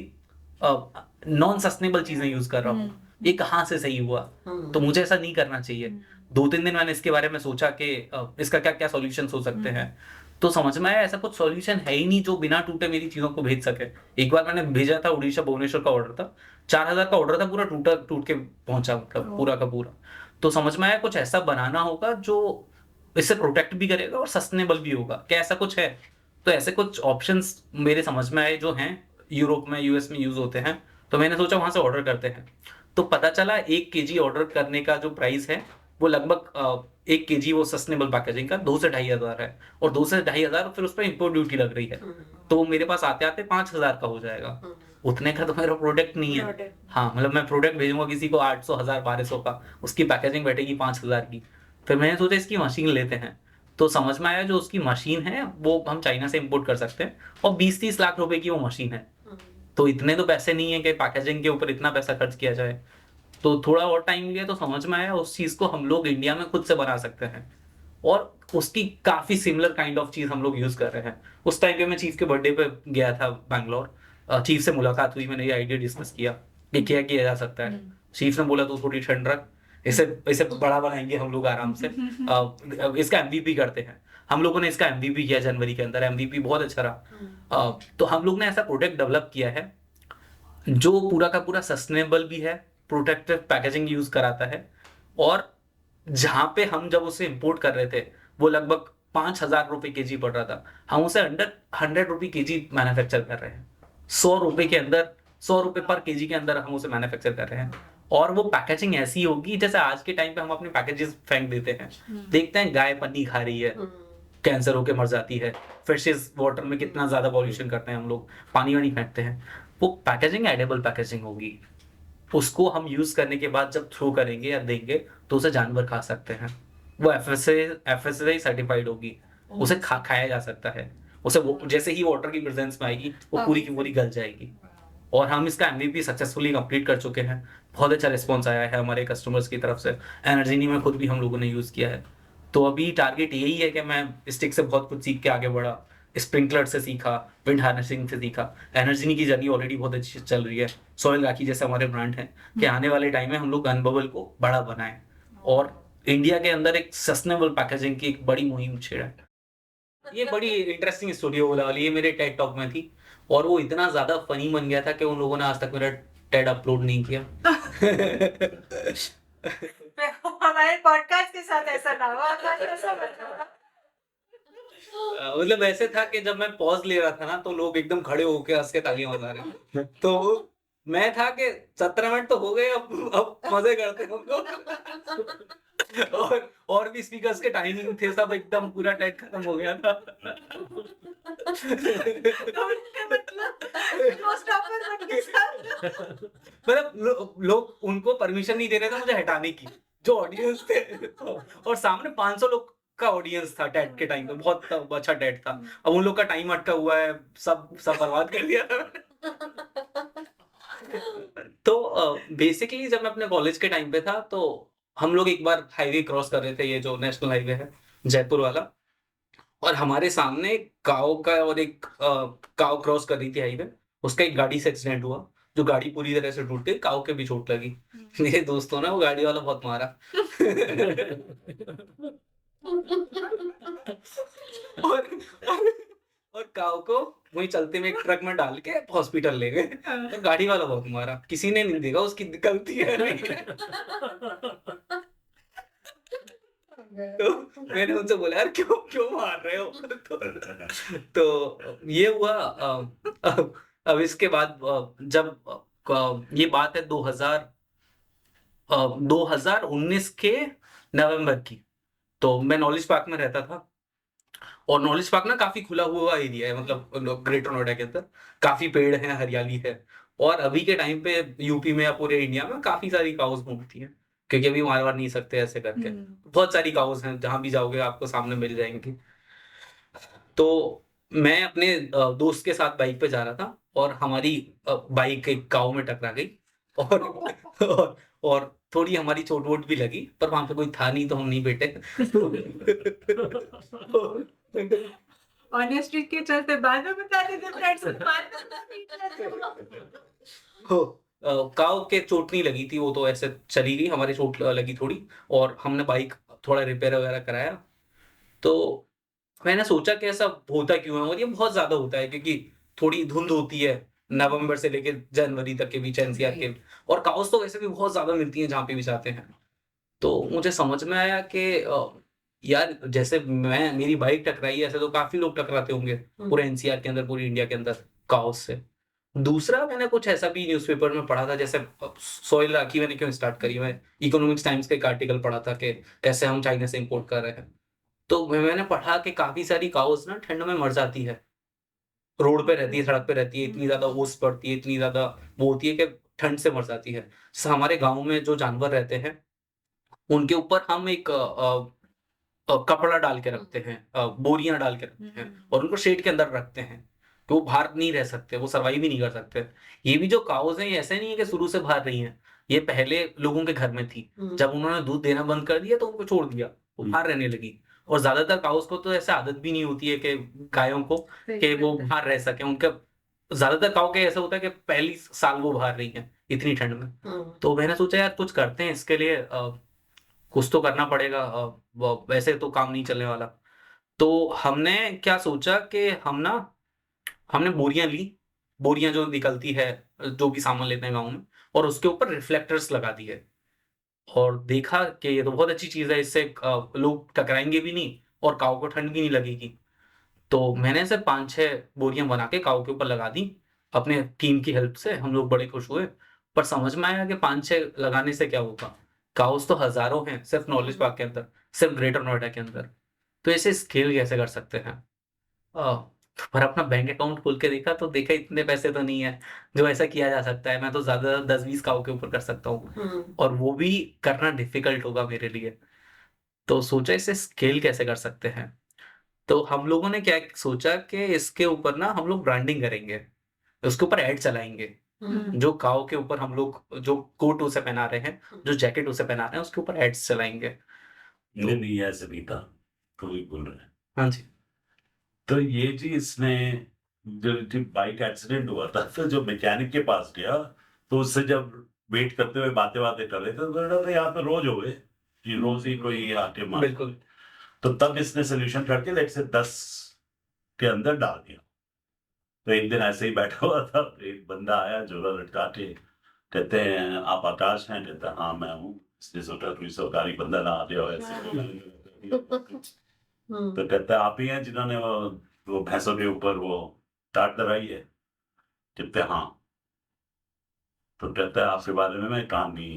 नॉन सस्टेनेबल चीजें यूज कर रहा हूँ, ये कहाँ से सही हुआ? तो मुझे ऐसा नहीं करना चाहिए। 2-3 दिन मैंने इसके बारे में सोचा कि इसका क्या क्या सॉल्यूशंस हो सकते हैं, तो समझ में आया ऐसा कुछ सॉल्यूशन है ही नहीं जो बिना टूटे मेरी चीजों को भेज सके। एक बार मैंने भेजा था, उड़ीसा भुवनेश्वर का ऑर्डर था, 4,000 का ऑर्डर था, पूरा टूट के पहुंचा, मतलब पूरा का पूरा। तो समझ में आया कुछ ऐसा बनाना होगा जो इससे प्रोटेक्ट भी करेगा और सस्टेनेबल भी होगा। क्या ऐसा कुछ है? तो ऐसे कुछ ऑप्शंस मेरे समझ में आए जो हैं यूरोप में, यूएस में यूज होते हैं, तो मैंने सोचा वहां से ऑर्डर करते हैं। तो पता चला 1 केजी ऑर्डर करने का जो प्राइस है वो लगभग 1 केजी वो सस्टेनेबल पैकेजिंग का 2 से 2,500 है, और 2 से 2,500 फिर उस पर इम्पोर्ट ड्यूटी लग रही है, तो मेरे पास आते आते 5,000 का हो जाएगा। उतने का तो मेरा प्रोडक्ट नहीं है। हाँ, मतलब मैं प्रोडक्ट भेजूंगा किसी को 800, 1,000, 1,200 का, उसकी पैकेजिंग बैठेगी 5,000 की। फिर मैंने सोचा इसकी मशीन लेते हैं, तो समझ में आया जो उसकी मशीन है वो हम चाइना से इंपोर्ट कर सकते हैं, और 20-30 लाख रुपए की वो मशीन है। तो इतने तो पैसे नहीं है कि पैकेजिंग के ऊपर इतना पैसा खर्च किया जाए। तो थोड़ा और टाइम लिया तो समझ में आया उस चीज को हम लोग इंडिया में खुद से बना सकते हैं, और उसकी काफी सिमिलर काइंड ऑफ चीज हम लोग यूज कर रहे हैं। उस टाइम पे मैं चीफ के बर्थडे पे गया था बैंगलोर, चीफ से मुलाकात हुई, मैंने ये आइडिया डिस्कस किया कि क्या किया जा सकता है। चीफ ने बोला तू थोड़ी ठंड रख, इसे इसे बड़ा बनाएंगे हम लोग आराम से, इसका एमवीपी करते हैं। हम लोगों ने इसका एमवीपी किया जनवरी के अंदर, एमवीपी बहुत अच्छा रहा। तो हम लोग ने ऐसा प्रोडक्ट डेवलप किया है जो पूरा का पूरा सस्टेनेबल भी है, प्रोटेक्टिव पैकेजिंग यूज कराता है, और जहां पे हम जब उसे इंपोर्ट कर रहे थे वो लगभग 5,000 रुपए केजी पड़ रहा था, हम उसे अंडर 100 रुपए केजी मैन्युफैक्चर कर रहे हैं। 100 रुपए के अंदर, 100 रुपए पर केजी के अंदर हम उसे मैन्युफैक्चर कर रहे हैं। और वो पैकेजिंग ऐसी होगी जैसे आज के टाइम पे हम अपने पैकेजेस फेंक देते हैं, देखते हैं गाय पन्नी खा रही है, कैंसर होके मर जाती है, फिशेस वाटर में कितना ज्यादा पॉल्यूशन करते हैं हम लोग, पानी वानी फेंकते हैं। वो पैकेजिंग एडेबल पैकेजिंग होगी, उसको हम यूज करने के बाद जब थ्रो करेंगे या देंगे तो उसे जानवर खा सकते हैं। वो एफएसएसआई सर्टिफाइड होगी, उसे खाया जा सकता है। उसे वो जैसे ही वाटर की प्रेजेंस में आएगी वो पूरी की पूरी गल जाएगी। और हम इसका एमवीपी सक्सेसफुली कंप्लीट कर चुके हैं, बहुत अच्छा रिस्पॉन्स आया है हमारे कस्टमर्स की तरफ से। एनर्जी में खुद भी हम लोगों ने यूज किया है। तो अभी टारगेट यही है कि मैं स्टिक से बहुत कुछ सीख के आगे बढ़ा, स्प्रिंकलर से सीखा, विंड हार्नेसिंग से सीखा। एनर्जी की जर्नी ऑलरेडी बहुत अच्छी चल रही है, सॉइल राखी जैसे हमारे ब्रांड हैं, कि आने वाले टाइम में हम लोग अनबबल को बड़ा बनाएं और इंडिया के अंदर एक सस्टेनेबल पैकेजिंग की एक बड़ी मुहिम छेड़े। ये बड़ी इंटरेस्टिंग स्टोरी वाली, ये मेरे टेड टॉक में थी, और वो इतना ज्यादा फनी बन गया था कि उन लोगों ने आज तक मेरा टेड अपलोड नहीं किया। हमारे पॉडकास्ट के साथ ऐसा ना हुआ। मतलब ऐसे था कि जब मैं पॉज ले रहा था ना तो लोग एकदम खड़े होके हंस के तालियां बजा रहे, तो मैं था कि 17 मिनट तो हो गए, अब मजे करते हैं हम लोग। और भी स्पीकर्स के टाइमिंग थे, सब एकदम पूरा टेड खत्म हो गया था। मतलब लोग उनको परमिशन नहीं दे रहे थे मुझे हटाने की, जो ऑडियंस थे, और सामने 500 लोग का ऑडियंस था टेड के टाइम पे, बहुत अच्छा टेड था। अब उन लोग का टाइम अटका हुआ है, सब बर्बाद कर दिया था। तो बेसिकली जब मैं अपने कॉलेज के टाइम पे था तो हम लोग एक बार हाईवे क्रॉस कर रहे थे, ये जो नेशनल हाईवे है जयपुर वाला, और हमारे सामने एक काव का और एक काव क्रॉस कर रही थी हाईवे, उसका एक गाड़ी से एक्सीडेंट हुआ, जो गाड़ी पूरी तरह से टूट गई, काव के भी चोट लगी। मेरे दोस्तों ने वो गाड़ी वाला बहुत मारा। और और काव को वही चलते में एक ट्रक में डाल के हॉस्पिटल ले गए, तो गाड़ी वाला बहुत मारा, किसी ने नहीं देखा उसकी गलती है नहीं। तो मैंने उनसे बोला यार क्यों मार रहे हो? तो ये हुआ। अब इसके बाद जब ये बात है 2019 के नवंबर की, तो मैं नॉलेज पार्क में रहता था, और नॉलेज पार्क ना काफी खुला हुआ एरिया है, मतलब ग्रेटर नोएडा के अंदर काफी पेड़ हैं, हरियाली है, और अभी के टाइम पे यूपी में या पूरे इंडिया में काफी सारी काउस घूमती हैं, क्योंकि अभी मार नहीं सकते ऐसे करके। बहुत सारी काउस हैं, जहां भी जाओगे आपको सामने मिल जाएंगी। तो मैं अपने दोस्त के साथ बाइक पे जा रहा था, और हमारी बाइक एक काऊ में टकरा गई, और थोड़ी हमारी चोट वोट भी लगी, पर वहां पे कोई था नहीं तो हम नहीं बैठे। ऑनेस्ट ट्रीट के चलते बाद में बता देते फ्रेंड्स को, बाद में बता देते। काव के चोट नहीं लगी थी, वो तो ऐसे चली गई, हमारी चोट लगी थोड़ी, और हमने बाइक थोड़ा रिपेयर वगैरह कराया। तो मैंने सोचा कि ऐसा होता क्यों है, और ये बहुत ज्यादा होता है क्योंकि थोड़ी धुंध होती है नवंबर से लेके जनवरी तक के बीच एनसीआर के, और काउस तो वैसे भी बहुत ज्यादा मिलती है जहाँ पे भी जाते हैं। तो मुझे समझ में आया कि यार जैसे मेरी बाइक टकराई है, ऐसे तो काफी लोग टकराते होंगे पूरे एनसीआर के अंदर, पूरी इंडिया के अंदर काउस से। दूसरा, मैंने कुछ ऐसा भी न्यूज़पेपर में पढ़ा था, जैसे सॉइल राखी मैंने क्यों स्टार्ट करी, मैं इकोनॉमिक्स टाइम्स का एक आर्टिकल पढ़ा था कि कैसे हम चाइना से इंपोर्ट कर रहे हैं। तो मैंने पढ़ा कि काफी सारी काउस ना ठंड में मर जाती है, रोड पे रहती है, सड़क पे रहती है, इतनी ज्यादा ओस पड़ती है, इतनी ज्यादा वो होती है कि ठंड से मर जाती है। जैसे हमारे गाँव में जो जानवर रहते हैं उनके ऊपर हम एक कपड़ा डाल के रखते हैं, बोरियां डाल के रखते हैं, और उनको शेड के अंदर रखते हैं कि वो बाहर नहीं रह सकते, वो सर्वाइव ही नहीं कर सकते। ये भी जो काउज हैं, ये ऐसे नहीं है कि शुरू से बाहर रही हैं, ये पहले लोगों के घर में थी, जब उन्होंने दूध देना बंद कर दिया तो उनको छोड़ दिया, वो बाहर रहने लगी। और ज्यादातर काउज को तो ऐसे आदत भी नहीं होती है कि गायों को कि वो बाहर रह सके, उनका ज्यादातर काउ के ऐसा होता है कि पहली साल वो बाहर रही है इतनी ठंड में। तो मैंने सोचा यार कुछ करते हैं इसके लिए, कुछ तो करना पड़ेगा, वैसे तो काम नहीं चलने वाला। तो हमने क्या सोचा कि हमने बोरियां ली, बोरियां जो निकलती है, जो भी सामान लेते हैं गाँव में, और उसके ऊपर रिफ्लेक्टर्स लगा दिए, और देखा कि ये तो बहुत अच्छी चीज है, इससे लोग टकराएंगे भी नहीं और काऊ को ठंड भी नहीं लगेगी। तो मैंने ऐसे 5-6 बोरियां बना के काऊ के ऊपर लगा दी, अपने टीम की हेल्प से। हम लोग बड़े खुश हुए, पर समझ में आया कि 5-6 लगाने से क्या होगा, काउस तो हजारों हैं सिर्फ नॉलेज पार्क के अंदर, सिर्फ ग्रेटर नोएडा के अंदर। तो ऐसे स्केल कैसे कर सकते हैं? अ, पर अपना बैंक अकाउंट खोल के देखा तो देखा इतने पैसे तो नहीं है जो ऐसा किया जा सकता है। मैं तो ज्यादा 10-20 काऊ के ऊपर कर सकता हूँ, और वो भी करना डिफिकल्ट होगा मेरे लिए। तो सोचा इसे स्केल कैसे कर सकते हैं। तो हम लोगों ने क्या सोचा कि इसके ऊपर ना हम लोग ब्रांडिंग करेंगे, उसके ऊपर एड चलाएंगे। जो काऊ के ऊपर हम लोग जो कोट उसे पहना रहे हैं, जो जैकेट उसे पहना रहे हैं, उसके ऊपर एड्स चलाएंगे। नहीं ऐसे नहीं था, तो भी बोल रहे हैं। हाँ जी। तो ये जी इसने जो बाइक एक्सीडेंट हुआ था, तो जो मैकेनिक के पास गया, तो उससे जब वेट करते हुए बातें बातें कर रहे थे, तो बोला था यहाँ पे रोज हो गए कि रोज ही कोई आके मार। बिल्कुल। तो तब इसने सोल्यूशन करके लेट से 10 के अंदर डाल दिया। तो एक दिन ऐसे ही बैठा हुआ था, एक बंदा आया झोला लटका के, कहते हैं आप आकाश हैं? कहता हाँ मैं हूँ। इसने सोचा कोई सरकारी बंदा ना आ गया हो ऐसे। तो कहता है आप ही हैं जिन्होंने वो भैंसों के ऊपर वो टाट लगाई है? कहते हाँ। तो कहता है आपके बारे में मैं कहानी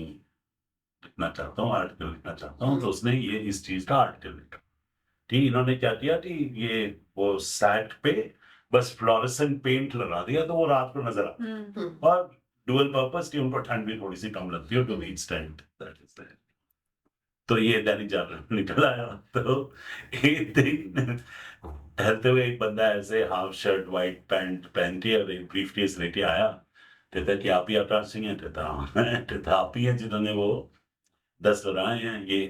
लिखना चाहता हूँ, आर्टिकल लिखना चाहता हूँ। तो उसने ये इस चीज का आर्टिकल लिखा। ठीक, इन्होंने क्या किया कि ये वो सैट पे बस फ्लोरेसेंट पेंट लगा दिया, तो वो रात को नजर आता, और डुअल पर्पस की उनको ठंड भी थोड़ी सी कम लगती है, to reach tent, that is that. तो ये दैनिक जागरण निकल आया। तो एक दिन टहलते हुए एक बंदा ऐसे हाफ शर्ट व्हाइट पैंट पहन के और एक ब्रीफ केस लेके आया। कहता कि आप ही अवतार सिंह हैं? कहता हाँ। कहता आप ही हैं जिन्होंने वो 10 लगाए हैं ये?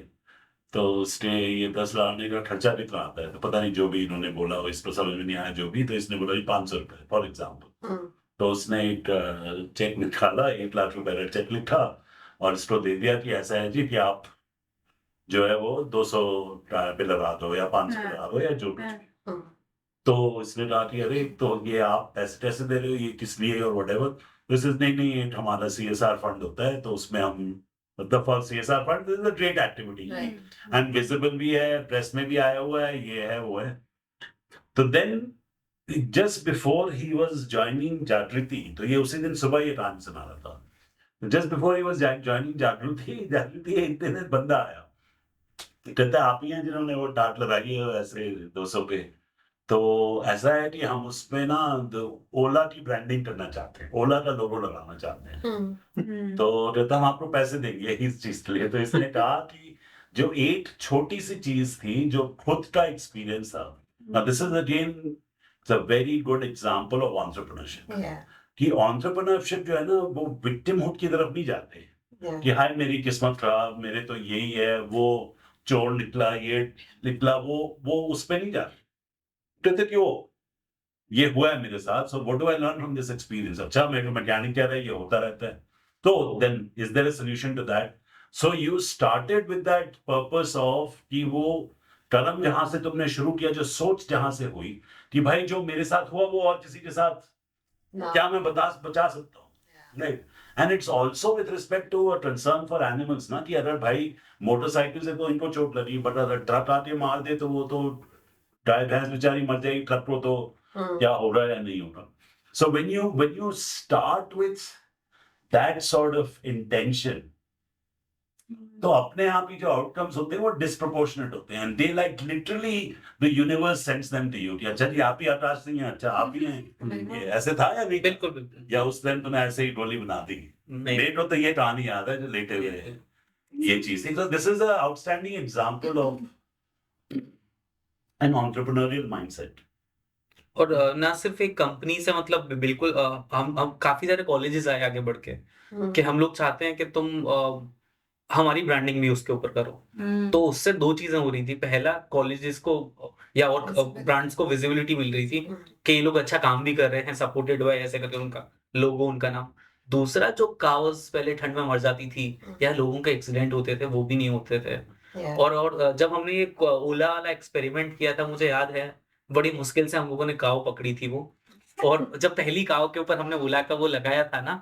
तो उसने ये 10 लगाने का खर्चा कितना आता है? तो पता नहीं, जो भी इन्होंने बोला वो इसको समझ में नहीं आया जो भी। तो इसने बोला 500 रुपए फॉर एग्जाम्पल। तो उसने एक चेक निकाला, 1 लाख रुपए का चेक लिखा, और इसको दे दिया कि ऐसा है जी कि आप जो है वो 200 पे लगा दो या 500 लगा दो या जो भी। तो इसने कहा कि अरे तो ये आप पैसे कैसे दे रहे हो, ये किस लिए और व्हाटएवर। तो इसने नहीं नहीं ये हमारा सीएसआर फंड होता है, तो उसमें हम मतलब for CSR fund this is a great activity and visible भी है, प्रेस में भी आया हुआ है, ये है वो है। तो then just before he was joining Jagriti, तो ये उसी दिन सुबह ये कहानी सुना रहा था, just before he was joining जागृति एक दिन एक बंदा आया, कहता आप ही हैं जिन्होंने वो टाट लगाई है ऐसे 200 पे? तो ऐसा है कि हम उसमें ना ओला की ब्रांडिंग करना चाहते हैं, ओला का लोगो लगाना चाहते हैं। तो कहता हम आपको पैसे देंगे इस चीज के लिए। तो इसने कहा कि जो एक छोटी सी चीज थी जो खुद का एक्सपीरियंस था, this is again it's a very good example of entrepreneurship. कि एंटरप्रेन्योरशिप जो है ना वो विक्टिमहुड की तरफ नहीं जाते कि हाय मेरी किस्मत खराब, मेरे तो यही है, वो चोर निकला, ये निकला, वो उस पे नहीं जाते। कहते क्यों ये हुआ है मेरे साथ, so what do I learn from this experience? अच्छा मेरे मैकेनिक कह रहा है ये होता रहता है, तो then is there a solution to that? So you started with that purpose of कि वो कदम जहां से तुमने शुरू किया, जो सोच जहां से हुई कि भाई जो मेरे साथ हुआ वो और किसी के साथ क्या मैं बचा सकता हूँ, right? And it's also with respect to a concern for animals ना, कि अगर भाई मोटरसाइकिल से तो इनको चोट लगी, बट अगर ट्रक आके मार दे तो वो तो गाय भैंस बेचारी मर जाएगी, ट्रक को तो क्या हो रहा है या नहीं हो रहा. सो when you start with that sort of intention, तो अपने आप ही जो आउटकम्स होते हैं वो डिस्प्रोपोर्शनेट होते हैं, and they like literally the universe sends them to you कि अच्छा जी आप ही आकाश सिंह हैं, अच्छा आप ही हैं, ये ऐसे था या नहीं? बिल्कुल बिल्कुल. या उस दिन तूने ऐसे ही गोली बना दी? नहीं. मेरे को तो ये कहानी याद है जो लेटे हुए है ये चीज. So this is an outstanding example of an entrepreneurial mindset. और ना सिर्फ एक कंपनी से, मतलब बिल्कुल हम काफी सारे कॉलेजेस आए आगे बढ़ के कि हम लोग चाहते हैं कि तुम हमारी ब्रांडिंग भी उसके ऊपर करो. तो उससे दो चीजें हो रही थी. पहला, कॉलेजेस को या और ब्रांड्स को विजिबिलिटी मिल रही थी कि ये लोग अच्छा काम भी कर रहे हैं, सपोर्टेड बाय ऐसे करके उनका लोगो, उनका नाम. दूसरा, जो काउस पहले ठंड में मर जाती थी या लोगों के एक्सीडेंट होते थे वो भी नहीं होते थे. और जब हमने ये ओला वाला एक्सपेरिमेंट किया था, मुझे याद है बड़ी मुश्किल से हम लोगों ने काव पकड़ी थी वो. और जब पहली काव के ऊपर हमने ओला का वो लगाया था ना,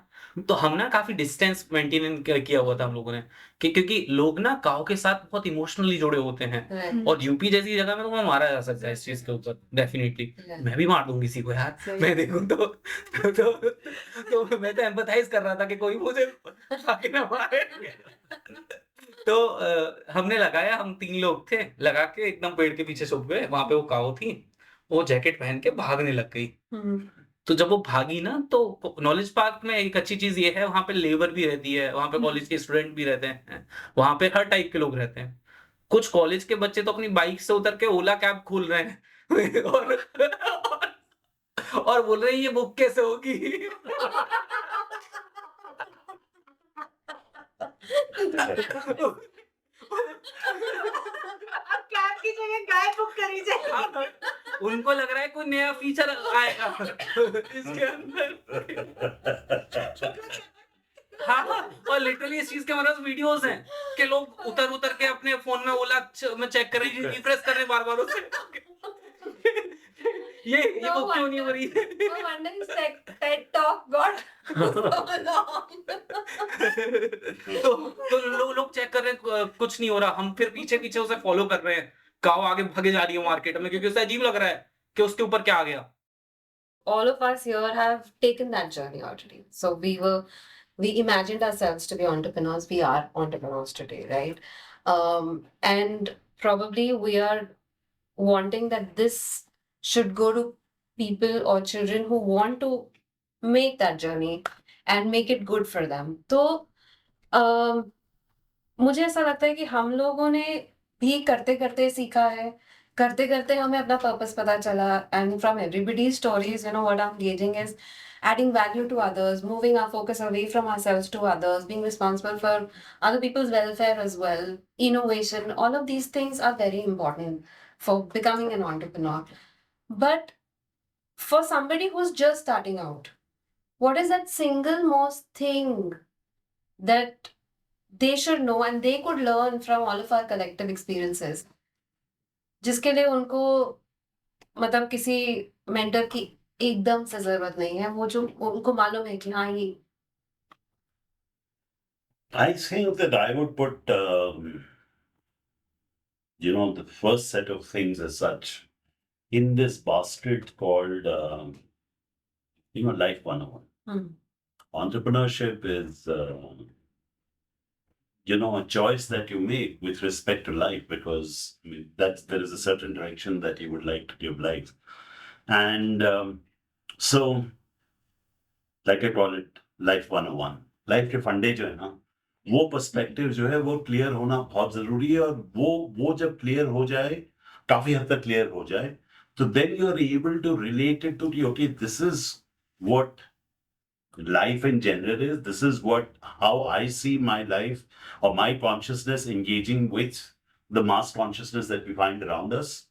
तो हम ना काफी डिस्टेंस मेंटेन किया हुआ था हम लोगों ने, क्योंकि लोग ना काव के साथ बहुत इमोशनली जुड़े होते हैं. और यूपी जैसी जगह में तो मैं मारा जा सकता है इस चीज के ऊपर, डेफिनेटली. मैं भी मार दूंगी किसी को यार, मैं देखूं तो मैं तो एम्पैथाइज कर रहा था कि कोई मुझे आके ना मारे. तो हमने लगाया, हम 3 लोग थे, लगा के एकदम पेड़ के पीछे छुप गए. वहां पे वो काव थी, वो जैकेट पहन के भागने लग गई. तो जब वो भागी ना, तो नॉलेज पार्क में एक अच्छी चीज ये है, वहां पे लेबर भी रहती है, वहां पे कॉलेज के स्टूडेंट भी रहते हैं, वहां पे हर टाइप के लोग रहते हैं. कुछ कॉलेज के बच्चे तो अपनी बाइक से उतर के ओला कैब खोल रहे हैं और बोल रहे हैं ये बुक कैसे होगी. कैब की जगह गाय बुक करी जाए. उनको लग रहा है कोई नया फीचर आएगा इसके अंदर. हाँ, और लिटरली इस चीज के हमारे पास वीडियोस हैं कि लोग उतर के अपने फोन में ओला में चेक कर रहे हैं, रिफ्रेश कर रहे हैं बार-बार उसे. ये बुक क्यों नहीं हो रही है? No wonder his TED talk got so long. तो लोग चेक कर रहे हैं, कुछ नहीं हो रहा. हम फिर पीछे उसे फॉलो कर रहे हैं. काव आगे भागे जा रही है मार्केट में, क्योंकि उसे अजीब लग रहा है कि उसके ऊपर क्या आ गया. All of us here have taken that journey already. So we imagined ourselves to be entrepreneurs. We are entrepreneurs today, right? And probably we are wanting that this should go to people or children who want to make that journey and make it good for them. तो मुझे ऐसा लगता है कि हम लोगों ने भी करते करते सीखा है, करते करते हमें अपना पर्पस पता चला. And from everybody's stories, you know, what I'm gauging is adding value to others, moving our focus away from ourselves to others, being responsible for other people's welfare as well, innovation. All of these things are very important for becoming an entrepreneur. But for somebody who's just starting out, what is that single most thing that they should know and they could learn from all of our collective experiences, जिसके लिए उनको मतलब किसी mentor की एकदम से जरूरत नहीं है, वो जो उनको मालूम है कि हाँ ये. I think that I would put, the first set of things as such in this basket called, Life 101. Entrepreneurship is, a choice that you make with respect to life, because there is a certain direction that you would like to give life. And so, like I call it, Life 101. Life के फंडे जो है ना, वो perspective जो है वो clear होना बहुत जरूरी है. और वो जब क्लियर हो जाए, काफी हद तक क्लियर हो जाए, तो then you are able to relate it to, okay, this is what life in general is. This is how I see my life or my consciousness engaging with the mass consciousness that we find around us.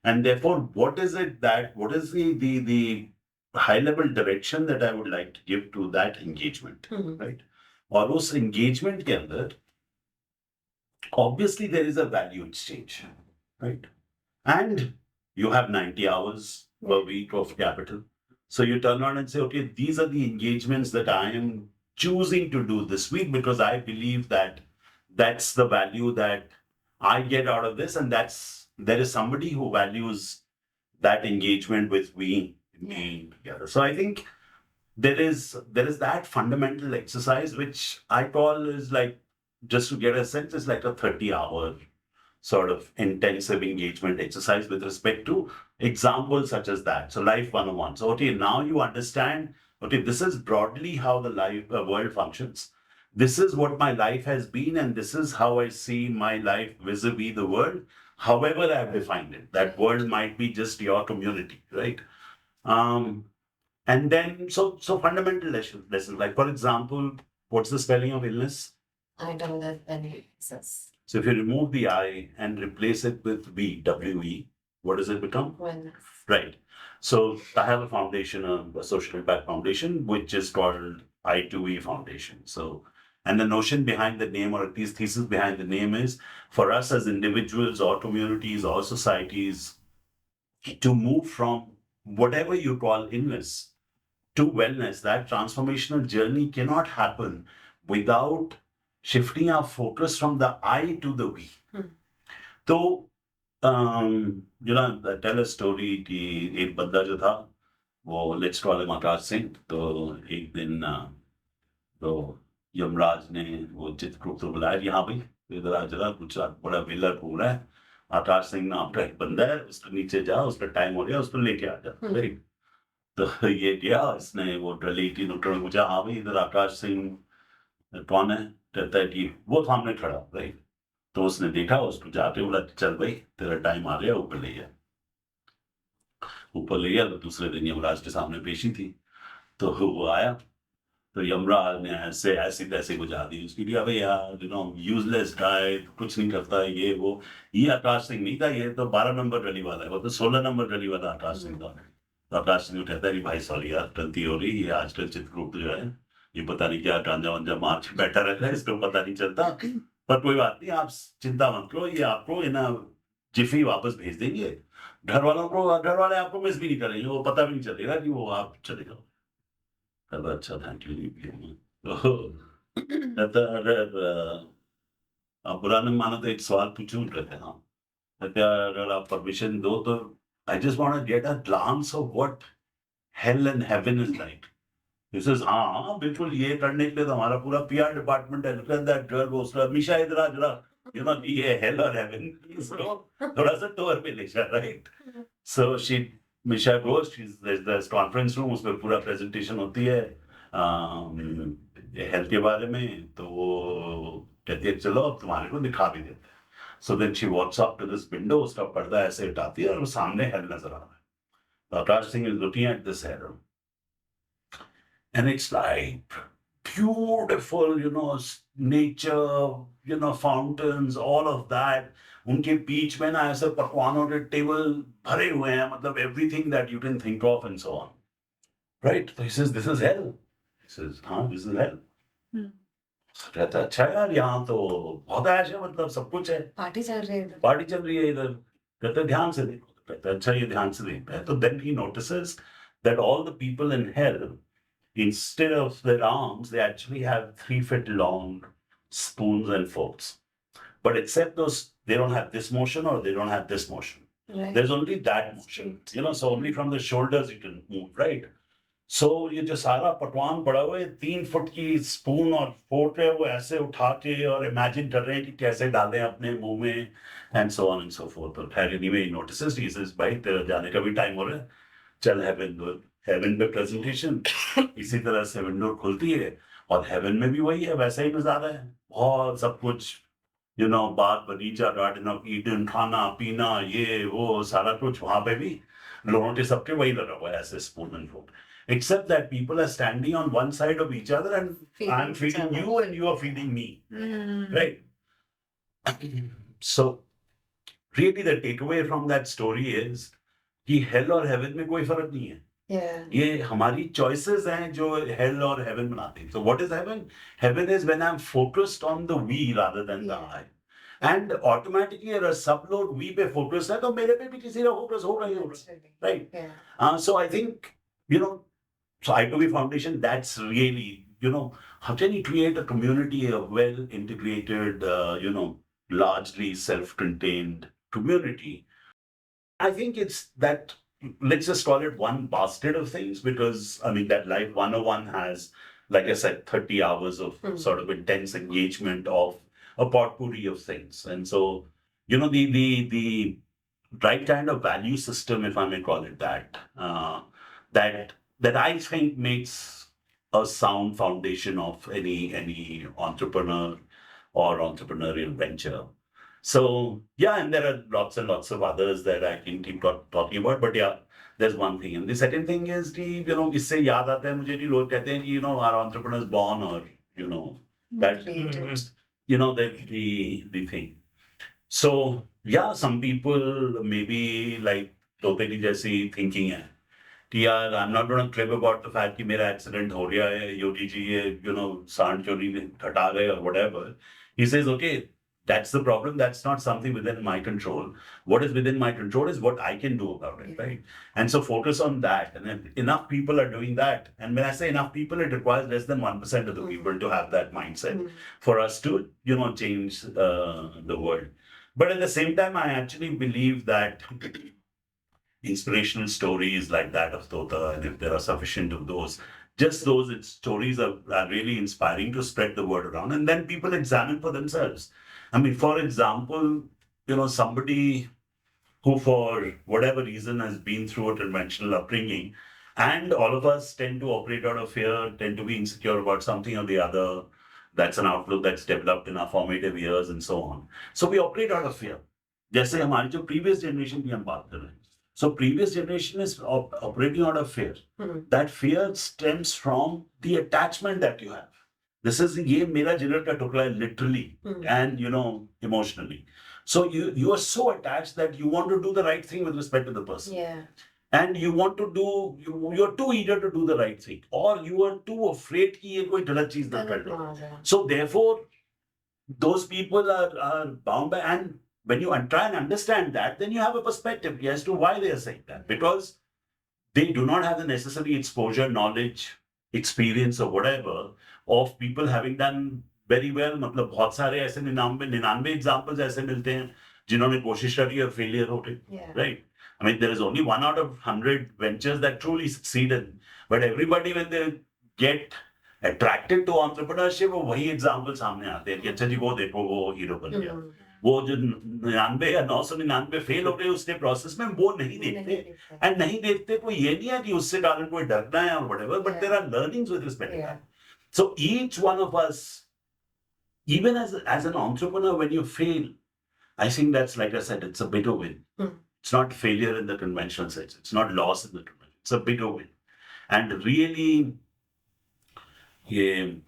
And therefore, what is the high level direction that I would like to give to that engagement, right? और उस engagement के अंदर obviously there is a value exchange, right? And you have 90 hours per week of capital. So you turn around and say, okay, these are the engagements that I am choosing to do this week because I believe that that's the value that I get out of this, and there is somebody who values that engagement with me being together. So I think there is that fundamental exercise which I call is like, just to get a sense, is like a 30-hour sort of intensive engagement exercise with respect to examples such as that. So life 101. So okay, now you understand, okay, this is broadly how the world functions. This is what my life has been, and this is how I see my life vis-a-vis the world, however I've defined it. That world might be just your community, right? And then, so fundamental lessons, like for example, what's the spelling of illness? I don't know any access. So if you remove the I and replace it with V, W-E, what does it become? Wellness. Right. So I have a foundation, a social impact foundation, which is called I2E Foundation. So, and the notion behind the name, or at least thesis behind the name, is for us as individuals or communities or societies to move from whatever you call illness to wellness. That transformational journey cannot happen without shifting our focus from the I to the we. So, tell a story कि एक बंदा जो था वो let's call him Akash Singh. तो एक दिन तो यमराज ने वो चित्रगुप्त को बुलाया कि हाँ भाई इधर आ जरा, कुछ बड़ा विलर घूम रहा है, आकाश सिंह नाम का एक बंदा है, उसके नीचे जा, उसका टाइम हो गया, उसको लेके आ जा. राइट. तो ये गया, इसने वो डली की नुकड़ पूछा, हाँ भाई इधर आकाश सिंह कौन है? कहता है कि वो सामने खड़ा. राइट. तो उसने देखा, उसको जाके बोला चल भाई तेरा टाइम आ गया, ऊपर ले गया. ऊपर ले गया तो दूसरे दिन यमराज के सामने पेशी थी. तो वो आया तो यमराज ने ऐसी तैसे बुझा दी उसकी, भाई यार यूजलेस गाय, कुछ नहीं करता है ये वो. ये आकाश सिंह नहीं था, ये तो 12 नंबर गली वाला है, वो तो 16 नंबर गली वाला आकाश सिंह था. तो आकाश सिंह कहता है कि भाई सॉरी यार, गलती हो रही, ये आजकल चित्रगुप्त जो है ये पता नहीं क्या गांजा वांजा मार के बैठा रहता है, इसको पता नहीं चलता. पर कोई बात नहीं, आप चिंता मत करो, ये आपको जिफी वापस भेज देंगे. घर वाले आपको मिस भी नहीं करेंगे, वो पता भी नहीं चलेगा कि वो आप चले जाओ. अच्छा थैंक यू. अगर आप बुरा नहीं मानो तो एक सवाल पूछूं कहते. हाँ, अगर आप परमिशन दो तो I just want to get a glance of what hell and heaven is like. He says, हाँ बिल्कुल, ये करने के लिए तो हमारा पूरा PR डिपार्टमेंट है. Look at that girl, वो उसका मिशा इधर आ जरा, ये hell or heaven. So थोड़ा सा टूर पे ले जा, right? So Misha goes, there's this conference room, उसमें पूरा presentation होती है हेल्थ के बारे में. तो वो कहती है चलो अब तुम्हारे को दिखा भी देते हैं. So then she walks up to this window, उसका पर्दा ऐसे हटाती है और वो सामने hell नजर आ रहा है. तो Akash Singh is looking at this hell. And it's like beautiful, nature, fountains, all of that. उनके बीच में ना ऐसे पकवानों के टेबल भरे हुए हैं, मतलब everything that you can think of and so on. Right? So he says, this is hell. He says, हाँ, this is hell. कहता है अच्छा यार, यहाँ तो बहुत ऐश है, मतलब सब कुछ है, पार्टी चल रही है, इधर. कहते हैं ध्यान से देखो. कहता है अच्छा, ये ध्यान से देखता है. तो then he notices that all the people in hell, instead of their arms, they actually have 3 feet long spoons and forks. But except those, they don't have this motion or they don't have this motion. right? There's only that motion, so only from the shoulders you can move, right? So ये जो सारा पकवान पड़ा हुआ है, 3 foot की spoon और fork है, वो ऐसे उठा के और इमेजिन कर रहे हैं कि कैसे डालें अपने मुंह में, and so on and so forth. But anyway, he notices, he says, भाई तेरा जाने का भी टाइम हो रहा है, चल हेवन पे प्रेजेंटेशन. इसी तरह से विंडो खुलती है और हेवन में भी वही है, वैसा ही नजारा है, बहुत सब कुछ, बाग बगीचा, गार्डन ऑफ ईडन, खाना पीना, ये वो सारा कुछ वहां पे भी लोगों के सबके वही लगा हुआ है, ऐसे spoon and fork. Except that people are standing on one side of each other and I'm feeding you and you are feeding me. Right? So really the takeaway from that story is कि hell और heaven में कोई फर्क नहीं है. Yeah. ये हमारी choices हैं जो hell और heaven बनाते हैं. So what is heaven? Heaven is when I'm focused on the we rather than the I. And automatically अगर सब लोग we पे focus है तो मेरे पे भी किसी का focus होगा ही होगा. Right? Yeah. So I think, so I2B Foundation, that's really, how can you create a community, a well-integrated, largely self-contained community? I think it's that, let's just call it one basket of things, because, that Life 101 has, like I said, 30 hours of sort of intense engagement of a potpourri of things. And so, the right kind of value system, if I may call it that, that I think makes a sound foundation of any entrepreneur or entrepreneurial venture. So yeah, and there are lots and lots of others that I can keep talking about, but yeah, there's one thing. And the second thing is इससे याद आता है मुझे कि लोग कहते हैं कि are entrepreneurs born, or that the thing. So yeah, some people maybe like Topeti जैसी thinking है कि यार I'm not going to crib about the fact कि मेरा accident हो गया है, योगी जी ये सांड चोरी हटा गए or whatever. He says, okay, that's the problem. That's not something within my control. What is within my control is what I can do about it, right? And so focus on that. And if enough people are doing that, and when I say enough people, it requires less than 1% of the people to have that mindset for us to, change the world. But at the same time, I actually believe that inspirational stories like that of Tota, and if there are sufficient of those, just those stories are really inspiring to spread the word around. And then people examine for themselves. For example, somebody who for whatever reason has been through a conventional upbringing, and all of us tend to operate out of fear, tend to be insecure about something or the other. That's an outlook that's developed in our formative years and so on. So we operate out of fear. जैसे हमारी जो previous generation की हम बात कर रहे हैं. So previous generation is operating out of fear. That fear stems from the attachment that you have. This is ये मेरा जिगर का टुकड़ा है literally and emotionally. So you are so attached that you want to do the right thing with respect to the person. Yeah. And you want to do, you're too eager to do the right thing, or you are too afraid कि ये कोई गलत चीज ना कर लो. So therefore, those people are bound by, and when you try and understand that, then you have a perspective as to why they are saying that, because they do not have the necessary exposure, knowledge, experience or whatever of people having done very well. मतलब बहुत सारे ऐसे 99 examples ऐसे मिलते हैं जिन्होंने कोशिश करी और failure हो गई. Right? There is only 1 out of 100 ventures that truly succeeded. But everybody, when they get attracted to entrepreneurship, वो वही example सामने आते हैं कि अच्छा जी वो देखो वो हीरो बन गया. वो जो 99 या 999 फेल हो गए उसके प्रोसेस में, वो नहीं देखते. एंड नहीं देखते कोई ये नहीं है कि उससे कारण कोई डरना है और whatever, but there are learnings with respect to that. So each one of us, even as an entrepreneur, when you fail, I think that's, like I said, it's a bitter win. It's not failure in the conventional sense. It's not loss in the conventional. It's a bitter win. And really, ये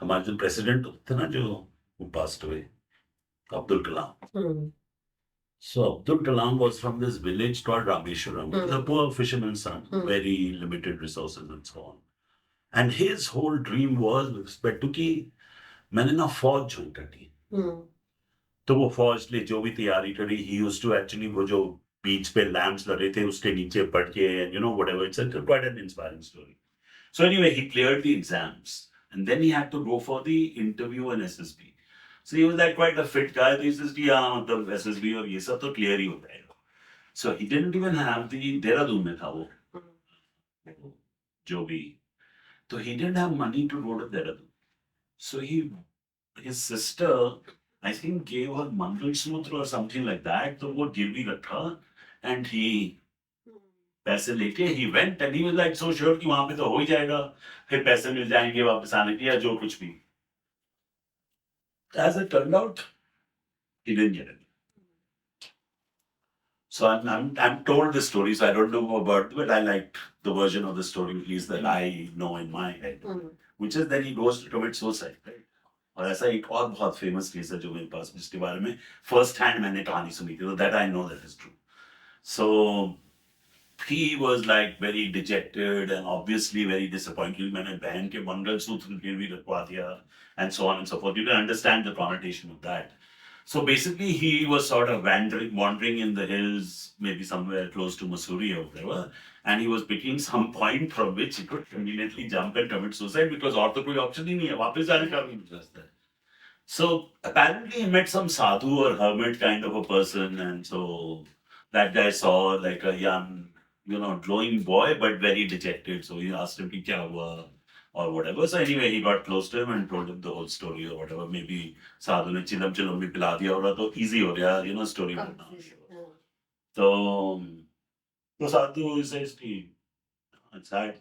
हमारे जो president थे ना who passed away, Abdul Kalam. So Abdul Kalam was from this village called Rameshwaram. He was a poor fisherman's son, very limited resources and so on. And his whole dream was with respect to कि मैंने ना फौज join करनी. तो वो फौज ले जो भी तैयारी करी, he used to actually वो जो बीच पे लैम्प्स लगे थे उसके नीचे पढ़ के, and whatever. It's quite an inspiring story. So anyway, he cleared the exams, and then he had to go for the interview in SSB. So he was like quite a fit guy. He says कि हाँ मतलब SSB और ये सब तो clear ही होता है. So he didn't even have the Dehradun में था वो जो भी. So he didn't have money to go to Dehradun. So his sister, I think, gave her Mangalsutra or something like that. So वो गिरवी रखा, and he पैसे लेके he went, and he was like so sure कि वहाँ पे तो हो ही जाएगा, फिर पैसे मिल जाएंगे वापस आने के या जो कुछ भी. As it turned out, he didn't get it. So I'm told this story, so I don't know about it, but I like the version of the story at least that I know in my head, which is that he goes to commit suicide, right? और ऐसा एक और बहुत famous case है जो मेरे पास, जिसके बारे में फर्स्ट हैंड मैंने कहानी सुनी थी, तो that I know that is true. So he was like very dejected and obviously very disappointed. मैंने बहन के मंगलसूत्र गिरवी रखवा दिया and so on and so forth. You can understand the connotation of that. So basically, he was sort of wandering in the hills, maybe somewhere close to Missouri or whatever, and he was picking some point from which he could conveniently jump and commit suicide because और तो कोई option ही नहीं है, वापस जाने का भी रास्ता है. So apparently, he met some sadhu or hermit kind of a person, and so that guy saw like a young, glowing boy, but very dejected. So he asked him, "Kya hua?" or whatever. So anyway, he got close to him and told him the whole story or whatever. Maybe sadhu ने चिलम चिलम भी पिला दिया होगा तो easy हो गया, story बोलना. तो साधु says कि it's sad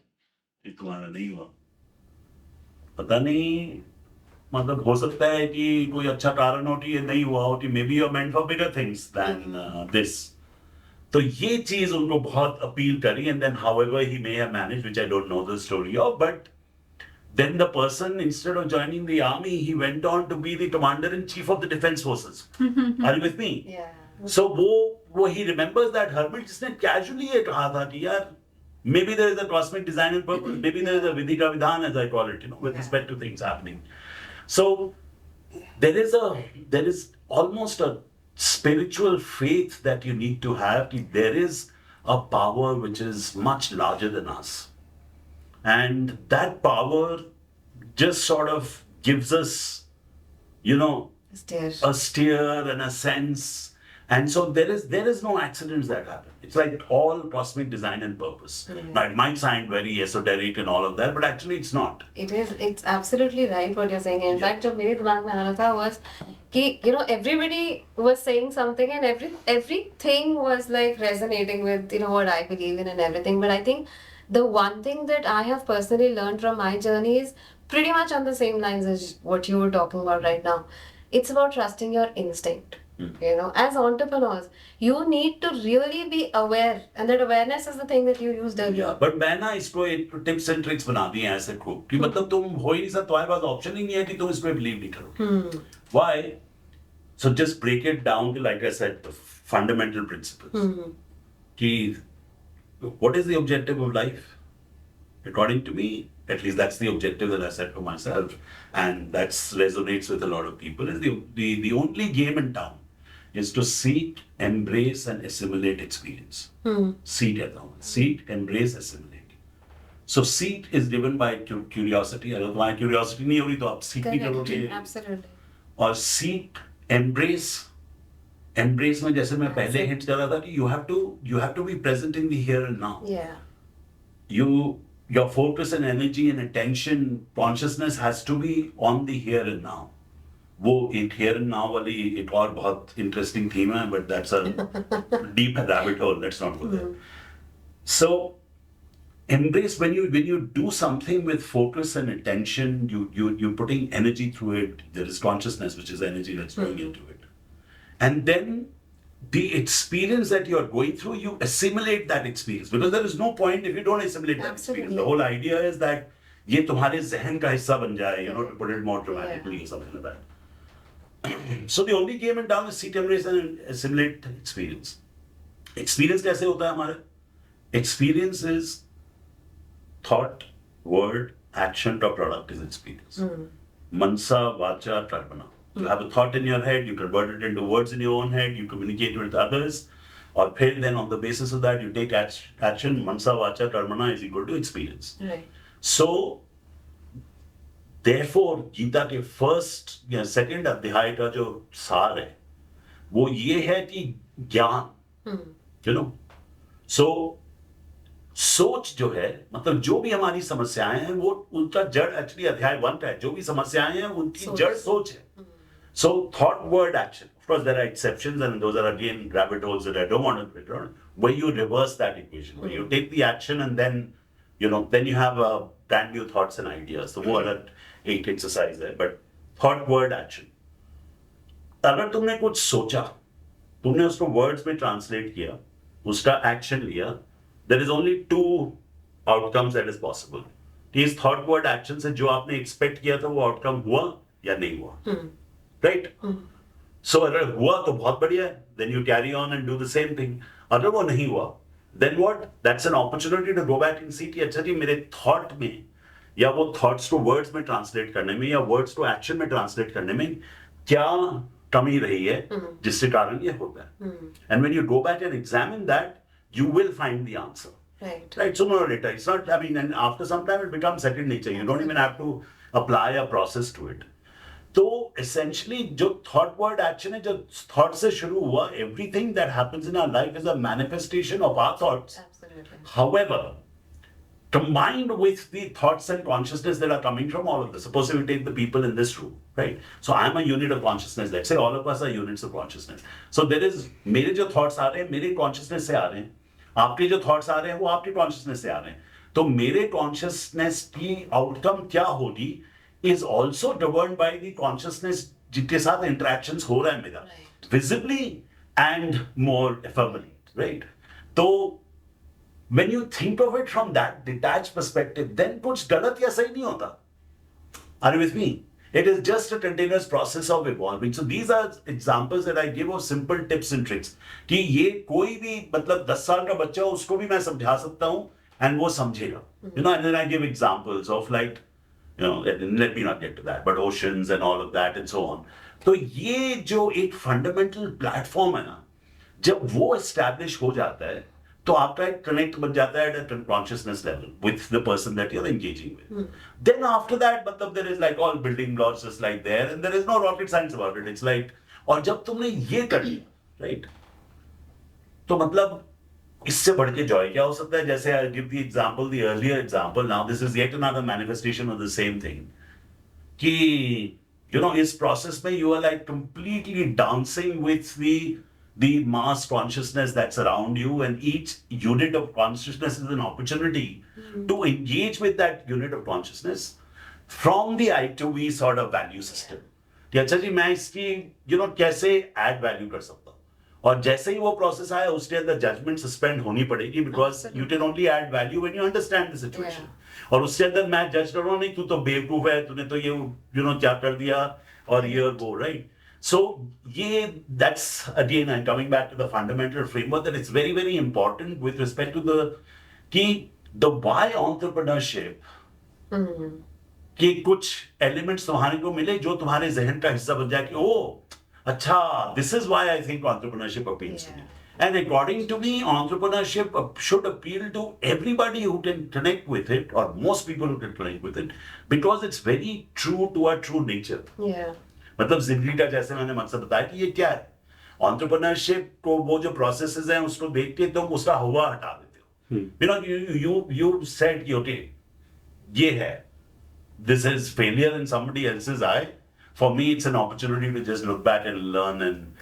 कि तुम्हारा नहीं हुआ. पता नहीं, मतलब हो सकता है कि कोई अच्छा कारण हो कि ये नहीं हुआ हो, कि maybe you're meant for bigger things than this. तो ये चीज उनको बहुत अपील करी, and then however he may have managed, which I don't know the story of, but then the person, instead of joining the army, he went on to be the commander-in-chief of the defense forces. Are you with me? Yeah. So वो he remembers that hermit जिसने casually ये कहा था कि यार maybe there is a cosmic design and purpose, maybe there is a vidhi ka vidhan, as I call it, with respect to things happening. So there is almost a spiritual faith that you need to have. There is a power which is much larger than us. And that power just sort of gives us, a steer and a sense. And so there is no accidents that happen. It's like all cosmic design and purpose. Mm-hmm. Now, it might sound very esoteric and all of that, but actually it's not. It's absolutely right what you're saying. In fact, what मेरे दिमाग में आ रहा था was कि everybody was saying something and everything was like resonating with what I believe in and everything. But I think the one thing that I have personally learned from my journey is pretty much on the same lines as what you were talking about right now. It's about trusting your instinct. As entrepreneurs, you need to really be aware, and that awareness is the thing that you used earlier. Yeah, but मैं ना इसको एक tips and tricks बना दी हैं ऐसे खूब कि मतलब तुम हो ही नहीं सकते, तुम्हारे पास ऑप्शन ही नहीं है कि तुम इसमें believe नहीं करो. Why? So just break it down to, like I said, the fundamental principles. कि what is the objective of life? According to me, at least that's the objective that I set for myself, and that resonates with a lot of people. Is the only game in town is to seek, embrace, and assimilate experience. Seek, embrace, assimilate. So seek is driven by curiosity. अगर तुम्हारी curiosity नहीं होगी तो आप seek नहीं करोगे. Absolutely. और seek, embrace में जैसे मैं पहले hint कर रहा था कि you have to be present in the here and now. Yeah. Your focus and energy and attention, consciousness has to be on the here and now. वो एक here and now वाली एक और बहुत interesting theme है, but that's a deep rabbit hole. Let's not go there. So embrace when you do something with focus and attention, you're putting energy through it. There is consciousness, which is energy that's going into it. And then the experience that you're going through, you assimilate that experience, because there is no point if you don't assimilate that experience. The whole idea is that ये तुम्हारे जहन का हिस्सा बन जाए, to put it more dramatically, something like that. So the only game in town is seek, embrace, and assimilate experience. Experience कैसे होता है हमारे? Experience is thought, word, action, or product is experience. Mansa, vacha, karmana. You have a thought in your head, you convert it into words in your own head, you communicate with others, or then on the basis of that you take action. Mansa, vacha, karmana is equal to experience. Right. So, therefore, Gita के first या second अध्याय का जो सार है, वो ये है कि ज्ञान, So, सोच जो है, मतलब जो भी हमारी समस्याएं हैं, वो उनका जड़ एक्चुअली अध्याय 1 का है. जो भी समस्याएं हैं, उनकी जड़ सोच है. So, thought, word, action. Of course, there are exceptions, and those are again rabbit holes that I don't want to get on. Where you reverse that equation, where you take the action and then, then you have brand new thoughts and ideas. So, वो अलग एक exercise है. But thought, word, action. अगर तुमने कुछ सोचा, तुमने उसको words में translate किया, उसका action लिया, there is only 2 outcomes that is possible. इस thought, word, action से जो आपने expect किया था वो outcome हुआ, या नहीं हुआ, right? So अगर हुआ तो बहुत बढ़िया है, then you carry on and do the same thing. अगर वो नहीं हुआ, then what? That's an opportunity to go back and see कि अच्छा जी मेरे thought में या वो thoughts to words में translate करने में या words to action में translate करने में क्या कमी रही है जिसके कारण ये होता है. And when you go back and examine that, you will find the answer. Right, sooner or later. It's not, I mean, and after some time it becomes second nature. You don't even have to apply a process to it. तो essentially जो thought word action है, जो thought से शुरू हुआ, everything that happens in our life is a manifestation of our thoughts. Absolutely. However, combined with the thoughts and consciousness that are coming from all of this, suppose we take the people in this room, right? So I'm a unit of consciousness. Let's say all of us are units of consciousness. So there is, मेरे जो thoughts आ रहे हैं, मेरे consciousness से आ रहे हैं. आपके जो थॉट्स आ रहे हैं वो आपके कॉन्शियसनेस से आ रहे हैं. तो मेरे कॉन्शियसनेस की आउटकम क्या होगी is also govern by the consciousness जिनके साथ इंटरेक्शंस हो रहा है मेरा, visibly and more affirmly, right? तो when you think of it from that detach perspective, then कुछ गलत या सही नहीं होता. Are you with me? It is just a continuous process of evolving. So these are examples that I give of simple tips and tricks. कि ये कोई भी मतलब 10 साल का बच्चा हो उसको भी मैं समझा सकता हूँ and वो समझेगा. You know, and then I give examples of like, you know, let me not get to that, but oceans and all of that and so on. तो ये जो एक fundamental platform है ना, जब वो establish हो जाता है तो आपका एक कनेक्ट बन जाता है at a consciousness level with the person that you're engaging with. Then after that, मतलब there is like all building blocks just like there, and there is no rocket science about it. It's like, और जब तुमने ये कर लिया, right? तो मतलब इससे बढ़ के joy क्या हो सकता है? जैसे I give the example, the earlier example. Now this is yet another manifestation of the same thing. कि you know इस process में you are like completely dancing with the mass consciousness that's around you, and each unit of consciousness is an opportunity to engage with that unit of consciousness from the I to we sort of value system. कि अच्छा जी मैं इसकी कैसे add value कर सकता हूँ, और जैसे ही वो process आया उसके अंदर judgment suspend होनी पड़ेगी, because you can only add value when you understand the situation. और उसके अंदर मैं judge कर रहा हूँ नहीं तू तो बेवकूफ है, तूने तो ये क्या कर दिया और ये और वो, right? So, that's again, I'm coming back to the fundamental framework that it's very, very important with respect to the why entrepreneurship. कि कुछ elements तुम्हारे को मिले जो तुम्हारे जहन का हिस्सा बन जाए कि अच्छा, this is why I think entrepreneurship appeals to me. And according to me, entrepreneurship should appeal to everybody who can connect with it, or most people who can connect with it, because it's very true to our true nature. Yeah. मतलब जिंदगी का जैसे मैंने मकसद बताया कि ये क्या है, एंटरप्रेन्योरशिप को वो जो प्रोसेसेस हैं उसको देख के तुम उसका हुआ हटा देते हो. You know, you said कि okay, ये है, this is failure in somebody else's eye. For me, it's an opportunity to just look back and learn and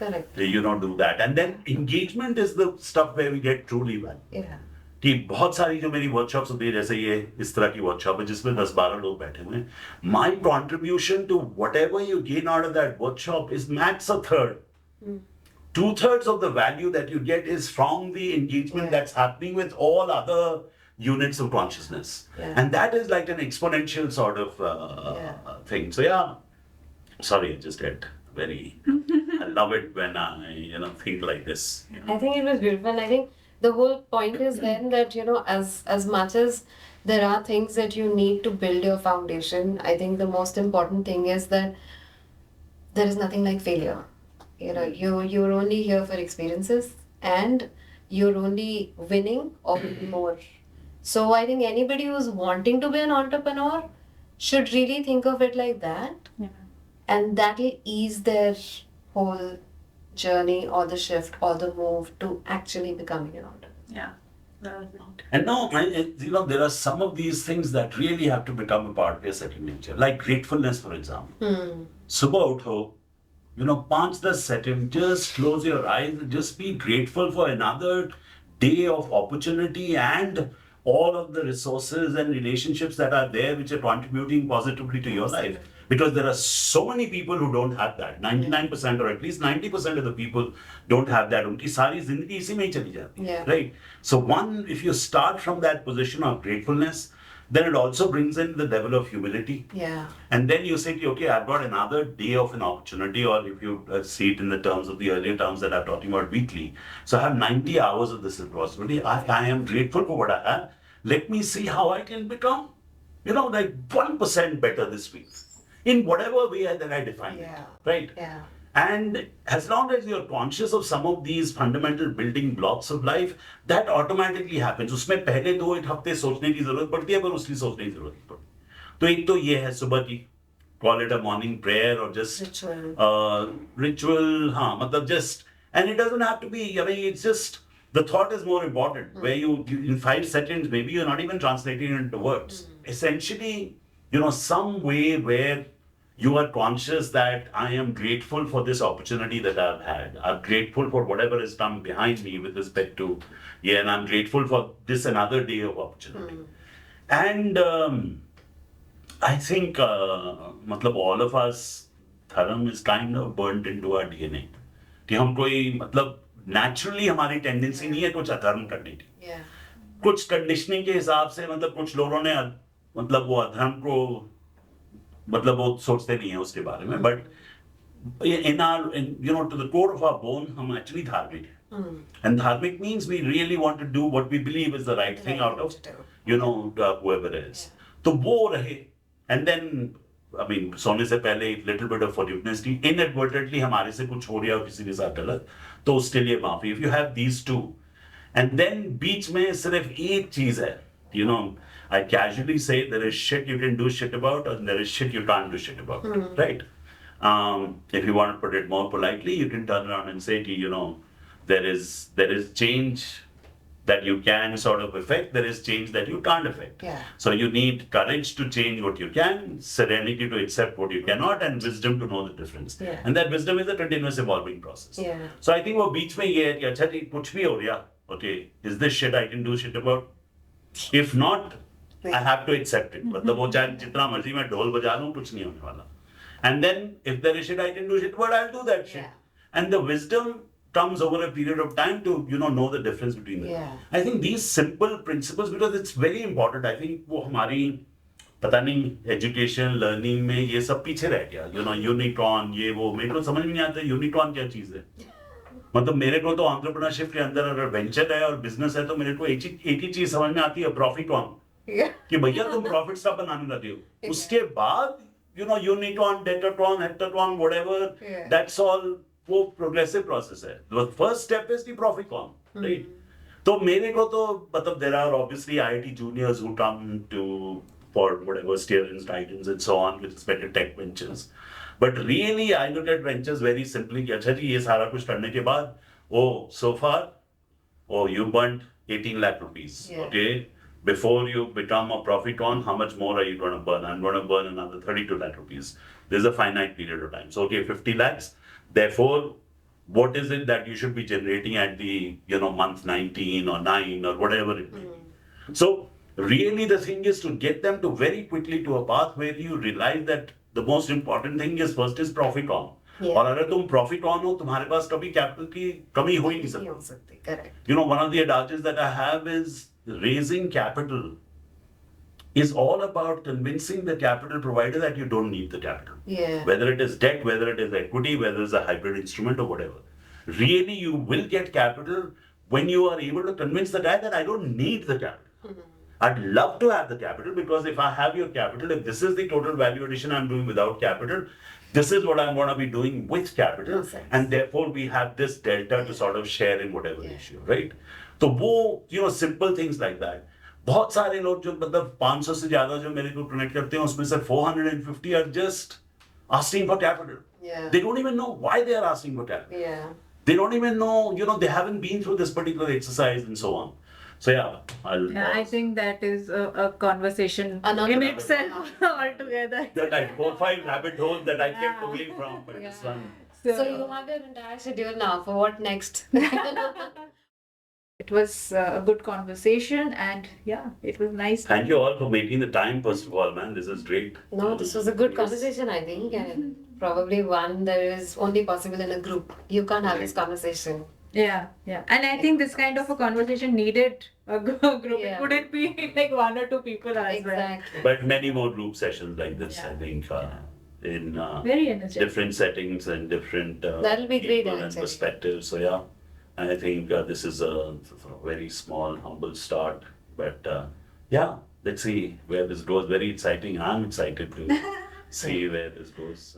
do that. And then engagement is the stuff where we get truly well. Yeah. कि बहुत सारी जो मेरी workshops होती है, जैसे ये इस तरह की वर्कशॉप है जिसमें 10-12 लोग बैठे हुए हैं, my contribution to whatever you gain out of that workshop is max a third. 2/3 of the value that you get is from the engagement that's happening with all other units of consciousness. And that is like an exponential sort of thing. So sorry, I just get very, I love it when I think like this. I think it was beautiful. I think the whole point is then that, as much as there are things that you need to build your foundation, I think the most important thing is that there is nothing like failure. You're only here for experiences, and you're only winning or winning more. So I think anybody who's wanting to be an entrepreneur should really think of it like that. Yeah. And that'll ease their whole journey or the shift or the move to actually becoming an entrepreneur. Yeah. And now, there are some of these things that really have to become a part of your second nature, like gratefulness, for example. Subah utho, 5-10 seconds, just close your eyes and just be grateful for another day of opportunity and all of the resources and relationships that are there which are contributing positively to your life. Because there are so many people who don't have that. 99% or at least 90% of the people don't have that. उनकी सारी जिंदगी इसी में ही चली जाती है, right? So if you start from that position of gratefulness, then it also brings in the level of humility. Yeah. And then you say, okay, I've got another day of an opportunity, or if you see it in the terms of the earlier terms that I'm talking about weekly. So I have 90 hours of this responsibility. I am grateful for what I have. Let me see how I can become, like 1% better this week in whatever way that I define it. Right? Yeah. And as long as you're conscious of some of these fundamental building blocks of life, that automatically happens. उसमें पहले 2 हफ्ते सोचने की जरूरत पड़ती है, पर उसकी सोचने की जरूरत नहीं पड़ती. तो एक तो ये है सुबह की, call it a morning prayer or just ritual, हाँ, मतलब just, and it doesn't have to be, I mean, it's just, the thought is more important, where you in 5 seconds, maybe you're not even translating it into words. Essentially, some way where you are conscious that I am grateful for this opportunity that I've had. I'm grateful for whatever has come behind me with respect to, and I'm grateful for this another day of opportunity. And I think, matlab, all of us, dharma is kind of burnt into our DNA. कि हम कोई, मतलब, naturally हमारी tendency नहीं है कुछ अधर्म करने की. कुछ conditioning के हिसाब से, मतलब, कुछ लोगों ने, मतलब, वो अधर्म को, मतलब वो सोचते नहीं है उसके बारे में, but to the core of our bone, हम actually धार्मिक हैं. And धार्मिक means we really want to do what we believe is the right thing out of, whoever it is. तो वो रहे, and then, I mean, सोने से पहले little bit of forgiveness की, inadvertently हमारे से कुछ हो रहा हो किसी के साथ गलत, तो उसके लिए माफी. If you have these two, and then बीच में सिर्फ एक चीज है, I casually say there is shit you can do shit about, and there is shit you can't do shit about, right? If you want to put it more politely, you can turn around and say, there is change that you can sort of affect, there is change that you can't affect. So you need courage to change what you can, serenity to accept what you cannot, and wisdom to know the difference. And that wisdom is a continuous evolving process. So I think वो बीच में ये है कि अच्छा जी कुछ भी हो गया, okay, is this shit I can do shit about? If not, I have to accept it. मतलब वो चाहे जितना मर्जी मैं ढोल बजा लूँ, कुछ नहीं होने वाला. And then if there is shit I can do shit, but I'll do that shit. And the wisdom comes over a period of time to know the difference between them. I think these simple principles, because it's very important. I think वो हमारी पता नहीं education learning में ये सब पीछे रह गया. Unitron ये वो मेरे को समझ में नहीं आता Unitron क्या चीज है. मतलब मेरे को तो entrepreneurship के अंदर अगर venture है और business है तो मेरे को एक ही चीज समझ में आती है profit-on. कि भैया तुम प्रॉफिट स्टॉप बनाने लगे हो. उसके बाद Unitron, Detatron, Heptatron, whatever, that's all वो progressive process है. The first step is the profit-on, right? तो मेरे को तो मतलब there are obviously IIT juniors who come to for whatever steerings, guidance and so on, with respect to tech ventures. But really I look at ventures very simply कि अच्छा जी ये सारा कुछ करने के बाद, so far, you burnt 18 lakh rupees, okay? Before you become a profit-on, how much more are you going to burn? I'm going to burn another 32 lakh rupees. There's a finite period of time. So, okay, 50 lakhs. Therefore, what is it that you should be generating at the, month 19 or 9 or whatever it may be? So, really the thing is to get them to very quickly to a path where you realize that the most important thing is first is profit-on. और अगर तुम profit-on हो, तुम्हारे पास कभी capital की कमी हो ही नहीं सकती. Correct. One of the advantages that I have is raising capital is all about convincing the capital provider that you don't need the capital. Whether it is debt, whether it is equity, whether it's a hybrid instrument or whatever. Really, you will get capital when you are able to convince the guy that I don't need the capital. I'd love to have the capital because if I have your capital, if this is the total value addition I'm doing without capital, this is what I'm going to be doing with capital. And therefore, we have this delta to sort of share in whatever issue, right? तो वो simple things like that. बहुत सारे लोग जो मतलब 500 से ज्यादा जो मेरे को कनेक्ट करते हैं उसमें से 450 are just asking for capital. They don't even know why they are asking for capital. They don't even know, they haven't been through this particular exercise and so on. So I think that is a conversation in itself altogether. That I 4-5 rabbit holes that I kept away from, but this one. So you have your entire schedule now for what next? It was a good conversation and it was nice. Thank you all for making the time, first of all, man. This is great. No, this was a good conversation, I think, and probably one that is only possible in a group. You can't have this conversation Yeah. And I think this kind of a conversation needed a group. Yeah. It couldn't be like 1 or 2 people as well. Exactly. But many more group sessions like this, Yeah. I think, in Very energetic. different settings and different That'll be great, people and actually. perspectives. So yeah, I think this is a very small, humble start. But yeah, let's see where this goes. Very exciting. I'm excited to see where this goes.